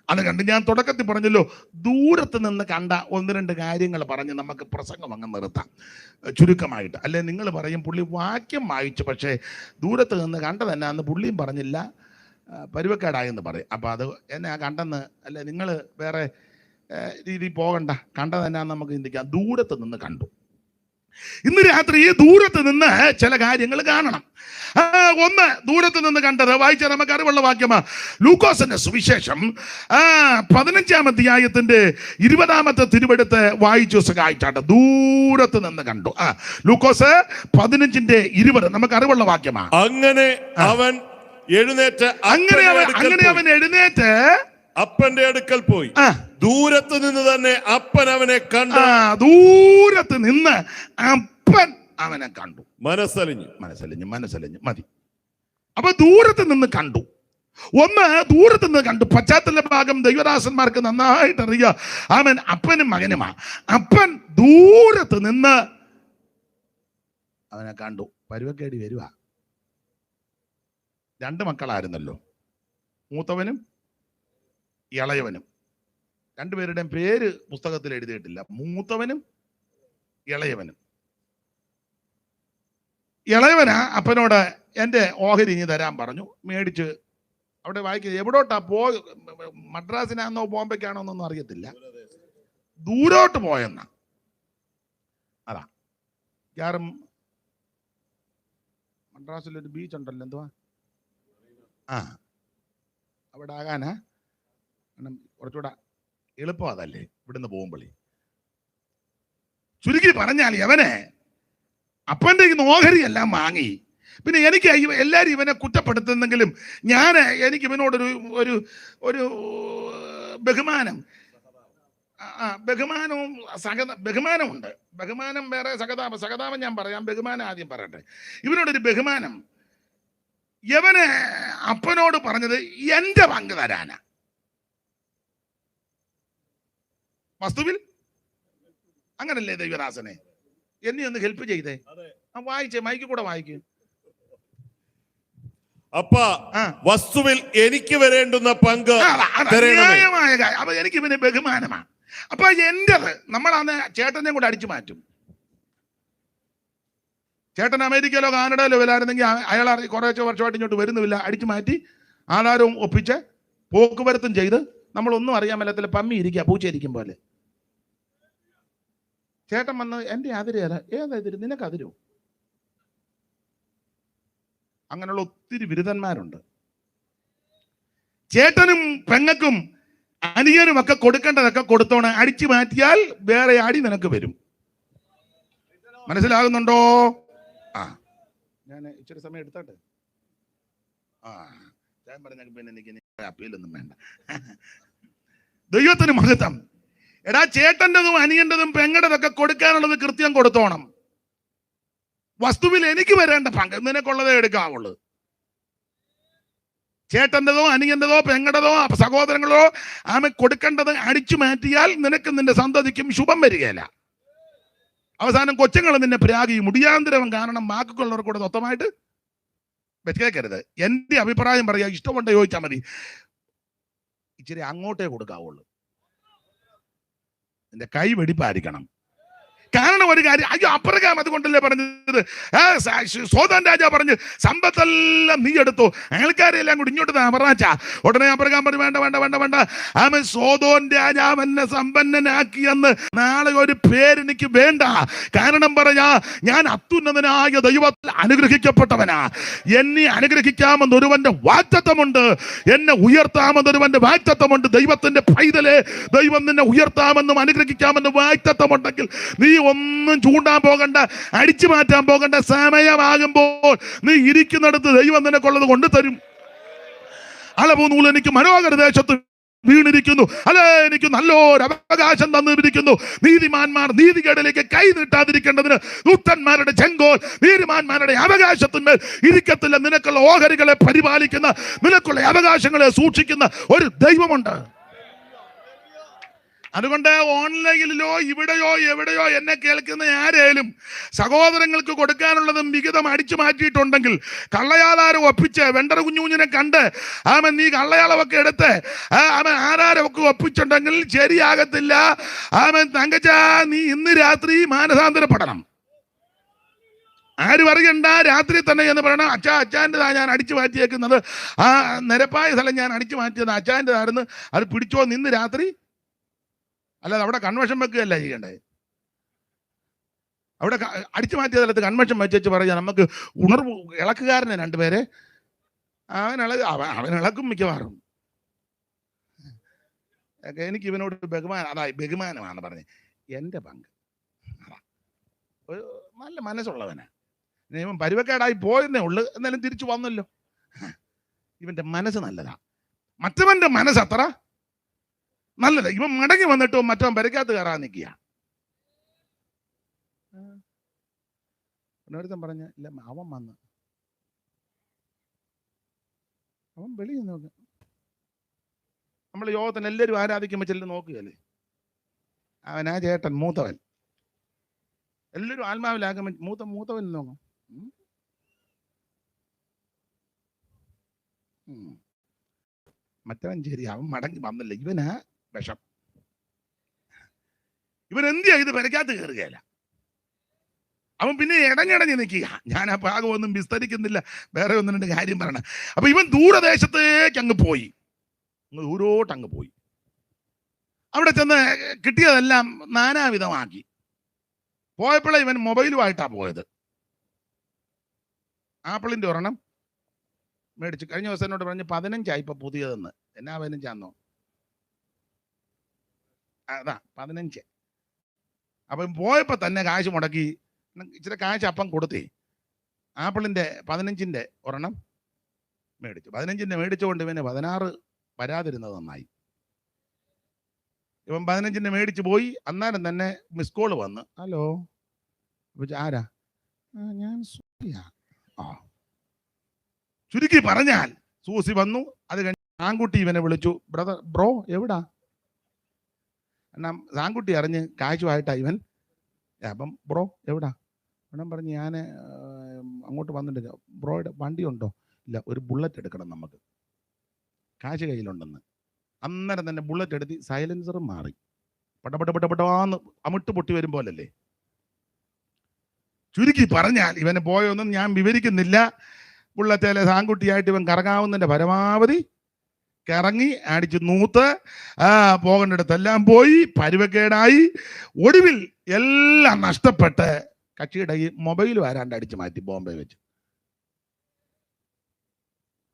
അത് കണ്ട് ഞാൻ തുടക്കത്തിൽ പറഞ്ഞല്ലോ, ദൂരത്ത് നിന്ന് കണ്ട ഒന്ന് രണ്ട് കാര്യങ്ങൾ പറഞ്ഞ് നമുക്ക് പ്രസംഗം അങ്ങ് നിർത്താം ചുരുക്കമായിട്ട്. അല്ലെ നിങ്ങൾ പറയും പുള്ളി വാക്യം വായിച്ചു, പക്ഷേ ദൂരത്ത് നിന്ന് കണ്ടതന്നെ അന്ന് പുള്ളിയും പറഞ്ഞില്ല, പരുവക്കേടായെന്ന് പറയും. അപ്പോൾ അത് എന്നെ കണ്ടെന്ന് അല്ലെ നിങ്ങൾ വേറെ രീതി പോകണ്ട, കണ്ടതന്നെ നമുക്ക് ചിന്തിക്കാം. ദൂരത്ത് നിന്ന് കണ്ടു. ഇന്ന് രാത്രി ഈ ദൂരത്ത് നിന്ന് ചില കാര്യങ്ങൾ കാണണം. ഒന്ന്, ദൂരത്ത് നിന്ന് കണ്ടത് വായിച്ചാൽ നമുക്ക് അറിവുള്ള വാക്യമാ. ലൂക്കോസിന്റെ സുവിശേഷം 15-ാം അധ്യായത്തിന്റെ 20-ാമത്തെ തിരുവെടുത്ത് വായിച്ചു സഹായിച്ചാട്ടെ. ദൂരത്ത് നിന്ന് കണ്ടു. ലൂക്കോസ് 15:20 നമുക്ക് അറിവുള്ള വാക്യമാ. അങ്ങനെ അവൻ എഴുന്നേറ്റ് അപ്പന്റെ അടുക്കൽ പോയി. ദൂരത്ത് നിന്ന് തന്നെ അപ്പൻ അവനെ കണ്ടു. ദൂരത്ത് നിന്ന് അപ്പൻ അവനെ കണ്ടു. മനസ്സലിഞ്ഞു മതി. അപ്പൊ ദൂരത്ത് നിന്ന് കണ്ടു. ഒന്ന്, ദൂരത്ത് നിന്ന് കണ്ടു. പശ്ചാത്തല ഭാഗം ദൈവദാസന്മാർക്ക് നന്നായിട്ട് അറിയാം. അവൻ അപ്പനും മകനുമാ. അപ്പൻ ദൂരത്ത് നിന്ന് അവനെ കണ്ടു. പരുവക്കേടി വരുക. 2 മക്കളായിരുന്നല്ലോ, മൂത്തവനും ഇളയവനും. 2 പേരുടെയും പേര് പുസ്തകത്തിൽ എഴുതിയിട്ടില്ല. മൂത്തവനും ഇളയവനും. ഇളയവനാ അപ്പനോട് എൻ്റെ ഓഹരി ഇനി തരാൻ പറഞ്ഞു. മേടിച്ച് അവിടെ വായിക്കുക. എവിടോട്ടാ മദ്രാസിനാന്നോ ബോംബെക്കാണോ എന്നൊന്നും അറിയത്തില്ല. ദൂരോട്ട് പോയെന്ന. അതാ യാറും മദ്രാസിലൊരു ബീച്ച് ഉണ്ടല്ലോ, എന്തുവാ അവിടെ ആകാനാ. കുറച്ചുകൂടെ എളുപ്പം അതല്ലേ ഇവിടുന്ന് പോകുമ്പോഴേ. ചുരുക്കി പറഞ്ഞാൽ അവനെ അപ്പൻ്റെ ഓഹരി എല്ലാം വാങ്ങി. പിന്നെ എനിക്ക് എല്ലാവരും ഇവനെ കുറ്റപ്പെടുത്തുന്നെങ്കിലും എനിക്ക് ഇവനോടൊരു ഒരു ഒരു ബഹുമാനം ബഹുമാനമുണ്ട്. ബഹുമാനം വേറെ, സഹതാപം ഞാൻ പറയാം. ബഹുമാനം ആദ്യം പറയട്ടെ. ഇവനോടൊരു ബഹുമാനം. യവന് അപ്പനോട് പറഞ്ഞത് എന്റെ പങ്ക് തരാനാ. വസ്തുവിൽ അങ്ങനല്ലേ ദൈവദാസനെ? എന്നെ ഒന്ന് ഹെൽപ്പ് ചെയ്തേ. വായിച്ചേ, മൈക്ക് കൂടെ വായിക്കും. അപ്പ വസ്തുവിൽ എനിക്ക് വരേണ്ടുന്ന പങ്ക് ന്യായമായ കാര്യം. അപ്പൊ എനിക്ക് പിന്നെ ബഹുമാനമാണ്. അപ്പൊ എന്റേത് നമ്മളന്ന് ചേട്ടനെ കൂടെ അടിച്ചു മാറ്റും. ചേട്ടൻ അമേരിക്കയിലോ കാനഡയിലോ വരായിരുന്നെങ്കിൽ അയാൾ കുറേശ്ശെ വർഷമായിട്ട് ഇങ്ങോട്ട് വരുന്നുമില്ല. അടിച്ചു മാറ്റി ആധാരവും ഒപ്പിച്ച് പോക്കുവരത്തും ചെയ്ത് നമ്മളൊന്നും അറിയാൻ മേലത്തില്ല. പമ്മി ഇരിക്കുക, പൂച്ചയിരിക്കും പോലെ. ചേട്ടൻ വന്ന് എൻ്റെ അതിരേല ഏതാതിര്, നിനക്ക് അതിരോ? അങ്ങനെയുള്ള ഒത്തിരി ബിരുദന്മാരുണ്ട്. ചേട്ടനും പെങ്ങക്കും അനിയനും ഒക്കെ കൊടുക്കേണ്ടതൊക്കെ കൊടുത്തോണം. അടിച്ചു മാറ്റിയാൽ വേറെ അടി നിനക്ക് വരും. മനസ്സിലാകുന്നുണ്ടോ? ഞാൻ ഇച്ചിരി സമയം എടുത്തോട്ടെ. ഞാൻ പറഞ്ഞ പിന്നെ എനിക്ക് അപ്പീലൊന്നും വേണ്ട. ദൈവത്തിന് മഹത്വം. എടാ, ചേട്ടൻ്റെതും അനിയൻ്റെതും പെങ്ങടതൊക്കെ കൊടുക്കാനുള്ളത് കൃത്യം കൊടുത്തോണം. വസ്തുവിൽ എനിക്ക് വരേണ്ട പങ്ക് നിനക്കുള്ളതേ എടുക്കാവുള്ളൂ. ചേട്ടൻ്റെതോ അനിയൻ്റെതോ പെങ്ങടതോ സഹോദരങ്ങളോ ആമ കൊടുക്കേണ്ടത് അടിച്ചു മാറ്റിയാൽ നിനക്ക് നിന്റെ സന്തതിക്കും ശുഭം വരികയില്ല. അവസാനം കൊച്ചുങ്ങൾ നിന്നെ പ്രാഗി മുടിയാന്തരം കാരണം വാക്കുകളുള്ളവർ കൂടെ സ്വന്തമായിട്ട് വെച്ചേക്കരുത്. എൻ്റെ അഭിപ്രായം പറയാ. ഇഷ്ടമുണ്ട് ചോദിച്ചാൽ മതി. ഇച്ചിരി അങ്ങോട്ടേ കൊടുക്കാവുള്ളൂ. നിന്റെ കൈ വെടിപ്പായിരിക്കണം. കാരണം ഒരു കാര്യം, അയ്യോ അപ്പുറക്കാം അതുകൊണ്ടല്ലേ പറഞ്ഞത്. സോദാൻ രാജാ പറഞ്ഞ് സമ്പത്തെല്ലാം നീ എടുത്തു, ആൾക്കാരെല്ലാം കൂടി ഇങ്ങോട്ട് പറഞ്ഞ ഉടനെ അപ്പുറക്കാൻ പറഞ്ഞു വേണ്ട വേണ്ട വേണ്ട വേണ്ട. ആമൻ സോദോൻ രാജാവ് എന്നെ സമ്പന്നനാക്കിയെന്ന് നാളെ ഒരു പേരെനിക്ക് വേണ്ട. കാരണം പറയാ, ഞാൻ അത്യുന്നതനായ ദൈവത്തിൽ അനുഗ്രഹിക്കപ്പെട്ടവനാ. എന്നെ അനുഗ്രഹിക്കാമെന്ന് ഒരുവന്റെ വാഗ്ദത്തമുണ്ട്. എന്നെ ഉയർത്താമെന്ന് ഒരുവന്റെ വാഗ്ദത്തമുണ്ട്. ദൈവത്തിന്റെ പൈതലെ, ദൈവം നിന്നെ ഉയർത്താമെന്നും അനുഗ്രഹിക്കാമെന്നും വാഗ്ദത്തമുണ്ടെങ്കിൽ നീ ഒന്നും ചൂണ്ടാൻ പോകണ്ട, അടിച്ചു മാറ്റാൻ പോകണ്ട. സമയമാകുമ്പോൾ നീ ഇരിക്കുന്നിടത്ത് ദൈവം നിനക്കുള്ളത് കൊണ്ടുതരും. അളവുനൂൽ എനിക്ക് മനോഹര ദേശത്ത് വീണിരിക്കുന്നു. അല്ലെ, എനിക്ക് നല്ലൊരു അവകാശം തന്നിരിക്കുന്നു. നീതിമാന്മാർ നീതികേടിലേക്ക് കൈ നീട്ടാതിരിക്കേണ്ടതിന് ദൂതന്മാരുടെ ചെങ്കോൽ നീതിമാന്മാരുടെ അവകാശത്തിന്മേൽ ഇരിക്കത്തില്ല. നിനക്കുള്ള ഓഹരികളെ പരിപാലിക്കുന്ന, നിനക്കുള്ള അവകാശങ്ങളെ സൂക്ഷിക്കുന്ന ഒരു ദൈവമുണ്ട്. അതുകൊണ്ട് ഓൺലൈനിലോ ഇവിടെയോ എവിടെയോ എന്നെ കേൾക്കുന്ന ആരേലും സഹോദരങ്ങൾക്ക് കൊടുക്കാനുള്ളതും വിഹിതം അടിച്ചു മാറ്റിയിട്ടുണ്ടെങ്കിൽ, കള്ളയാധാരം ഒപ്പിച്ച് വെണ്ടർ കുഞ്ഞുകുഞ്ഞിനെ കണ്ട് നീ കള്ളയാളമൊക്കെ എടുത്ത് ആധാരമൊക്കെ ഒപ്പിച്ചിട്ടുണ്ടെങ്കിൽ ശരിയാകത്തില്ല. തങ്കച്ച, നീ ഇന്ന് രാത്രി മാനസാന്തരപ്പെടണം. ആര് പറയണ്ട, രാത്രി തന്നെ എന്ന് പറയണം, അച്ഛാൻ്റെതാ ഞാൻ അടിച്ചു മാറ്റിയേക്കുന്നത്, ആ നിരപ്പായ സ്ഥലം ഞാൻ അടിച്ചു മാറ്റിയത് അച്ഛാൻ്റെതായിരുന്നു, അത് പിടിച്ചോ നിന്ന് രാത്രി. അല്ലാതെ അവിടെ കൺവെൻഷൻ വെക്കുകയല്ല ചെയ്യണ്ടേ. അവിടെ അടിച്ചു മാറ്റിയ സ്ഥലത്ത് കൺവെൻഷൻ വെച്ച് പറയാം, നമുക്ക് ഉണർവ് ഇളക്കുകാരനെ രണ്ടുപേരെ അവൻ ഇളക്കും മിക്കവാറും. എനിക്ക് ഇവനോട് ബഹുമാനമാണ് പറഞ്ഞത്. എൻ്റെ പങ്ക് ഒരു നല്ല മനസ്സുള്ളവനാ. ഇവൻ പരുവക്കേടായി പോയെന്നേ ഉള്ളു, എന്നാലും തിരിച്ചു വന്നല്ലോ. ഇവന്റെ മനസ്സ് നല്ലതാ, മറ്റവന്റെ മനസ്സ് അത്ര നല്ലതാ. ഇവൻ മടങ്ങി വന്നിട്ടോ മറ്റവൻ പെരക്കകത്ത് കയറാൻ നിൽക്കുക. ഒരുത്തൻ പറഞ്ഞ ഇല്ല, അവൻ വന്ന് അവൻ വെളിയിൽ നോക്കുക. നമ്മൾ യോഗത്തിന് എല്ലാവരും ആരാധിക്കുമ്പോൾ ചെല്ലു നോക്കുകയല്ലേ, അവനാ ചേട്ടൻ മൂത്തവൻ. എല്ലാവരും ആത്മാവിലാകുമ്പോൾ മൂത്തവൻ നോക്കും. മറ്റവൻ ശരി, അവൻ മടങ്ങി വന്നില്ല, ഇവനാ വിഷം. ഇവൻ എന്ത് ചെയ്ത് പെരക്കകത്ത് കയറുകയല്ല. അവൻ പിന്നെ ഇടഞ്ഞിടഞ്ഞ് നിൽക്കുക. ഞാൻ ആ ഭാഗമൊന്നും വിസ്തരിക്കുന്നില്ല, വേറെ ഒന്ന് രണ്ട് കാര്യം പറയണം. അപ്പൊ ഇവൻ ദൂരദേശത്തേക്ക് അങ്ങ് പോയി, ദൂരോട്ടങ്ങ് പോയി. അവിടെ ചെന്ന് കിട്ടിയതെല്ലാം നാനാവിധമാക്കി. പോയപ്പോഴേ ഇവൻ മൊബൈലുമായിട്ടാ പോയത്. ആപ്പിളിന്റെ ഒരെണ്ണം മേടിച്ചു. കഴിഞ്ഞ ദിവസം എന്നോട് പറഞ്ഞ് 15 ഇപ്പൊ പുതിയതെന്ന്. എന്നാ 15 അതാ 15. അപ്പം പോയപ്പോ തന്നെ കാശ് മുടക്കി, ഇച്ചിരി കാശ് അപ്പം കൊടുത്തേ. ആപ്പിളിന്റെ 15 ഒരെണ്ണം മേടിച്ചു. 15 മേടിച്ചുകൊണ്ട് ഇവന് 16 വരാതിരുന്നത് നന്നായി. ഇവൻ 15 മേടിച്ചു പോയി. അന്നേരം തന്നെ മിസ് കോള് വന്ന്, ഹലോ ആരാ? ഞാൻ സൂസിയാ. ചുരുക്കി പറഞ്ഞാൽ സൂസി വന്നു. അത് കഴിഞ്ഞ് സാങ്കുട്ടി ഇവനെ വിളിച്ചു, ബ്രോ എവിടാ? എന്നാ സാങ്കുട്ടി അറിഞ്ഞ് കാശുമായിട്ടാ ഇവൻ. അപ്പം ബ്രോ എവിടാ? ഉടൻ പറഞ്ഞ് ഞാൻ അങ്ങോട്ട് വന്നിട്ട്. ബ്രോയുടെ വണ്ടി ഉണ്ടോ? ഇല്ല, ഒരു ബുള്ളറ്റ് എടുക്കണം നമുക്ക്, കാശ് കയ്യിലുണ്ടെന്ന്. അന്നേരം തന്നെ ബുള്ളറ്റ് എടുത്ത് സൈലൻസറും മാറി. പടപടപടപടാന്ന് അമിട്ട് പൊട്ടി വരും പോലല്ലേ. ചുരുക്കി പറഞ്ഞാൽ ഇവനെ പോയൊന്നും ഞാൻ വിവരിക്കുന്നില്ല. ബുള്ളറ്റേലെ സാങ്കുട്ടിയായിട്ട് ഇവൻ കറങ്ങാവുന്നതിന്റെ പരമാവധി കറങ്ങി അടിച്ച് നൂത്ത് പോകേണ്ടിടത്തെല്ലാം പോയി, പരുവക്കേടായി. ഒടുവിൽ എല്ലാം നഷ്ടപ്പെട്ട് കക്ഷിയുടെ ഈ മൊബൈൽ ആരാണ്ട് അടിച്ചു മാറ്റി ബോംബെ വെച്ച്.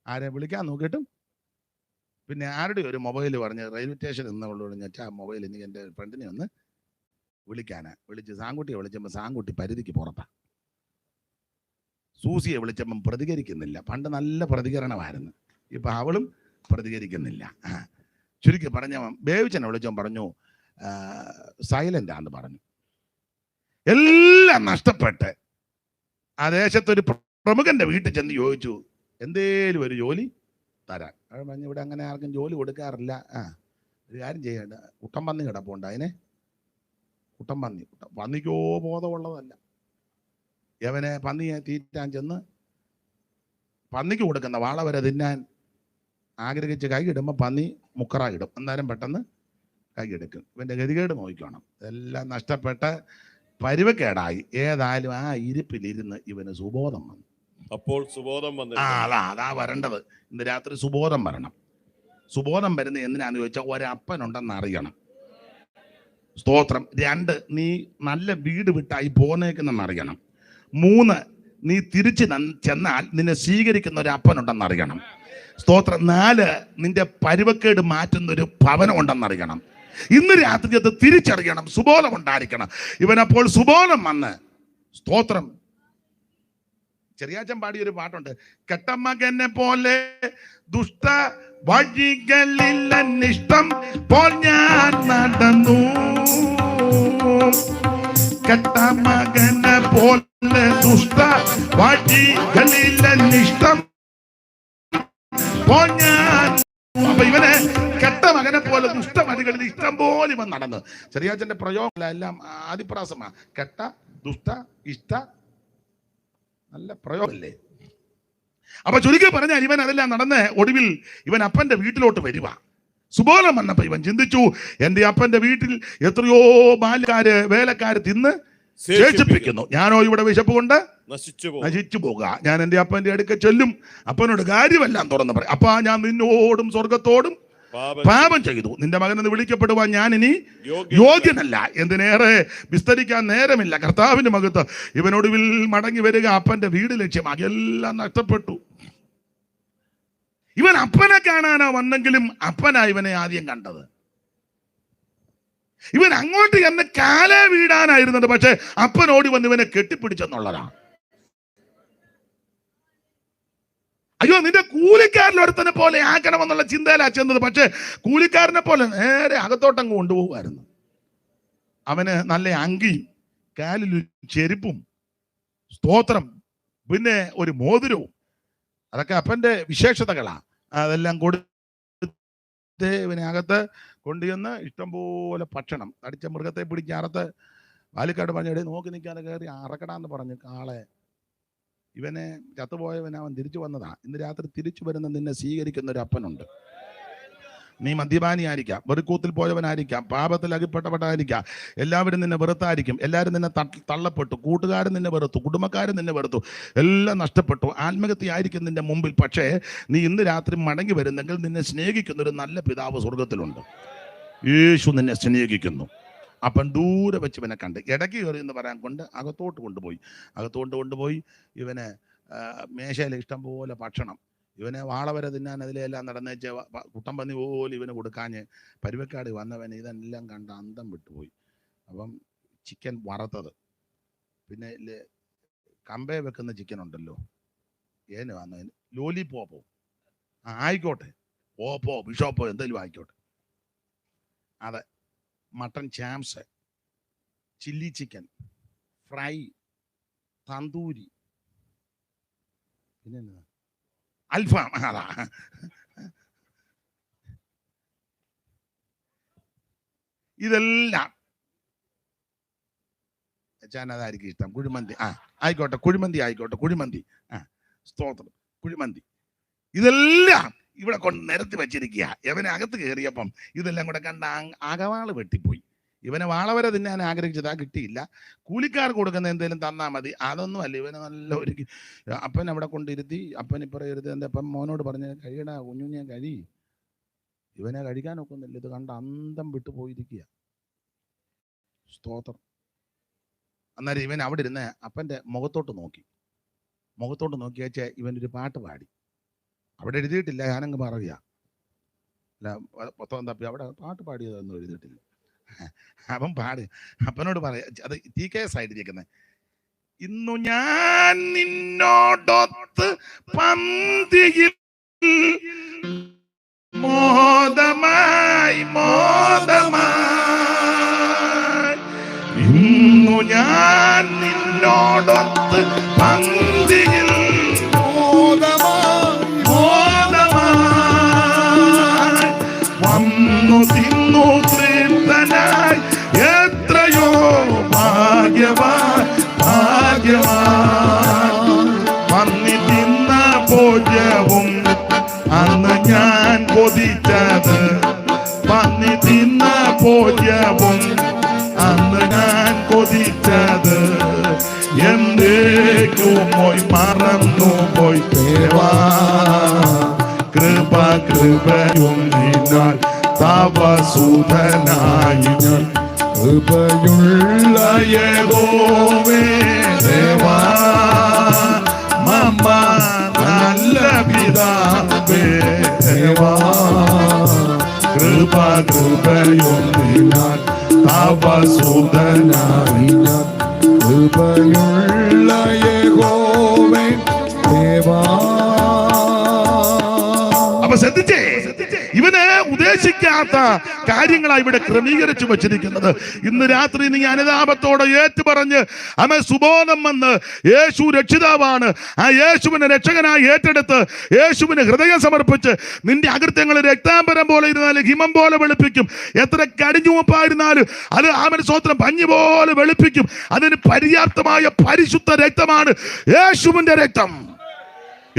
ആരെ വിളിക്കാൻ നോക്കിയിട്ടും പിന്നെ ആരുടെ ഒരു മൊബൈൽ പറഞ്ഞ് റെയിൽവേ സ്റ്റേഷനിൽ നിന്നുള്ളൂ ആ മൊബൈൽ എനിക്ക് എൻ്റെ ഫ്രണ്ടിനെ ഒന്ന് വിളിക്കാനാ. വിളിച്ച് സാങ്കുട്ടിയെ വിളിച്ചപ്പോൾ സാങ്കുട്ടി പരിധിക്ക് പുറത്താ. സൂസിയെ വിളിച്ചപ്പം പ്രതികരിക്കുന്നില്ല. പണ്ട് നല്ല പ്രതികരണമായിരുന്നു, ഇപ്പൊ അവളും പ്രതികരിക്കുന്നില്ല. ചുരുക്കി പറഞ്ഞ ബേവിച്ചനെ വിളിച്ചവൻ പറഞ്ഞു സൈലന്റ് ആണെന്ന് പറഞ്ഞു. എല്ലാം നഷ്ടപ്പെട്ട് ആ ദേശത്തൊരു പ്രമുഖന്റെ വീട്ടിൽ ചെന്ന് ചോദിച്ചു, എന്തേലും ഒരു ജോലി തരാൻ. അത് പറഞ്ഞു, ഇവിടെ അങ്ങനെ ആർക്കും ജോലി കൊടുക്കാറില്ല. ഒരു കാര്യം ചെയ്യണ്ട, കുട്ടം പന്നി കിടപ്പുണ്ട്, അതിനെ കുട്ടം പന്നിക്കോ ബോധമുള്ളതല്ല. യവനെ പന്നിയെ തീറ്റാൻ ചെന്ന് പന്നിക്ക് കൊടുക്കുന്ന വാള വരെ തിന്നാൻ ആഗ്രഹിച്ച് കൈയിടുമ്പോൾ പന്നി മുക്കറ ഇടും. അന്നേരം പെട്ടെന്ന് കൈയെടുക്കും. ഇവന്റെ ഗതികേട് നോക്കണം. എല്ലാം നഷ്ടപ്പെട്ട് പരുവക്കേടായി. ഏതായാലും ആ ഇരിപ്പിലിരുന്ന് ഇവന് സുബോധം വന്നു. അപ്പോൾ സുബോധം വന്നു. അതാ വരേണ്ടത്. ഇന്ന് രാത്രി സുബോധം വരണം. സുബോധം വരുന്നത് എന്തിനാന്ന് ചോദിച്ചാൽ ഒരപ്പനുണ്ടെന്ന് അറിയണം. സ്തോത്രം. 2, നീ നല്ല വീട് വിട്ടായി പോന്നേക്കുന്നെന്ന് അറിയണം. 3, നീ തിരിച്ചു ചെന്നാൽ നിന്നെ സ്വീകരിക്കുന്ന ഒരു അപ്പനുണ്ടെന്ന് അറിയണം. സ്തോത്രം. 4, നിന്റെ പരുവക്കേട് മാറ്റുന്ന ഒരു ഭവനം ഉണ്ടെന്നറിയണം. ഇന്ന് രാത്രി അത് തിരിച്ചറിയണം. സുബോധം ഉണ്ടായിരിക്കണം. ഇവനപ്പോൾ സുബോധം വന്ന്, സ്തോത്രം. ചെറിയാച്ചൻ പാടിയൊരു പാട്ടുണ്ട്, കെട്ടമകനെ പോലെ ദുഷ്ട വഴികളിൽ അനിഷ്ടം പോൽ ഞാൻ നടന്നു. കെട്ടമകനെ പോലെ ദുഷ്ട വഴികളിൽ അനിഷ്ടം പോൽ ഞാൻ അപ്പൊ ഇവന് കെട്ട മകനെ പോലെ ദുഷ്ടമതികളിൽ ഇഷ്ടം പോലെ ഇവൻ നടന്ന്. ചെറിയാച്ചന്റെ പ്രയോഗങ്ങളെല്ലാം ആദിപ്രാസമാ. കെട്ട, ദുഷ്ട, ഇഷ്ട, നല്ല പ്രയോഗമല്ലേ? അപ്പൊ ചുരുക്കി പറഞ്ഞാൽ ഇവൻ അതെല്ലാം നടന്ന് ഒടുവിൽ ഇവൻ അപ്പന്റെ വീട്ടിലോട്ട് വരുക. സുബോധം വന്നപ്പോ ഇവൻ ചിന്തിച്ചു, എന്റെ അപ്പന്റെ വീട്ടിൽ എത്രയോ ബാല്യക്കാര് വേലക്കാര് തിന്ന് ശേഷിപ്പിക്കുന്നു, ഞാനോ ഇവിടെ വിശപ്പ് കൊണ്ട് നശിച്ചു പോകുക. ഞാൻ എന്റെ അപ്പന്റെ അടുക്ക ചെല്ലും, അപ്പനോട് കാര്യമെല്ലാം തുറന്ന് പറയും. അപ്പാ, ഞാൻ നിന്നോടും സ്വർഗത്തോടും പാപം ചെയ്തു, നിന്റെ മകനെന്ന് വിളിക്കപ്പെടുവാൻ ഞാൻ ഇനി യോഗ്യനല്ല. എന്തിനേറെ വിസ്തരിക്കാൻ നേരമില്ല. കർത്താവിന്റെ മകത്ത് ഇവനൊടുവിൽ മടങ്ങി വരിക, അപ്പന്റെ വീട് ലക്ഷ്യമാക്കി. എല്ലാം നഷ്ടപ്പെട്ടു. ഇവൻ അപ്പനെ കാണാനാ വന്നെങ്കിലും അപ്പനാ ഇവനെ ആദ്യം കണ്ടത്. ഇവൻ അങ്ങോട്ട് എന്ന് കാലെ വീടാനായിരുന്നത്, പക്ഷെ അപ്പനോടി വന്ന് ഇവനെ കെട്ടിപ്പിടിച്ചെന്നുള്ളതാണ്. അയ്യോ, നിന്റെ കൂലിക്കാരനൊരുത്തനെ പോലെ ആക്കണമെന്നുള്ള ചിന്തയിലാ ചെന്നത്. പക്ഷെ കൂലിക്കാരനെ പോലെ നേരെ അകത്തോട്ടങ്ങ് കൊണ്ടുപോകുമായിരുന്നു. അവന് നല്ല അങ്കിയും കാലിൽ ചെരുപ്പും, സ്തോത്രം, പിന്നെ ഒരു മോതിരവും, അതൊക്കെ അപ്പന്റെ വിശേഷതകളാ. അതെല്ലാം കൊടുത്ത് ഇവനെ അകത്ത് കൊണ്ടുചെന്ന് ഇഷ്ടംപോലെ ഭക്ഷണം, അടിച്ച മൃഗത്തെ പിടിച്ച് അറുത്ത് പാലിക്കാട് പറഞ്ഞ നോക്കി നിൽക്കാതെ കയറി അറക്കടാന്ന് പറഞ്ഞു കാളെ. ഇവനെ ചത്തുപോയവൻ അവൻ തിരിച്ചു വന്നതാ. ഇന്ന് രാത്രി തിരിച്ചു വരുന്ന നിന്നെ സ്വീകരിക്കുന്ന ഒരു അപ്പനുണ്ട്. നീ മദ്യപാനിയായിരിക്കാം, വെറുക്കൂത്തിൽ പോയവനായിരിക്കാം, പാപത്തിൽ അകിപ്പെട്ടവനായിരിക്കാം, എല്ലാവരും നിന്നെ വെറുത്തായിരിക്കും, എല്ലാവരും നിന്നെ തള്ളപ്പെട്ടു, കൂട്ടുകാരൻ നിന്നെ വെറുത്തു, കുടുംബക്കാരൻ നിന്നെ വെറുത്തു, എല്ലാം നഷ്ടപ്പെട്ടു, ആത്മഹത്യയായിരിക്കും നിന്റെ മുമ്പിൽ. പക്ഷേ നീ ഇന്ന് രാത്രി മടങ്ങി വരുന്നെങ്കിൽ നിന്നെ സ്നേഹിക്കുന്ന ഒരു നല്ല പിതാവ് സ്വർഗത്തിലുണ്ട്. യേശു നിന്നെ സ്നേഹിക്കുന്നു. അപ്പം ദൂരെ വെച്ച് ഇവനെ കണ്ട് ഇടയ്ക്ക് കയറി എന്ന് പറയാൻ കൊണ്ട് അകത്തോട്ട് കൊണ്ടുപോയി ഇവന് മേശയിൽ ഇഷ്ടം പോലെ ഭക്ഷണം, ഇവനെ വാളവരെ തിന്നാൻ അതിലെല്ലാം നടന്നേച്ച് കുട്ടമ്പന്നി പോലും ഇവന് കൊടുക്കാഞ്ഞ് പരുവക്കാട് വന്നവന് ഇതെല്ലാം കണ്ട് അന്തം വിട്ടുപോയി. അപ്പം ചിക്കൻ വറുത്തത്, പിന്നെ കമ്പേ വെക്കുന്ന ചിക്കൻ ഉണ്ടല്ലോ, ഏന് വന്നതിന് ലോലിപ്പോപ്പോ, ആയിക്കോട്ടെ, ഓപ്പോ ബിഷോപ്പോ എന്തെങ്കിലും ആയിക്കോട്ടെ, അതെ, mutton charms, chilli chicken fry, tandoori, പിന്നെ അൽഫാം. അതാ ഇതെല്ലാം അതായിരിക്കും ഇഷ്ടം. കുഴിമന്തി ആയിക്കോട്ടെ, കുഴിമന്തി സ്തോത്രം, കുഴിമന്തി. ഇതെല്ലാം ഇവിടെ കൊണ്ട് നിരത്തി വെച്ചിരിക്കുക. ഇവനെ അകത്ത് കയറിയപ്പം ഇതെല്ലാം കൂടെ കണ്ട അകവാള് വെട്ടിപ്പോയി. ഇവനെ വാളവരെ തിന്നാൻ ആഗ്രഹിച്ചത് കിട്ടിയില്ല. കൂലിക്കാർ കൊടുക്കുന്ന എന്തെങ്കിലും തന്നാൽ മതി, അതൊന്നും അല്ല. ഇവനെ നല്ല ഒരു അപ്പൻ അവിടെ കൊണ്ടിരുത്തി, അപ്പൻ ഇപ്പുറം ഇരുത്തി. എൻ്റെ അപ്പം മോനോട് പറഞ്ഞ് കഴിയടാ കുഞ്ഞുഞ്ഞാൻ കഴി, ഇവനെ കഴിക്കാൻ ഒക്കുന്നില്ല. ഇത് കണ്ട് അന്തം വിട്ടു പോയിരിക്കുക. സ്തോത്രം. അന്നേരം ഇവൻ അവിടെ ഇരുന്ന് അപ്പൻ്റെ മുഖത്തോട്ട് നോക്കി വെച്ചാൽ ഇവനൊരു പാട്ട് പാടി. അവിടെ എഴുതിയിട്ടില്ല, ഞാനങ്ങ് പറയുക അല്ല, പുസ്തകം തപ്പി അവിടെ പാട്ട് പാടിയതൊന്നും എഴുതിയിട്ടില്ല. അവൻ പാട് അപ്പനോട് പറയാ, അത് TKS ആയിട്ടിരിക്കുന്നത്. ഇന്നു ഞാൻ നിന്നോടൊത്ത് പന്തിയിൽ മോദമായി, ഇന്നു ഞാൻ നിന്നോടൊത്ത് പന്തിയിൽ വന്നു തിന്നു തൃപ്തനായി, എത്രയോ ഭാഗ്യവാൻ വന്നി തിന്ന ഭോജ്യവും അന്ന് ഞാൻ കൊതിച്ചത്, വന്നി തിന്ന ഭോജ്യവും അന്ന് ഞാൻ കൊതിച്ചത്, എന്തേക്കും പോയി മറന്നു പോയി ദേവാ, കൃപയും നിന്നാൽ തവസുധനായി ഞാൻ, കൃപയുള്ള യഹോവേ ദേവാ, മമ്മ നല്ല പിതാവേ ദേവാ, കൃപയും നിന്നാൽ തവസുധനായി ഞാൻ, കൃപയുള്ള യഹോവേ ദേവാ. അപ്പൊ ശ്രദ്ധിച്ചേ, ഇവന് ഉദ്ദേശിക്കാത്ത കാര്യങ്ങളാണ് ഇവിടെ ക്രമീകരിച്ചു വച്ചിരിക്കുന്നത്. ഇന്ന് രാത്രി നീ അനുതാപത്തോടെ ഏറ്റുപറഞ്ഞ് അമ്മ സുബോധം വന്ന് യേശു രക്ഷിതാവാണ്, ആ യേശുവിനെ രക്ഷകനായി ഏറ്റെടുത്ത് യേശുവിന് ഹൃദയം സമർപ്പിച്ച് നിന്റെ അകൃത്യങ്ങൾ രക്താംബരം പോലെ ഇരുന്നാലും ഹിമം പോലെ വെളുപ്പിക്കും. എത്ര കടിഞ്ഞുവപ്പായിരുന്നാലും അത് ആമൻ സ്തോത്രം പഞ്ഞി പോലെ വെളുപ്പിക്കും. അതിന് പര്യാപ്തമായ പരിശുദ്ധ രക്തമാണ് യേശുവിന്റെ രക്തം.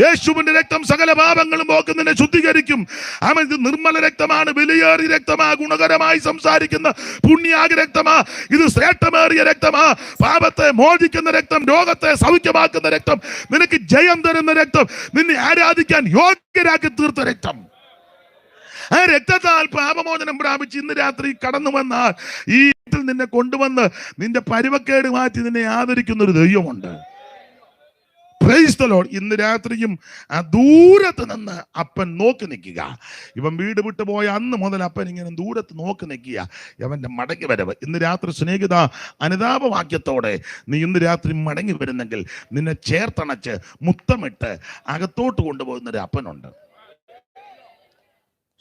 യേശുവിന്റെ രക്തം സകല പാപങ്ങളും പോക്കുന്നതിനെ ശുദ്ധീകരിക്കും. അവൻ ഇത് നിർമ്മല രക്തമാണ്, വിലയേറിയ രക്തമാ, ഗുണകരമായി സംസാരിക്കുന്ന പുണ്യാഗ രക്തമാ, ഇത് ശ്രേഷ്ഠമേറിയ രക്തമാ, പാപത്തെ മോചിക്കുന്ന രക്തം, രോഗത്തെ സൗഖ്യമാക്കുന്ന രക്തം, നിനക്ക് ജയം തരുന്ന രക്തം, നിന്നെ ആരാധിക്കാൻ യോഗ്യരാക്കി തീർത്ത രക്തം. ആ രക്തത്താൽ പാപമോചനം പ്രാപിച്ച് ഇന്ന് രാത്രി കടന്നു വന്നാൽ ഈ വീട്ടിൽ നിന്നെ കൊണ്ടുവന്ന് നിന്റെ പരുവക്കേട് മാറ്റി നിന്നെ ആദരിക്കുന്ന ഒരു ദൈവമുണ്ട്. Price the Lord. ഇന്ന് രാത്രിയും ആ ദൂരത്ത് നിന്ന് അപ്പൻ നോക്കി നിൽക്കുക. ഇവൻ വീട് വിട്ടു പോയ അന്ന് മുതൽ അപ്പൻ ഇങ്ങനെ ദൂരത്ത് നോക്കി നിൽക്കുക അവന്റെ മടങ്ങി വരവ്. ഇന്ന് രാത്രി സ്നേഹിത, അനുതാപവാക്യത്തോടെ നീ ഇന്ന് രാത്രി മടങ്ങി വരുന്നെങ്കിൽ നിന്നെ ചേർത്തണച്ച് മുത്തമിട്ട് അകത്തോട്ട് കൊണ്ടുപോകുന്നൊരു അപ്പനുണ്ട്.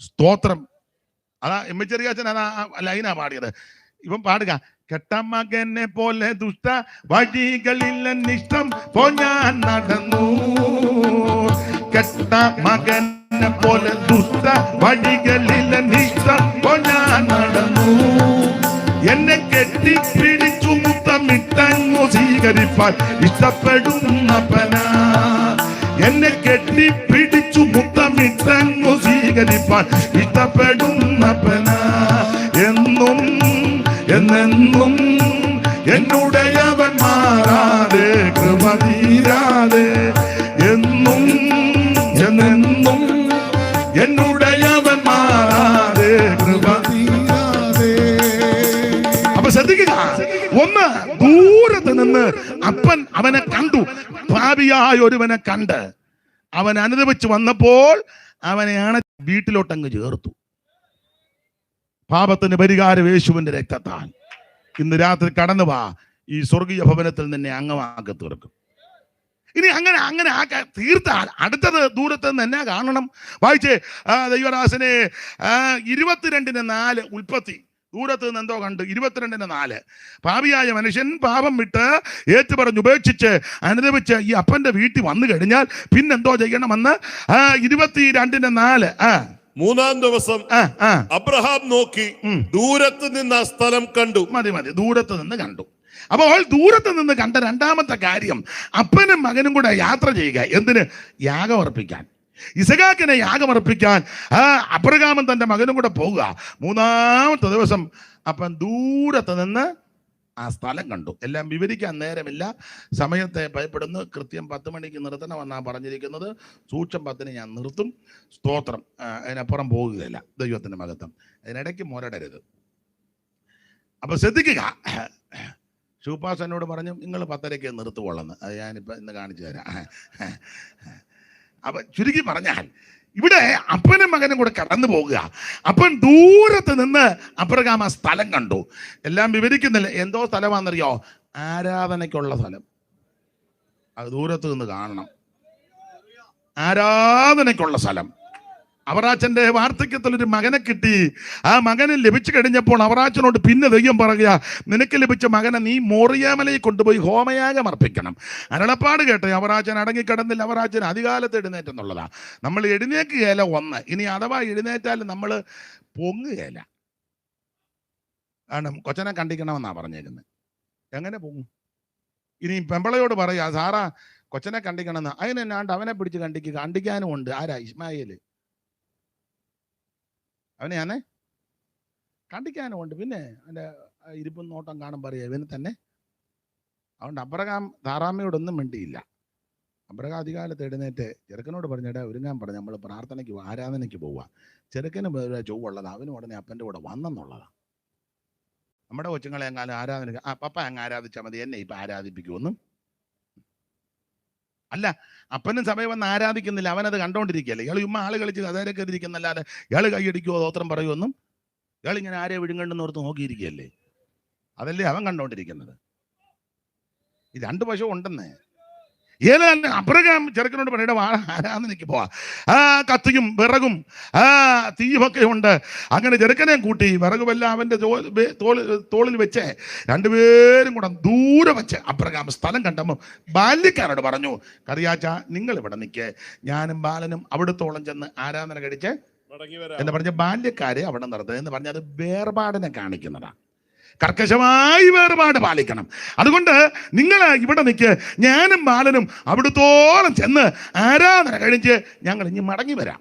സ്തോത്രം. അതാ എമ്മിച്ചെറിയാച്ചൻ അതാ ലൈനാ പാടിയത്. ഇവൻ പാടുക, കെട്ടമകനെ പോലെ ദുഷ്ട വഴികളിൽ ഇഷ്ടം പോ ഞാൻ നടന്നു, കെട്ടമകനെ പോലെ ദുഷ്ട വഴികളിൽ ഇഷ്ടം പോ ഞാൻ നടന്നു, എന്നെ കെട്ടിപ്പിടിച്ചു മുത്തമിട്ടങ്ങു സ്വീകരിപ്പാൻ ഇഷ്ടപ്പെടുന്നപ്പനാ, എന്നെ കെട്ടിപ്പിടിച്ചു മുത്തമിട്ടങ്ങു സ്വീകരിപ്പാൻ ഇഷ്ടപ്പെടുന്നപ്പനാ, എന്നും എന്നെന്നും എന്നുടയവൻ മാറാതെ കൃപ തീരാതെ, എന്നും എന്നെന്നും എന്നുടയവൻ മാറാതെ കൃപ തീരാതെ. അപ്പൊ ശ്രദ്ധിക്കുക, ഒന്ന് ദൂരത്ത് നിന്ന് അപ്പൻ അവനെ കണ്ടു. പാപിയായ ഒരുവനെ കണ്ട് അവൻ അനുദപിച്ച് വന്നപ്പോൾ അവനെ വീട്ടിലോട്ടങ്ങ് ചേർത്തു. പാപത്തിന് പരിഹാരം യേശുവിന്റെ രക്തത്താൽ. ഇന്ന് രാത്രി കടന്നു വാ, ഈ സ്വർഗീയ ഭവനത്തിൽ നിന്നെ അംഗമാക്കി തീർക്കും. ഇനി അങ്ങനെ ആക്കാൻ തീർത്താൽ അടുത്തത് ദൂരത്ത് നിന്ന് എന്നാ കാണണം? വായിച്ചേ ദൈവദാസനെ 22:4 ഉൽപ്പത്തി. ദൂരത്ത് നിന്ന് എന്തോ കണ്ട് 22:4. പാപിയായ മനുഷ്യൻ പാപം വിട്ട് ഏറ്റുപറഞ്ഞ് ഉപേക്ഷിച്ച് അനുദപിച്ച് ഈ അപ്പന്റെ വീട്ടിൽ വന്നു കഴിഞ്ഞാൽ പിന്നെന്തോ ചെയ്യണമെന്ന് 22:4. മൂന്നാം ദിവസം അബ്രഹാം നോക്കി ദൂരത്ത് നിന്ന് ആ സ്ഥലം കണ്ടു. മതി ദൂരത്ത് നിന്ന് കണ്ടു. അപ്പോൾ ദൂരത്ത് നിന്ന് കണ്ട രണ്ടാമത്തെ കാര്യം, അപ്പനും മകനും കൂടെ യാത്ര ചെയ്യുക. എന്തിന്? യാഗം അർപ്പിക്കാൻ. ഇസഹാക്കിനെ യാഗമർപ്പിക്കാൻ അബ്രഹാമും തന്റെ മകനും കൂടെ പോവുക. മൂന്നാമത്തെ ദിവസം അപ്പൻ ദൂരത്ത് നിന്ന് ആ സ്ഥലം കണ്ടു. എല്ലാം വിവരിക്കാൻ നേരമില്ല, സമയത്തെ ഭയപ്പെടുന്നു. കൃത്യം 10 മണിക്ക് നിർത്തണമെന്നാണ് പറഞ്ഞിരിക്കുന്നത്. സൂക്ഷം 10 ഞാൻ നിർത്തും. സ്തോത്രം. അതിനപ്പുറം പോകുകയില്ല. ദൈവത്തിന്റെ മഹത്വം. അതിനിടയ്ക്ക് മുരടരുത്. അപ്പൊ ശ്രദ്ധിക്കുക. ഷൂപ്പാസ് എന്നോട് പറഞ്ഞു നിങ്ങൾ 10:30 നിർത്തുകൊള്ളുന്നു. അത് ഞാനിപ്പോ ഇന്ന് കാണിച്ചു തരാം. അപ്പൊ ചുരുക്കി പറഞ്ഞാൽ ഇവിടെ അപ്പനും മകനും കൂടെ കടന്നു പോകുക. അപ്പൻ ദൂരത്ത് നിന്ന് അബ്രഹാം ആ സ്ഥലം കണ്ടു. എല്ലാം വിവരിക്കുന്നില്ല. എന്തോ സ്ഥലമാണെന്നറിയോ? ആരാധനയ്ക്കുള്ള സ്ഥലം. അത് ദൂരത്ത് നിന്ന് കാണണം. ആരാധനയ്ക്കുള്ള സ്ഥലം. അവറാച്ചന്റെ വാർദ്ധക്യത്തിൽ ഒരു മകനെ കിട്ടി. ആ മകനെ ലഭിച്ചു കഴിഞ്ഞപ്പോൾ അവറാച്ചനോട് പിന്നെ ദൈവം പറയുക, നിനക്ക് ലഭിച്ച മകനെ നീ മോറിയാമലയിൽ കൊണ്ടുപോയി ഹോമയാഗം അർപ്പിക്കണം. അരുളപ്പാട് കേട്ടെ അവറാച്ചൻ അടങ്ങിക്കിടന്നില്ല. അവറാച്ചൻ അധികാലത്ത് എഴുന്നേറ്റെന്നുള്ളതാ. നമ്മൾ എഴുന്നേക്കുകയില്ല. ഒന്ന്, ഇനി അഥവാ എഴുന്നേറ്റാലും നമ്മൾ പൊങ്ങുകയില്ല. കാരണം കൊച്ചനെ കണ്ടിക്കണമെന്നാ പറഞ്ഞേക്കുന്നത്. എങ്ങനെ പൊങ്ങും? ഇനി പെമ്പളയോട് പറയാ, സാറാ കൊച്ചനെ കണ്ടിക്കണമെന്ന്. അതിനെന്നാണ്ട് അവനെ പിടിച്ച് കണ്ടിക്കാനും ഉണ്ട്. ആരാ? ഇസ്മായേല്. അവനെയാണേ കണ്ടിക്കാനും ഉണ്ട്. പിന്നെ അവൻ്റെ ഇരിപ്പും നോട്ടം കാണും പറയാ ഇവന് തന്നെ. അതുകൊണ്ട് അബ്രഹാം താറാമ്മയോടൊന്നും മിണ്ടിയില്ല. അബ്രഹാം അധികാലത്ത് എഴുന്നേറ്റ് ചെറുക്കനോട് പറഞ്ഞിടാ ഒരുങ്ങാൻ പറഞ്ഞു, നമ്മൾ പ്രാർത്ഥനയ്ക്ക് ആരാധനയ്ക്ക് പോവുക. ചെറുക്കന് ചൊവ്വുള്ളതാ. അവനും ഉടനെ അപ്പൻ്റെ കൂടെ വന്നെന്നുള്ളതാ. നമ്മുടെ കൊച്ചുങ്ങളെ എങ്ങാനും ആരാധന പപ്പ അങ്ങ് ആരാധിച്ചാൽ മതി, എന്നെ ഇപ്പം ആരാധിപ്പിക്കുമെന്നും അല്ല. അപ്പനും സഭയെ വന്ന് ആരാധിക്കുന്നില്ല, അവനത് കണ്ടോണ്ടിരിക്കുകയല്ലേ. ഇയാൾ ചുമ്മാ ആള് കളിച്ച് കഥയിലൊക്കെ ഇരിക്കുന്നല്ലാതെ ഇയാൾ കൈയടിക്കുമോ സ്തോത്രം പറയുമെന്നും ഇയാൾ ഇങ്ങനെ ആരെ വിഴുങ്ങണ്ടെന്ന് ഓർത്ത് നോക്കിയിരിക്കുകയല്ലേ. അതല്ലേ അവൻ കണ്ടോണ്ടിരിക്കുന്നത്. ഈ 2 പശു ഉണ്ടെന്നേ. അബ്രഹാം ചെറുക്കനോട് പറയണ ആരാധനയ്ക്ക് പോവാ. കത്തിയും വിറകും തീയുമൊക്കെ ഉണ്ട്. അങ്ങനെ ചെറുക്കനെ കൂട്ടി വിറകുമെല്ലാം അവന്റെ തോളിൽ വെച്ച് രണ്ടുപേരും കൂടെ ദൂരെ വെച്ച് അബ്രഹാം സ്ഥലം കണ്ടപ്പോൾ ബാല്യക്കാരോട് പറഞ്ഞു, കറിയാച്ച നിങ്ങൾ ഇവിടെ നിൽക്ക്, ഞാനും ബാലനും അവിടുത്തോളം ചെന്ന് ആരാധന കഴിച്ച് എന്ന് പറഞ്ഞ ബാല്യക്കാരെ അവിടെ നിർത്തുക എന്ന് പറഞ്ഞാൽ അത് വേർപാടിനെ കാണിക്കുന്നതാണ്. കർക്കശമായി വേർപാട് പാലിക്കണം. അതുകൊണ്ട് നിങ്ങൾ ഇവിടെ നിൽക്ക്, ഞാനും ബാലനും അവിടുത്തോളം ചെന്ന് ആരാധന കഴിച്ച് ഞങ്ങൾ ഇനി മടങ്ങി വരാം.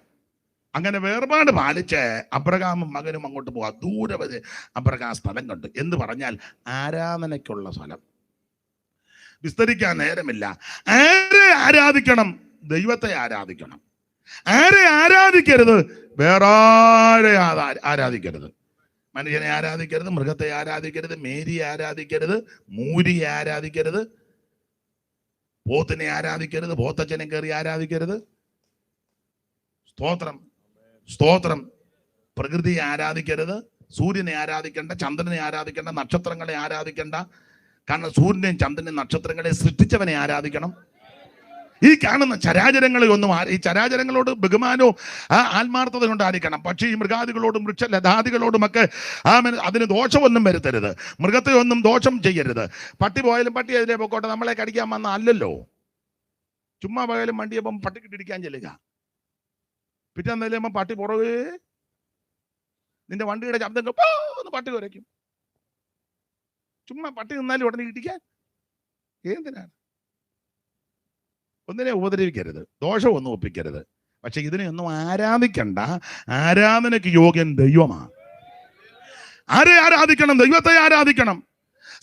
അങ്ങനെ വേർപാട് പാലിച്ച് അബ്രഹാമും മകനും അങ്ങോട്ട് പോവാ. ദൂരെ വരെ അബ്രഹാം സ്ഥലം കണ്ടു. എന്ന് പറഞ്ഞാൽ ആരാധനയ്ക്കുള്ള സ്ഥലം. വിസ്തരിക്കാൻ നേരമില്ല. ആരെ ആരാധിക്കണം? ദൈവത്തെ ആരാധിക്കണം. ആരെ ആരാധിക്കരുത്? വേറെ ആരെ ആരാധിക്കരുത്. മനുഷ്യനെ ആരാധിക്കരുത്, മൃഗത്തെ ആരാധിക്കരുത്, മേരിയെ ആരാധിക്കരുത്, മൂരിയെ ആരാധിക്കരുത്, പോത്തിനെ ആരാധിക്കരുത്, പോത്തച്ഛനെ കയറി ആരാധിക്കരുത്. സ്തോത്രം, സ്തോത്രം. പ്രകൃതിയെ ആരാധിക്കരുത്, സൂര്യനെ ആരാധിക്കേണ്ട, ചന്ദ്രനെ ആരാധിക്കേണ്ട, നക്ഷത്രങ്ങളെ ആരാധിക്കേണ്ട. കാരണം സൂര്യനെയും ചന്ദ്രനെയും നക്ഷത്രങ്ങളെ സൃഷ്ടിച്ചവനെ ആരാധിക്കണം. ഈ കാണുന്ന ചരാചരങ്ങളെ ഒന്നും ഈ ചരാചരങ്ങളോട് ബഹുമാനവും ആത്മാർത്ഥത കൊണ്ട് ആയിരിക്കണം. പക്ഷേ ഈ മൃഗാദികളോടും വൃക്ഷലതാദികളോടുമൊക്കെ അതിന് ദോഷമൊന്നും വരുത്തരുത്. മൃഗത്തെ ഒന്നും ദോഷം ചെയ്യരുത്. പട്ടി പോയാലും പട്ടി അതിലെ പൊക്കോട്ടെ, നമ്മളെ കടിക്കാൻ വന്ന അല്ലല്ലോ. ചുമ്മാ പോയാലും വണ്ടിയപ്പം പട്ടിക്കിട്ടിടിക്കാൻ ചെല്ലുക. പിറ്റേന്നേലും പട്ടി പുറകെ നിന്റെ വണ്ടിയുടെ ശബ്ദം പട്ടി കുരയ്ക്കും. ചുമ്മാ പട്ടി നിന്നാലും ഉടനെ ഇടിക്കാൻ എന്തിനാണ്? ഒന്നിനെ ഉപദ്രവിക്കരുത്, ദോഷമൊന്നും ഒപ്പിക്കരുത്. പക്ഷെ ഇതിനെയൊന്നും ആരാധിക്കണ്ട. ആരാധനയ്ക്ക് യോഗ്യൻ ദൈവമാണ്. ആരെ ആരാധിക്കണം? ദൈവത്തെ ആരാധിക്കണം.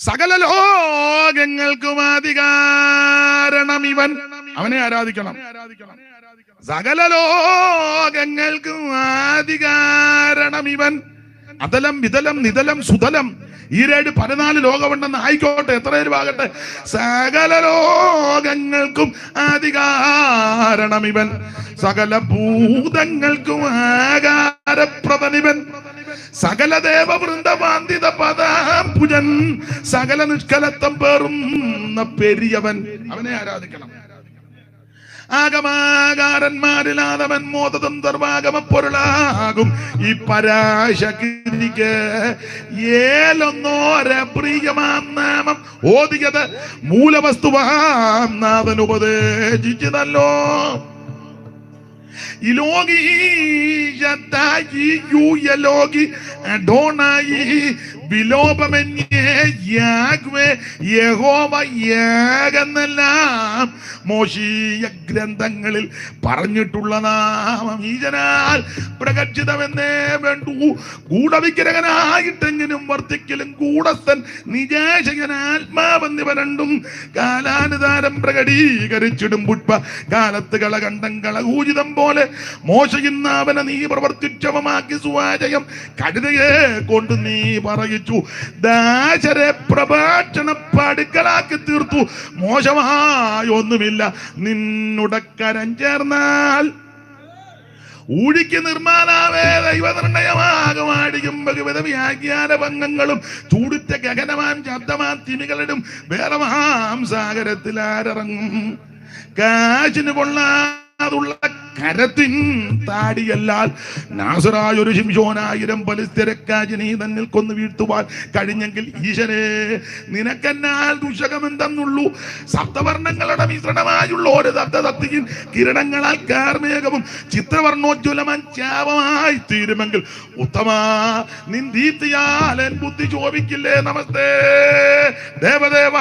സകല ലോകങ്ങൾക്കും അധികാരണം ഇവൻ, അവനെ ആരാധിക്കണം. സകല ലോകങ്ങൾക്കും അധികാരണം ഇവൻ. അതലം വിതലം നിതലം സുതലം ഈ 14 ലോകമുണ്ടെന്ന് ആയിക്കോട്ടെ, എത്ര രൂപമാകട്ടെ. സകല ലോകങ്ങൾക്കും അധികാരണം ഇവൻ, സകല ഭൂതങ്ങൾക്കും ആകാരപ്രദനിവൻ, സകല ദേവവൃന്ദവാന്തിത പദാംബുജൻ, സകല നിഷ്കലത്വം പേറുന്ന പെരിയവൻ, അവനെ ആരാധിക്കണം. ആഗമാകാരന്മാരിലാതവൻ മോദതും സർവാഗമ പൊരുളാകും ഈ പരാശക്തിക്ക് ഏലൊന്നോര പ്രിയമാം നാമം ഓദിയത് മൂലവസ്തുവാം നാഥൻ ഉപദേശിച്ചതല്ലോ. മോശീയ ഗ്രന്ഥങ്ങളിൽ പറഞ്ഞിട്ടുള്ള നാമം ഈജനാൽ പ്രകർഷിതമെന്നേ വേണ്ടു. ഗൂഢവിഗ്രഹനായിട്ടെങ്കിലും വർത്തിക്കലും കൂടസ്ഥൻ നിജാശകനാത്മാവെന്നിവ രണ്ടും കാലാനുതാരം പ്രകടീകരിച്ചിടും. പുഷ്പ കാലത്ത് കളകണ്ഠം കളകൂജിതം പോലെ മോശയിന്നാവനെ നീ പ്രവർത്തിച്ചവമാക്കി സുവാചയം കഴുതയെ കൊണ്ട് നീ പറയിച്ചു. ദാശരെ പ്രഭാഷണ പടുക്കളാക്കി തീർത്തു. മോശമായി ഒന്നുമില്ല നിന്നുടക്കരം ചേർന്നാൽ. ഊഴിക്ക് നിർമ്മാതാവേ ദൈവനിർണയമാകുമാടിയും ബഹുവിധ വ്യാഖ്യാനഭംഗങ്ങളും ചൂടുറ്റ ഗഗനമാം ശബ്ദമാം തിമികളിടും വേറമാം സാഗരത്തിൽ ആരിറങ്ങും. കാശിന് കൊള്ളാതുള്ള കരത്തിൻ താടിയല്ലാൽ നാസറായൊരു ശിംശോനായിരം പലിസ്ത്യരക്കാജിനെ തന്നിൽ കൊന്നു വീഴ്ത്തുവാൻ കഴിഞ്ഞെങ്കിൽ ഈശനെ നിനക്കെന്നാൽ ദുഷകമെന്തെന്നുള്ളൂ. സപ്തവർണ്ണങ്ങളുടെ മിശ്രണമായുള്ള ഒരു സപ്തസപ്തിയിൽ കിരണങ്ങളാൽ കാർമേഘവും ചിത്രവർണ്ണോജ്വലമാൻ ചാപമായി തീരുമെങ്കിൽ ഉത്തമ നിൻ ദീപ്തിയാൽ എൻ ബുദ്ധി ശോഭിക്കില്ലേ. നമസ്തേ ദേവദേവ,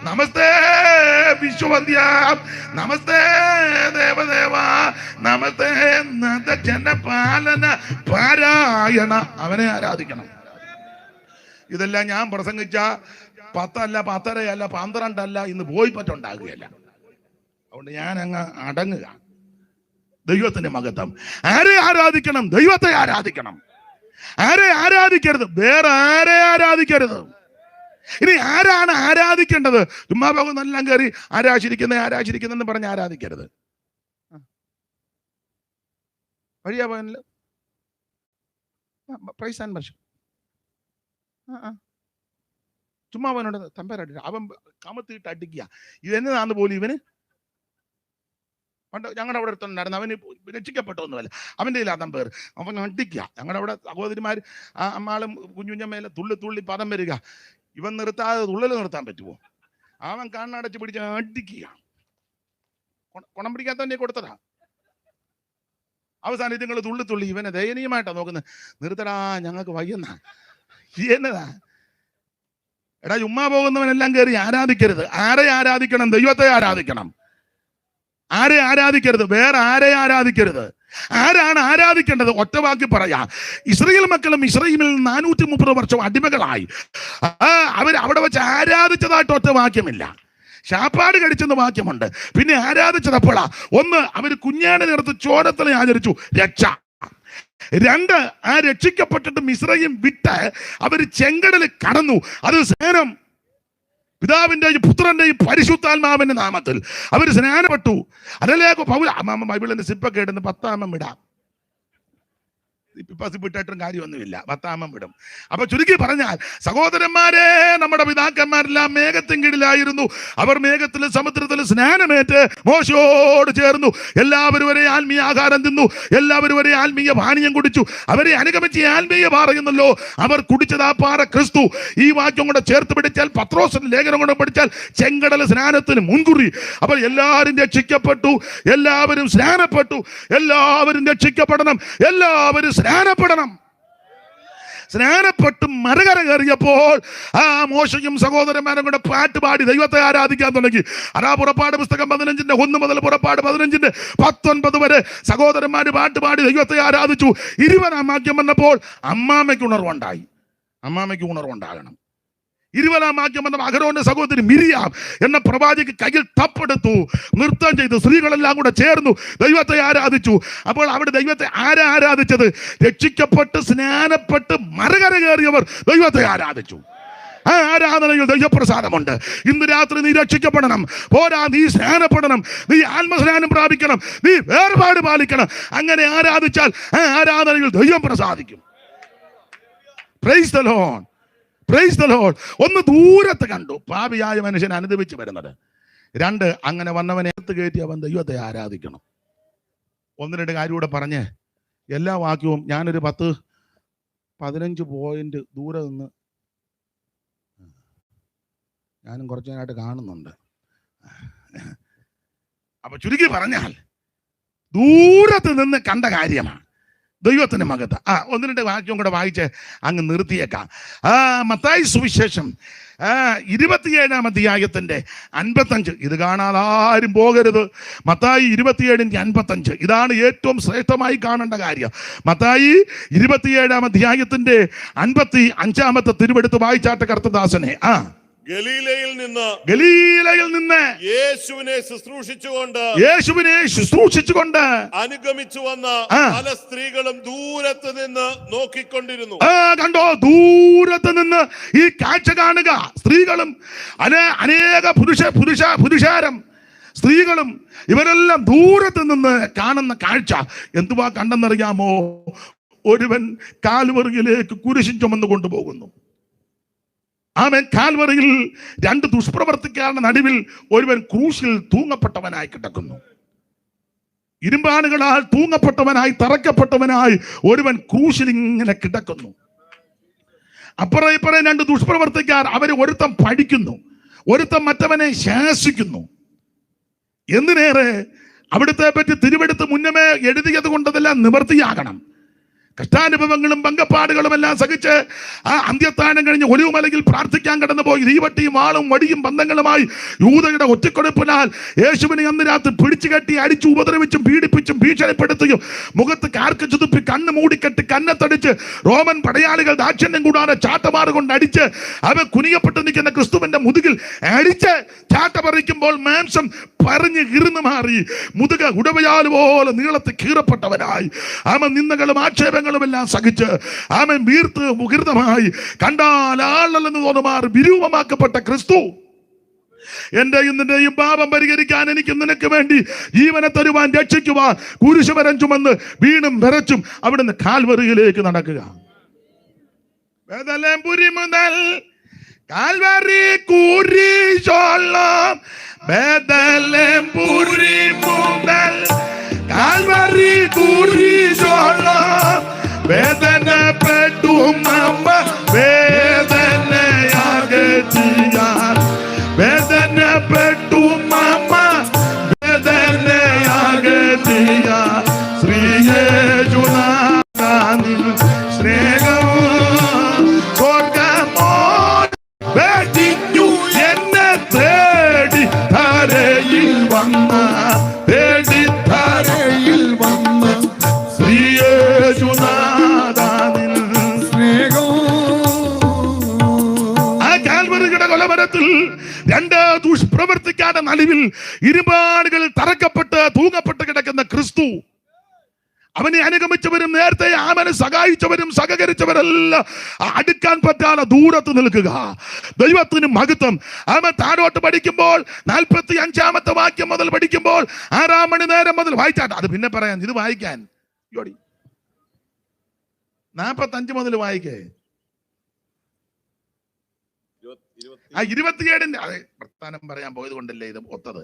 നമസ്തേ വിശ്വവന്ധ്യ, നമസ്തേ ദേവദേവ, നമസ്തേ ജനപാലന പാരായണ, അവനെ ആരാധിക്കണം. ഇതെല്ലാം ഞാൻ പ്രസംഗിച്ച 10 അല്ല 10.5 അല്ല 12 അല്ല ഇന്ന് പോയി പറ്റുണ്ടാകുകയല്ല. അതുകൊണ്ട് ഞാൻ അങ്ങ് അടങ്ങുക. ദൈവത്തിന്റെ മഹത്വം. ആരെ ആരാധിക്കണം? ദൈവത്തെ ആരാധിക്കണം. ആരെ ആരാധിക്കരുത്? വേറെ ആരെ ആരാധിക്കരുത്. ഇനി ആരാണ് ആരാധിക്കേണ്ടത്? ചുമ്മാ പോകും എല്ലാം കയറി ആരാശിരിക്കുന്നെന്ന് പറഞ്ഞ് ആരാധിക്കരുത്. വഴിയാ പോയല്ലോ പ്രൈസ് ആൻഡ് വർഷിപ്പ്. ചുമ്മാ അവനോട് തമ്പരാട്ടി അവൻ കമത്തിയിട്ട് അടിക്കുക. ഇതെന്നതാന്ന് പോലും ഇവന് പണ്ട് ഞങ്ങളുടെ അവിടെ അടുത്തുണ്ടായിരുന്നു, അവന് രക്ഷിക്കപ്പെട്ടൊന്നുമല്ല, അവൻ്റെ കയ്യിൽ അതം പേർ, അവൻ അടിക്കുക. ഞങ്ങളുടെ അവിടെ സഹോദരിമാർ അമ്മാളും കുഞ്ഞുഞ്ഞമ്മേലെ തുള്ളി പദം വരിക, ഇവൻ നിർത്താതെ തുള്ളൽ നിർത്താൻ പറ്റുമോ? അവൻ കണ്ണടച്ച് പിടിച്ച് അടിക്കുക. കുണം പിടിക്കാത്തവനെ കൊടുത്തതാ. അവസാനം ഇതുങ്ങൾ തുള്ളി ഇവനെ ദയനീയമായിട്ടാണ് നോക്കുന്നത്. നിർത്തടാ, ഞങ്ങൾക്ക് വയ്യെന്ന. എന്നതാ എടാ, ചുമ്മാ പോകുന്നവനെല്ലാം കയറി ആരാധിക്കരുത്. ആരെ ആരാധിക്കണം? ദൈവത്തെ ആരാധിക്കണം. ആരെ ആരാധിക്കരുത്? വേറെ ആരെ ആരാധിക്കരുത്. ആരാണ് ആരാധിക്കേണ്ടത്? ഒറ്റ വാക്കി പറയാ, ഇസ്രായേൽ മക്കളും ഇസ്രായേലിൽ 430 വർഷം അടിമകളായി. അവർ അവിടെ വെച്ച് ആരാധിച്ചതായിട്ട് ഒറ്റ വാക്യമില്ല. ശാപ്പാട് കഴിച്ചെന്ന് വാക്യമുണ്ട്. പിന്നെ ആരാധിച്ചതപ്പോഴാ, ഒന്ന്, അവർ കുഞ്ഞാട് നേർത്ത് ചോരത്തിലെ ആചരിച്ചു, രക്ഷ. 2, ആ രക്ഷിക്കപ്പെട്ടിട്ട് മിസ്രയീം വിട്ട് അവർ ചെങ്കടൽ കടന്നു. അത് സ്നാനം, പിതാവിന്റെയും പുത്രന്റെയും പരിശുദ്ധാത്മാവിന്റെ നാമത്തിൽ അവർ സ്നാനപ്പെട്ടു. അതല്ലേ ബൈബിളിന്റെ സിപ്പൊക്കെ ഇടുന്ന 10 വിടാം. വിട്ടിട്ടും കാര്യമൊന്നുമില്ല, 10 വിടും. അപ്പൊ ചുരുക്കി പറഞ്ഞാൽ സഹോദരന്മാരെ, നമ്മുടെ പിതാക്കന്മാരെല്ലാം മേഘത്തിൻ കീഴിലായിരുന്നു. അവർ മേഘത്തിലും സമുദ്രത്തിലും സ്നാനമേറ്റ് മോശയോട് ചേർന്നു. എല്ലാവരും ഒരേ ആത്മീയ ആഹാരം തിന്നു, എല്ലാവരും ഒരേ ആത്മീയ പാനീയം കുടിച്ചു. അവരെ അനുഗമിച്ച് ആത്മീയ പറയുന്നല്ലോ. അവർ കുടിച്ചത് ആ പാറ ക്രിസ്തു. ഈ വാക്യം കൂടെ ചേർത്ത് പിടിച്ചാൽ, പത്രോസിന്റെ ലേഖനം കൂടെ പഠിച്ചാൽ, ചെങ്കടൽ സ്നാനത്തിന് മുൻകുറി. അപ്പോൾ എല്ലാവരും രക്ഷിക്കപ്പെട്ടു, എല്ലാവരും സ്നാനപ്പെട്ടു. എല്ലാവരും രക്ഷിക്കപ്പെടണം, എല്ലാവരും സ്നാനപ്പെടണം. സ്നാനപ്പെട്ട് മറുകര കയറിയപ്പോൾ ആ മോശയും സഹോദരന്മാരും കൂടെ പാട്ടുപാടി ദൈവത്തെ ആരാധിക്കാൻ തുടങ്ങി. അതാ പുറപ്പാട് പുസ്തകം 15 1 മുതൽ പുറപ്പാട് 15 19 വരെ സഹോദരന്മാര് പാട്ടുപാടി ദൈവത്തെ ആരാധിച്ചു. 20-ാം വാക്യം വന്നപ്പോൾ അമ്മാമ്മയ്ക്ക് ഉണർവുണ്ടായി. അമ്മാമ്മയ്ക്ക് ഉണർവുണ്ടാകണം. 20-ാം വാക്യം വന്ന അഹരോന്റെ സഹോദരി മിരിയാം എന്ന പ്രവാചിക്ക് കയ്യിൽ തപ്പെടുത്തു, നൃത്തം ചെയ്തു. സ്ത്രീകളെല്ലാം കൂടെ ചേർന്നു ദൈവത്തെ ആരാധിച്ചു. അപ്പോൾ അവിടെ ദൈവത്തെ ആരാധിച്ചത്? രക്ഷിക്കപ്പെട്ട് സ്നാനപ്പെട്ട് മറുകര കയറിയവർ ദൈവത്തെ ആരാധിച്ചു. ആ ആരാധനയിൽ ദൈവപ്രസാദമുണ്ട്. ഇന്ന് രാത്രി നീ രക്ഷിക്കപ്പെടണം, പോരാ, നീ സ്നാനപ്പെടണം, നീ ആത്മസ്നാനം പ്രാപിക്കണം, നീ വേർപാട് പാലിക്കണം. അങ്ങനെ ആരാധിച്ചാൽ ആ ആരാധനയിൽ ദൈവം പ്രസാദിക്കും. Praise the Lord, praise the Lord. ഒന്ന്, ദൂരത്ത് കണ്ടു പാപിയായ മനുഷ്യൻ അനുദപിച്ച് വരുന്നത്. 2, അങ്ങനെ വന്നവനെ എടുത്ത് കയറ്റി അവൻ ദൈവത്തെ ആരാധിക്കണം. 1-2 കാര്യം കൂടെ പറഞ്ഞ് എല്ലാ വാക്യവും ഞാനൊരു 10-15 പോയിന്റ് ദൂരെ നിന്ന് ഞാനും കുറച്ചു നേരമായിട്ട് കാണുന്നുണ്ട്. അപ്പൊ ചുരുക്കി പറഞ്ഞാൽ ദൂരത്ത് നിന്ന് കണ്ട കാര്യമാണ് ദൈവത്തിന്റെ മകത്ത്. 1-2 വാക്യം കൂടെ വായിച്ച് അങ്ങ് നിർത്തിയേക്കാം. മത്തായി സുവിശേഷം 27-ാം അധ്യായത്തിന്റെ 55. ഇത് കാണാതെ ആരും പോകരുത്. മത്തായി 27:55. ഇതാണ് ഏറ്റവും ശ്രേഷ്ഠമായി കാണേണ്ട കാര്യം. മത്തായി 27-ാം അധ്യായത്തിന്റെ 55-ാമത്തെ തിരുവെടുത്ത് വായിച്ചാട്ട് കർത്തദാസനെ. ഗലീലയിൽ നിന്ന് യേശുവിനെ ശുശ്രൂഷിച്ചുകൊണ്ട് അനുഗമിച്ചു വന്ന പല സ്ത്രീകളും ദൂരത്ത് നിന്ന് നോക്കിക്കൊണ്ടിരുന്നു. ദൂരത്ത് നിന്ന് ഈ കാഴ്ച കാണുക. സ്ത്രീകളും അനേക പുരുഷാരം സ്ത്രീകളും ഇവരെല്ലാം ദൂരത്ത് നിന്ന് കാണുന്ന കാഴ്ച എന്തുവാ കണ്ടെന്നറിയാമോ? ഒരുവൻ കാൽവറിയിലേക്ക് കുരിശും ചുമന്നു കൊണ്ടുപോകുന്നു. ആമേൻ. കാൽവറിയിൽ 2 ദുഷ്പ്രവർത്തിക്കാരുടെ നടുവിൽ ഒരുവൻ ക്രൂശിൽ തൂങ്ങപ്പെട്ടവനായി കിടക്കുന്നു. ഇരുമ്പാണുകളാൽ തൂങ്ങപ്പെട്ടവനായി, തറയ്ക്കപ്പെട്ടവനായി ഒരുവൻ ക്രൂശിൽ ഇങ്ങനെ കിടക്കുന്നു. അപ്പുറം ഇപ്പുറം 2 ദുഷ്പ്രവർത്തിക്കാർ. അവര് ഒരുത്തൻ പഠിക്കുന്നു, ഒരുത്തൻ മറ്റവനെ ശാസിക്കുന്നു. എന്തിനേറെ അവിടുത്തെ പറ്റി തിരുവെടുത്ത് മുന്നമേ എഴുതിയത് കൊണ്ടതെല്ലാം നിവർത്തിയാകണം. കഷ്ടാനുഭവങ്ങളും പങ്കപ്പാടുകളും എല്ലാം സഹിച്ച് ആ അന്ത്യത്താനം കഴിഞ്ഞ് ഒലിവുമലയിൽ പ്രാർത്ഥിക്കാൻ കടന്നു പോയി തീവട്ടിയും വാളും വടിയും ബന്ധങ്ങളുമായി യൂദയുടെ ഒറ്റക്കൊടുപ്പിനാൽ യേശുവിനെ അന്ന് രാത്രി പിടിച്ചു കെട്ടി അടിച്ചു ഉപദ്രവിച്ചും പീഡിപ്പിച്ചും ഭീഷണിപ്പെടുത്തുകയും മുഖത്ത് കാർക്ക് ചുതുപ്പി കണ്ണ് മൂടിക്കെട്ടി കന്നത്തടിച്ച് റോമൻ പടയാളികൾ ദാക്ഷിണ്യം കൂടാതെ ചാട്ടമാറ് കൊണ്ട് അടിച്ച് അവൻ കുനിയപ്പെട്ട് നിൽക്കുന്ന ക്രിസ്തുവിന്റെ മുതുകിൽ അടിച്ച് ചാട്ട പറിക്കുമ്പോൾ മാംസം പറഞ്ഞ് കിർന്നു മാറി മുതുക ഉടവയാൽ പോലെ നീളത്ത് കീറപ്പെട്ടവനായി അവൻ നിന്ദകളും ആക്ഷേപങ്ങളും എല്ലാം സഹിച്ച് അവൻ വീർത്ത് മുഖിർതമായി കണ്ടാൽ ആളല്ലെന്ന് തോന്നുമാർ വിരൂപമാക്കപ്പെട്ട ക്രിസ്തു എന്റെയും നിന്റെയും പാപം പരിഹരിക്കാൻ എനിക്ക് നിനക്ക് വേണ്ടി ജീവനെ തരുവാൻ രക്ഷിക്കുവാൻ കുരിശുമരം ചുമന്ന് വീണും വിറച്ചും അവിടുന്ന് കാൽവറിയിലേക്ക് നടക്കുക. മുതൽ കാൽവരി കുരിശോളം ബേഥലേം പുരി മുതൽ കാൽവരി കുരിശോളം വേദനപ്പെട്ടും അമ്മ വേദനയകറ്റിയാൽ വേദനപ്പെട്ടും അമ്മ വേദനയകറ്റിയാൽ ശ്രീയേശുനാഥനിൽ സ്നേഹവും സ്വർഗ്ഗമോ വെടിഞ്ഞു എന്നെ തേടി ധരയിൽ വന്ന തേടി ധരയിൽ വന്ന ശ്രീയേശുനാഥനിൽ ആ കാൽവരിയുടെ കൊലമരത്തിൽ രണ്ട് ദുഷ്പ്രവർത്തിക്കാരുടെ നടുവിൽ ഇരുപാടുകൾ തറക്കപ്പെട്ട് തൂങ്ങപ്പെട്ട് കിടക്കുന്ന ക്രിസ്തു, അവനെ അനുഗമിച്ചവരും നേരത്തെ അവനെ സഹായിച്ചവരും സഹകരിച്ചവരെല്ലാം അടുക്കാൻ പറ്റാതെ ദൂരത്ത് നിൽക്കുക. ദൈവത്തിന് മഹത്വം. അവൻ താഴോട്ട് പഠിക്കുമ്പോൾ 45-ാമത്തെ വാക്യം മുതൽ പഠിക്കുമ്പോൾ 6 മണി നേരം മുതൽ വായിച്ചാട്ടെ. അത് പിന്നെ പറയാൻ, ഇത് വായിക്കാൻ 45 മുതൽ വായിക്കേ. 27-ന്റെ അതെ വർത്താനം പറയാൻ പോയത് കൊണ്ടല്ലേ ഇത് ഒത്തത്.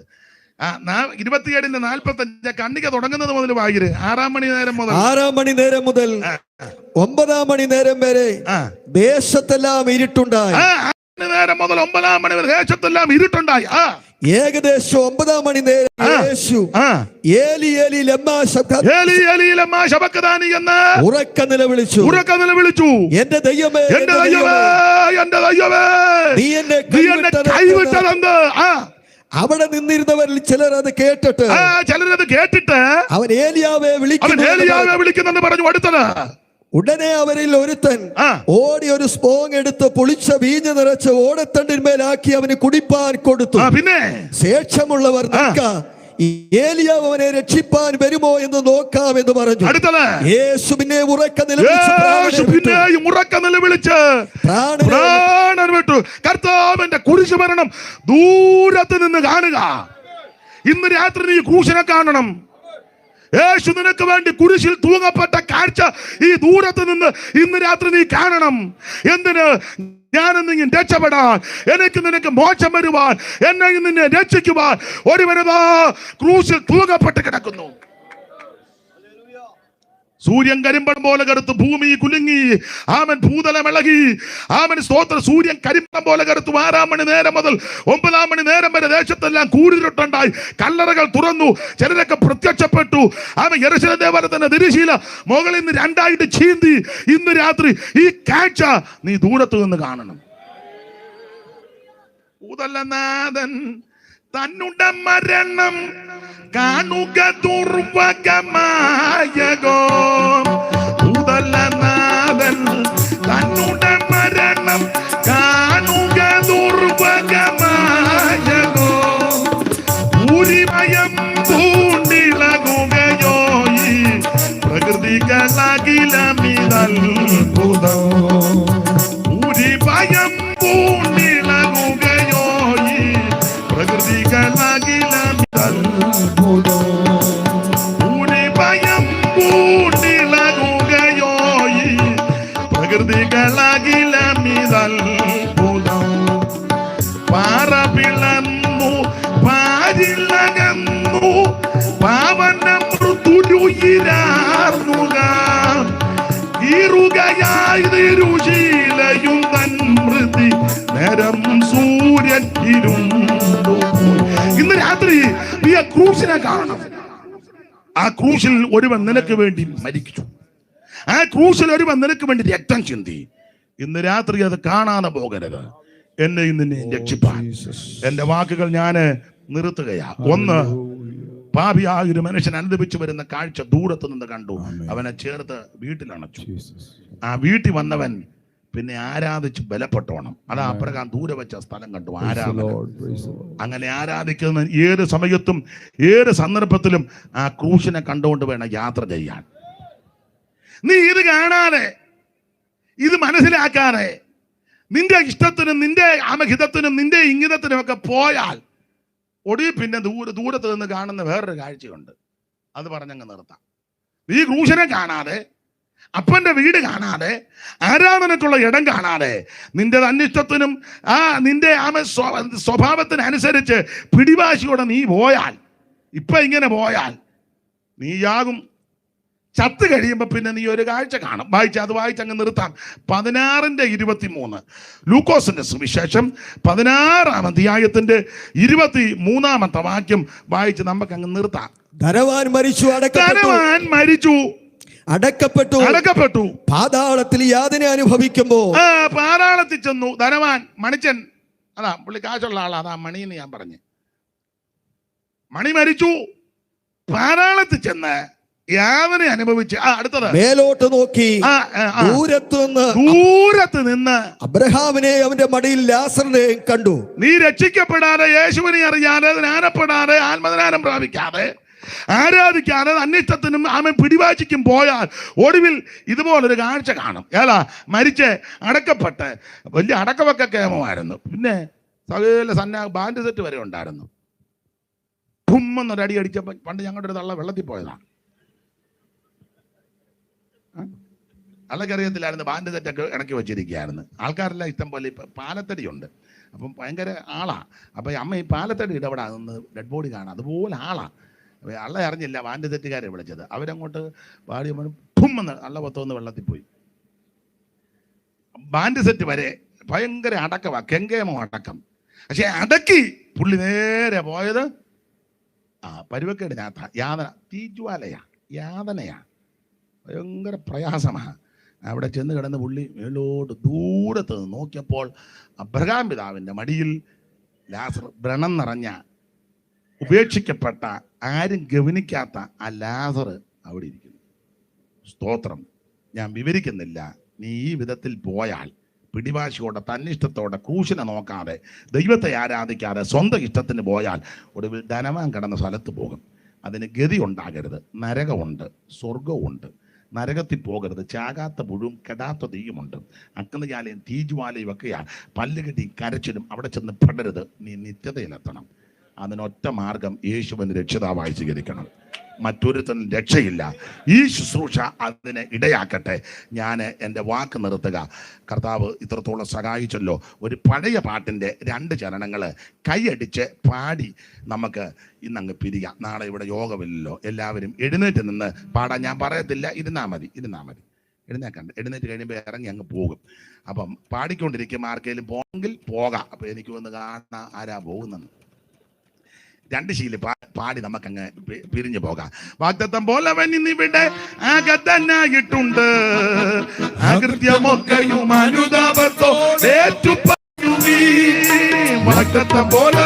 27-ന്റെ 45 കണ്ണിക തുടങ്ങുന്നത് മുതൽ വായിര്. 6 മണി നേരം മുതൽ 9 മണി നേരം വരെ ദേശത്തെല്ലാം ഇരുട്ടുണ്ടായി. 6 നേരം മുതൽ 9 മണി വരെ ദേശത്തെല്ലാം ഇരുട്ടുണ്ടായി. ഏകദേശം 9 മണി നേരം യേശു ഏലി ഏലി ലമ്മാ ശബക്താനി എന്ന് ഉറക്കെ നിലവിളിച്ചു. എന്റെ ദൈവമേ, എന്റെ ദൈവമേ, എന്റെ ദൈവമേ, നീ എന്നെ കൈവിട്ടതെന്ത്? അവിടെ നിന്നിരുന്നവരിൽ ചിലർ അത് കേട്ടിട്ട് അവൻ ഏലിയാവെ വിളിക്കുന്നെന്ന് പറഞ്ഞു അടുത്തത്. ഉടനെ അവരിൽ ഒരുത്തൻ ഓടി ഒരു സ്പോങ് എടുത്ത് പൊളിച്ച വീഞ്ഞ് നിറച്ച് ഓടത്തണ്ടിന്മേലാക്കി അവന് കുടിപ്പാൻ കൊടുത്തു. പിന്നെ ശേഷമുള്ളവർ ഏലിയാവ് അവനെ രക്ഷിപ്പാൻ വരുമോ എന്ന് നോക്കാമെന്ന് പറഞ്ഞു. യേശു പിന്നെ ഉറക്കെ നിലവിളിച്ച് പ്രാണൻ വിട്ടു. കർത്താവിന്റെ കുരിശുമരണം ദൂരത്ത് നിന്ന് കാണുക. ഇന്ന് രാത്രി നീ ക്രൂശിനെ കാണണം. യേശു നിനക്ക് വേണ്ടി കുരിശിൽ തൂങ്ങപ്പെട്ട കാഴ്ച ഈ ദൂരത്ത് നിന്ന് ഇന്ന് രാത്രി നീ കാണണം. എന്തിന്? ഞാനെന്നിങ്ങനെ രക്ഷപ്പെടാൻ, എനിക്ക് നിനക്ക് മോക്ഷം വരുവാൻ, എന്നെ നിന്നെ രക്ഷിക്കുവാൻ ഒരുവനതാ ക്രൂശിൽ തൂങ്ങപ്പെട്ട് കിടക്കുന്നു. സൂര്യൻ കരിമ്പം പോലെ കറുത്തു, ഭൂമി കുലുങ്ങി, ആമൻ ഭൂതലം ഇളകി. ആമൻ സ്തോത്രം. സൂര്യൻ കരിമ്പം പോലെ കറുത്തു. 6 മണി നേരം മുതൽ 9 മണി നേരം വരെ ദേശത്തെല്ലാം കൂരിരുട്ടുണ്ടായി. കല്ലറകൾ തുറന്നു. ചിലരൊക്കെ പ്രത്യക്ഷപ്പെട്ടു. ആമൻ യെരൂശലേം ദേവാലയത്തിന്റെ തിരശ്ശീല മുകളിൽ നിന്ന് 2ആയിട്ട് ചീന്തി. ഇന്ന് രാത്രി ഈ കാഴ്ച നീ ദൂരത്ത് നിന്ന് കാണണം. ഭൂതലനാഥൻ തന്നുടെ മരണം കാണുക ദുർവകമായകോ. ഭൂതലനാഥൻ തന്നുടെ മരണം കാണുക ദുർവകമായകോ. ഭൂരിഭയം പൂണ്ടിളകുകയോ ഈ പ്രകൃതികളകിലമിതൽഭുതോ. ഭൂരിഭയം പൂണ്ടിളകുകയോ ഈ പ്രകൃതികളകിലമിതൽഭുതോ. ഭൂരിഭയം പൂണ്ടിളകുകയോ ഈ പ്രകൃതികളകിലമിതൽഭുതോ. പാറ പിളർന്നു പാരിലകന്നു പാവന മൃദുരുയിരാർന്നുക. ഈറുകയായി തിരുശീലയും തൻ മൃതി നേരം സൂര്യൻ ഇരുണ്ടു. ഇന്ന് രാത്രി നീ ആ ക്രൂശിനെ കാണണം. ആ ക്രൂശിൽ ഒരുവൻ നിനക്ക് വേണ്ടി മരിച്ചു. ആ ക്രൂശിൽ ഒരുവൻ നിനക്ക് വേണ്ടി രക്തം ചിന്തി. ഇന്ന് രാത്രി അത് കാണാതെ പോകരുത്. എന്നെ ഇന്ന് രക്ഷിപ്പാൻ എന്റെ വാക്കുകൾ ഞാൻ നിർത്തുകയാ. ഒന്ന്, പാപിയായ ഒരു മനുഷ്യൻ അനുഭവിച്ചു വരുന്ന കാഴ്ച ദൂരത്ത് നിന്ന് കണ്ടു. അവനെ ചേർത്ത് വീട്ടിലണച്ചു. ആ വീട്ടിൽ വന്നവൻ പിന്നെ ആരാധിച്ച് ബലപ്പെട്ടോണം. അതാ അപ്രകാരം ദൂരെ വെച്ച സ്ഥലം കണ്ടു ആരാധന. അങ്ങനെ ആരാധിക്കുന്ന ഏത് സമയത്തും ഏത് സന്ദർഭത്തിലും ആ ക്രൂശിനെ കണ്ടുകൊണ്ട് വേണം യാത്ര ചെയ്യാൻ. നീ ഇത് കാണാതെ, ഇത് മനസ്സിലാക്കാതെ, നിന്റെ ഇഷ്ടത്തിനും നിന്റെ അമഹിതത്തിനും നിന്റെ ഇംഗിതത്തിനും ഒക്കെ പോയാൽ ഒടുവിൽ പിന്നെ ദൂരത്ത് നിന്ന് കാണുന്ന വേറൊരു കാഴ്ചയുണ്ട്. അത് പറഞ്ഞങ്ങ് നിർത്താം. ഈ ക്രൂശിനെ കാണാതെ അപ്പന്റെ വീട് കാണാതെ, ആരാധനക്കുള്ള ഇടം കാണാതെ, നിന്റെ അനിഷ്ടത്തിനും നിന്റെ സ്വഭാവത്തിനനുസരിച്ച് പിടിവാശിയോടെ നീ പോയാൽ, ഇപ്പൊ ഇങ്ങനെ പോയാൽ നീയാകും. ചത്ത് കഴിയുമ്പോൾ പിന്നെ നീ ഒരു കാഴ്ച കാണും. അത് വായിച്ചങ്ങ് നിർത്താം. 16:23 ലൂക്കോസിന്റെ സുവിശേഷം 16-ാം അധ്യായത്തിന്റെ 23-ാമത്തെ വാക്യം വായിച്ച് നമുക്ക് അങ്ങ് നിർത്താം. ധനവാൻ മരിച്ചു അടക്കപ്പെട്ടു പാതാളത്തിൽ യാതന അനുഭവിക്കുമ്പോ പാതാളത്തിൽ ചെന്നു. ധനവാൻ മണിച്ചൻ, അതാ പുള്ളി കാശുള്ള ആളാ, അതാ മണി എന്ന് ഞാൻ പറഞ്ഞു. മണി മരിച്ചു, പാതാളത്തിൽ ചെന്ന് യാതന അനുഭവിച്ച് അടുത്തത് മേലോട്ട് നോക്കി ദൂരത്ത് നിന്ന് അബ്രഹാമിനെ അവന്റെ മടിയിൽ ലാസറിനെയും കണ്ടു. നീ രക്ഷിക്കപ്പെടാതെ, യേശുവിനെ അറിയാതെ, ജ്ഞാനപ്പെടാതെ, ആത്മജ്ഞാനം പ്രാപിക്കാതെ, ആരാധിക്കാതെ, അനിഷ്ടത്തിനും ആമൻ പിടിവാശിക്കും പോയാൽ ഒടുവിൽ ഇതുപോലൊരു കാഴ്ച കാണും. മരിച്ച് അടക്കപ്പെട്ട് വലിയ അടക്കമൊക്കെ കേമമായിരുന്നു. പിന്നെ സകല ബാൻഡ് സെറ്റ് വരെ ഉണ്ടായിരുന്നു. എന്നൊരടി അടിച്ചപ്പോൾ പണ്ട് ഞങ്ങളുടെ ഒരു തള്ള വെള്ളത്തിൽ പോയതാണ്. അള്ളക്കറിയത്തില്ലായിരുന്നു, ബാൻഡ് സെറ്റൊക്കെ ഇണക്കി വെച്ചിരിക്കുകയായിരുന്നു. ആൾക്കാരെല്ലാം ഇഷ്ടം പോലെ പാലത്തടിയുണ്ട്. അപ്പം ഭയങ്കര ആളാ. അപ്പം അമ്മ ഈ പാലത്തടി ഇടപെടാ നിന്ന് ഡെഡ് ബോഡി കാണാം, അതുപോലെ ആളാ. അള്ള അറിഞ്ഞില്ല ബാൻഡ് സെറ്റുകാരെ വിളിച്ചത്. അവരങ്ങോട്ട് പാടി ഭുമ്മെന്ന് അള്ള പൊത്തുവന്ന് വെള്ളത്തിൽ പോയി. ബാൻഡ് സെറ്റ് വരെ ഭയങ്കര അടക്കമാ, കെങ്കേമോ അടക്കം. പക്ഷെ അടക്കി പുള്ളി നേരെ പോയത് പരുവക്കേടിനകത്ത യാതന, തീജ്വാലയാ, യാതനയാ, ഭയങ്കര പ്രയാസമാണ്. അവിടെ ചെന്ന് കിടന്ന് പുള്ളി മേലോട്ട് ദൂരത്ത് നോക്കിയപ്പോൾ അബ്രഹാം പിതാവിൻ്റെ മടിയിൽ ലാസർ, വ്രണം നിറഞ്ഞ, ഉപേക്ഷിക്കപ്പെട്ട, ആരും ഗവനിക്കാത്ത ആ ലാസർ അവിടെ ഇരിക്കുന്നു. സ്തോത്രം. ഞാൻ വിവരിക്കുന്നില്ല. നീ ഈ വിധത്തിൽ പോയാൽ, പിടിവാശിയോടെ, തന്നിഷ്ടത്തോടെ, ക്രൂശിനെ നോക്കാതെ, ദൈവത്തെ ആരാധിക്കാതെ, സ്വന്തം ഇഷ്ടത്തിന് പോയാൽ ഒടുവിൽ ധനവാൻ കിടന്ന സ്ഥലത്ത് പോകും. അതിന് ഗതി ഉണ്ടാകരുത്. നരകമുണ്ട്, സ്വർഗവുമുണ്ട്. നരകത്തിൽ പോകരുത്. ചാകാത്ത പുഴുവും കെടാത്ത തീയുമുണ്ട്. അഗ്നിജാലയും തീജ്വാലയും ഒക്കെയാ. പല്ലുകെട്ടി കരച്ചിലും അവിടെ ചെന്ന് പെടരുത്. നീ നിത്യതയിലെത്തണം. അതിനൊറ്റ മാർഗം യേശുവിന് രക്ഷിതാവായി സ്വീകരിക്കണം. മറ്റൊരുത്തനും രക്ഷയില്ല. ഈ ശുശ്രൂഷ അതിനെ ഇടയാക്കട്ടെ. ഞാൻ എൻ്റെ വാക്ക് നിർത്തുക. കർത്താവ് ഇത്രത്തോളം സഹായിച്ചല്ലോ. ഒരു പഴയ പാട്ടിൻ്റെ 2 ചരണങ്ങൾ കൈയടിച്ച് പാടി നമുക്ക് ഇന്നങ്ങ് പിരിയാം. നാളെ ഇവിടെ യോഗമില്ലല്ലോ. എല്ലാവരും എഴുന്നേറ്റ് നിന്ന് പാടാൻ ഞാൻ പറയത്തില്ല. ഇരുന്നാ മതി. എഴുന്നേറ്റ് കഴിയുമ്പോൾ ഇറങ്ങി അങ്ങ് പോകും. അപ്പം പാടിക്കൊണ്ടിരിക്കും. ആർക്കെങ്കിലും പോകണമെങ്കിൽ പോകാം. അപ്പം എനിക്ക് വന്ന് കാണാൻ ആരാ പോകുന്നെന്ന് 2 ശീല് പാടി നമുക്കങ്ങ് പിരിഞ്ഞു പോകാം. വാഗ്ദത്തം പോലെ ഇവിടെ ആഗതനായിട്ടുണ്ട്. അകൃത്യമൊക്കെയും അനുതാപത്തോ വാഗ്ദത്തം പോലെ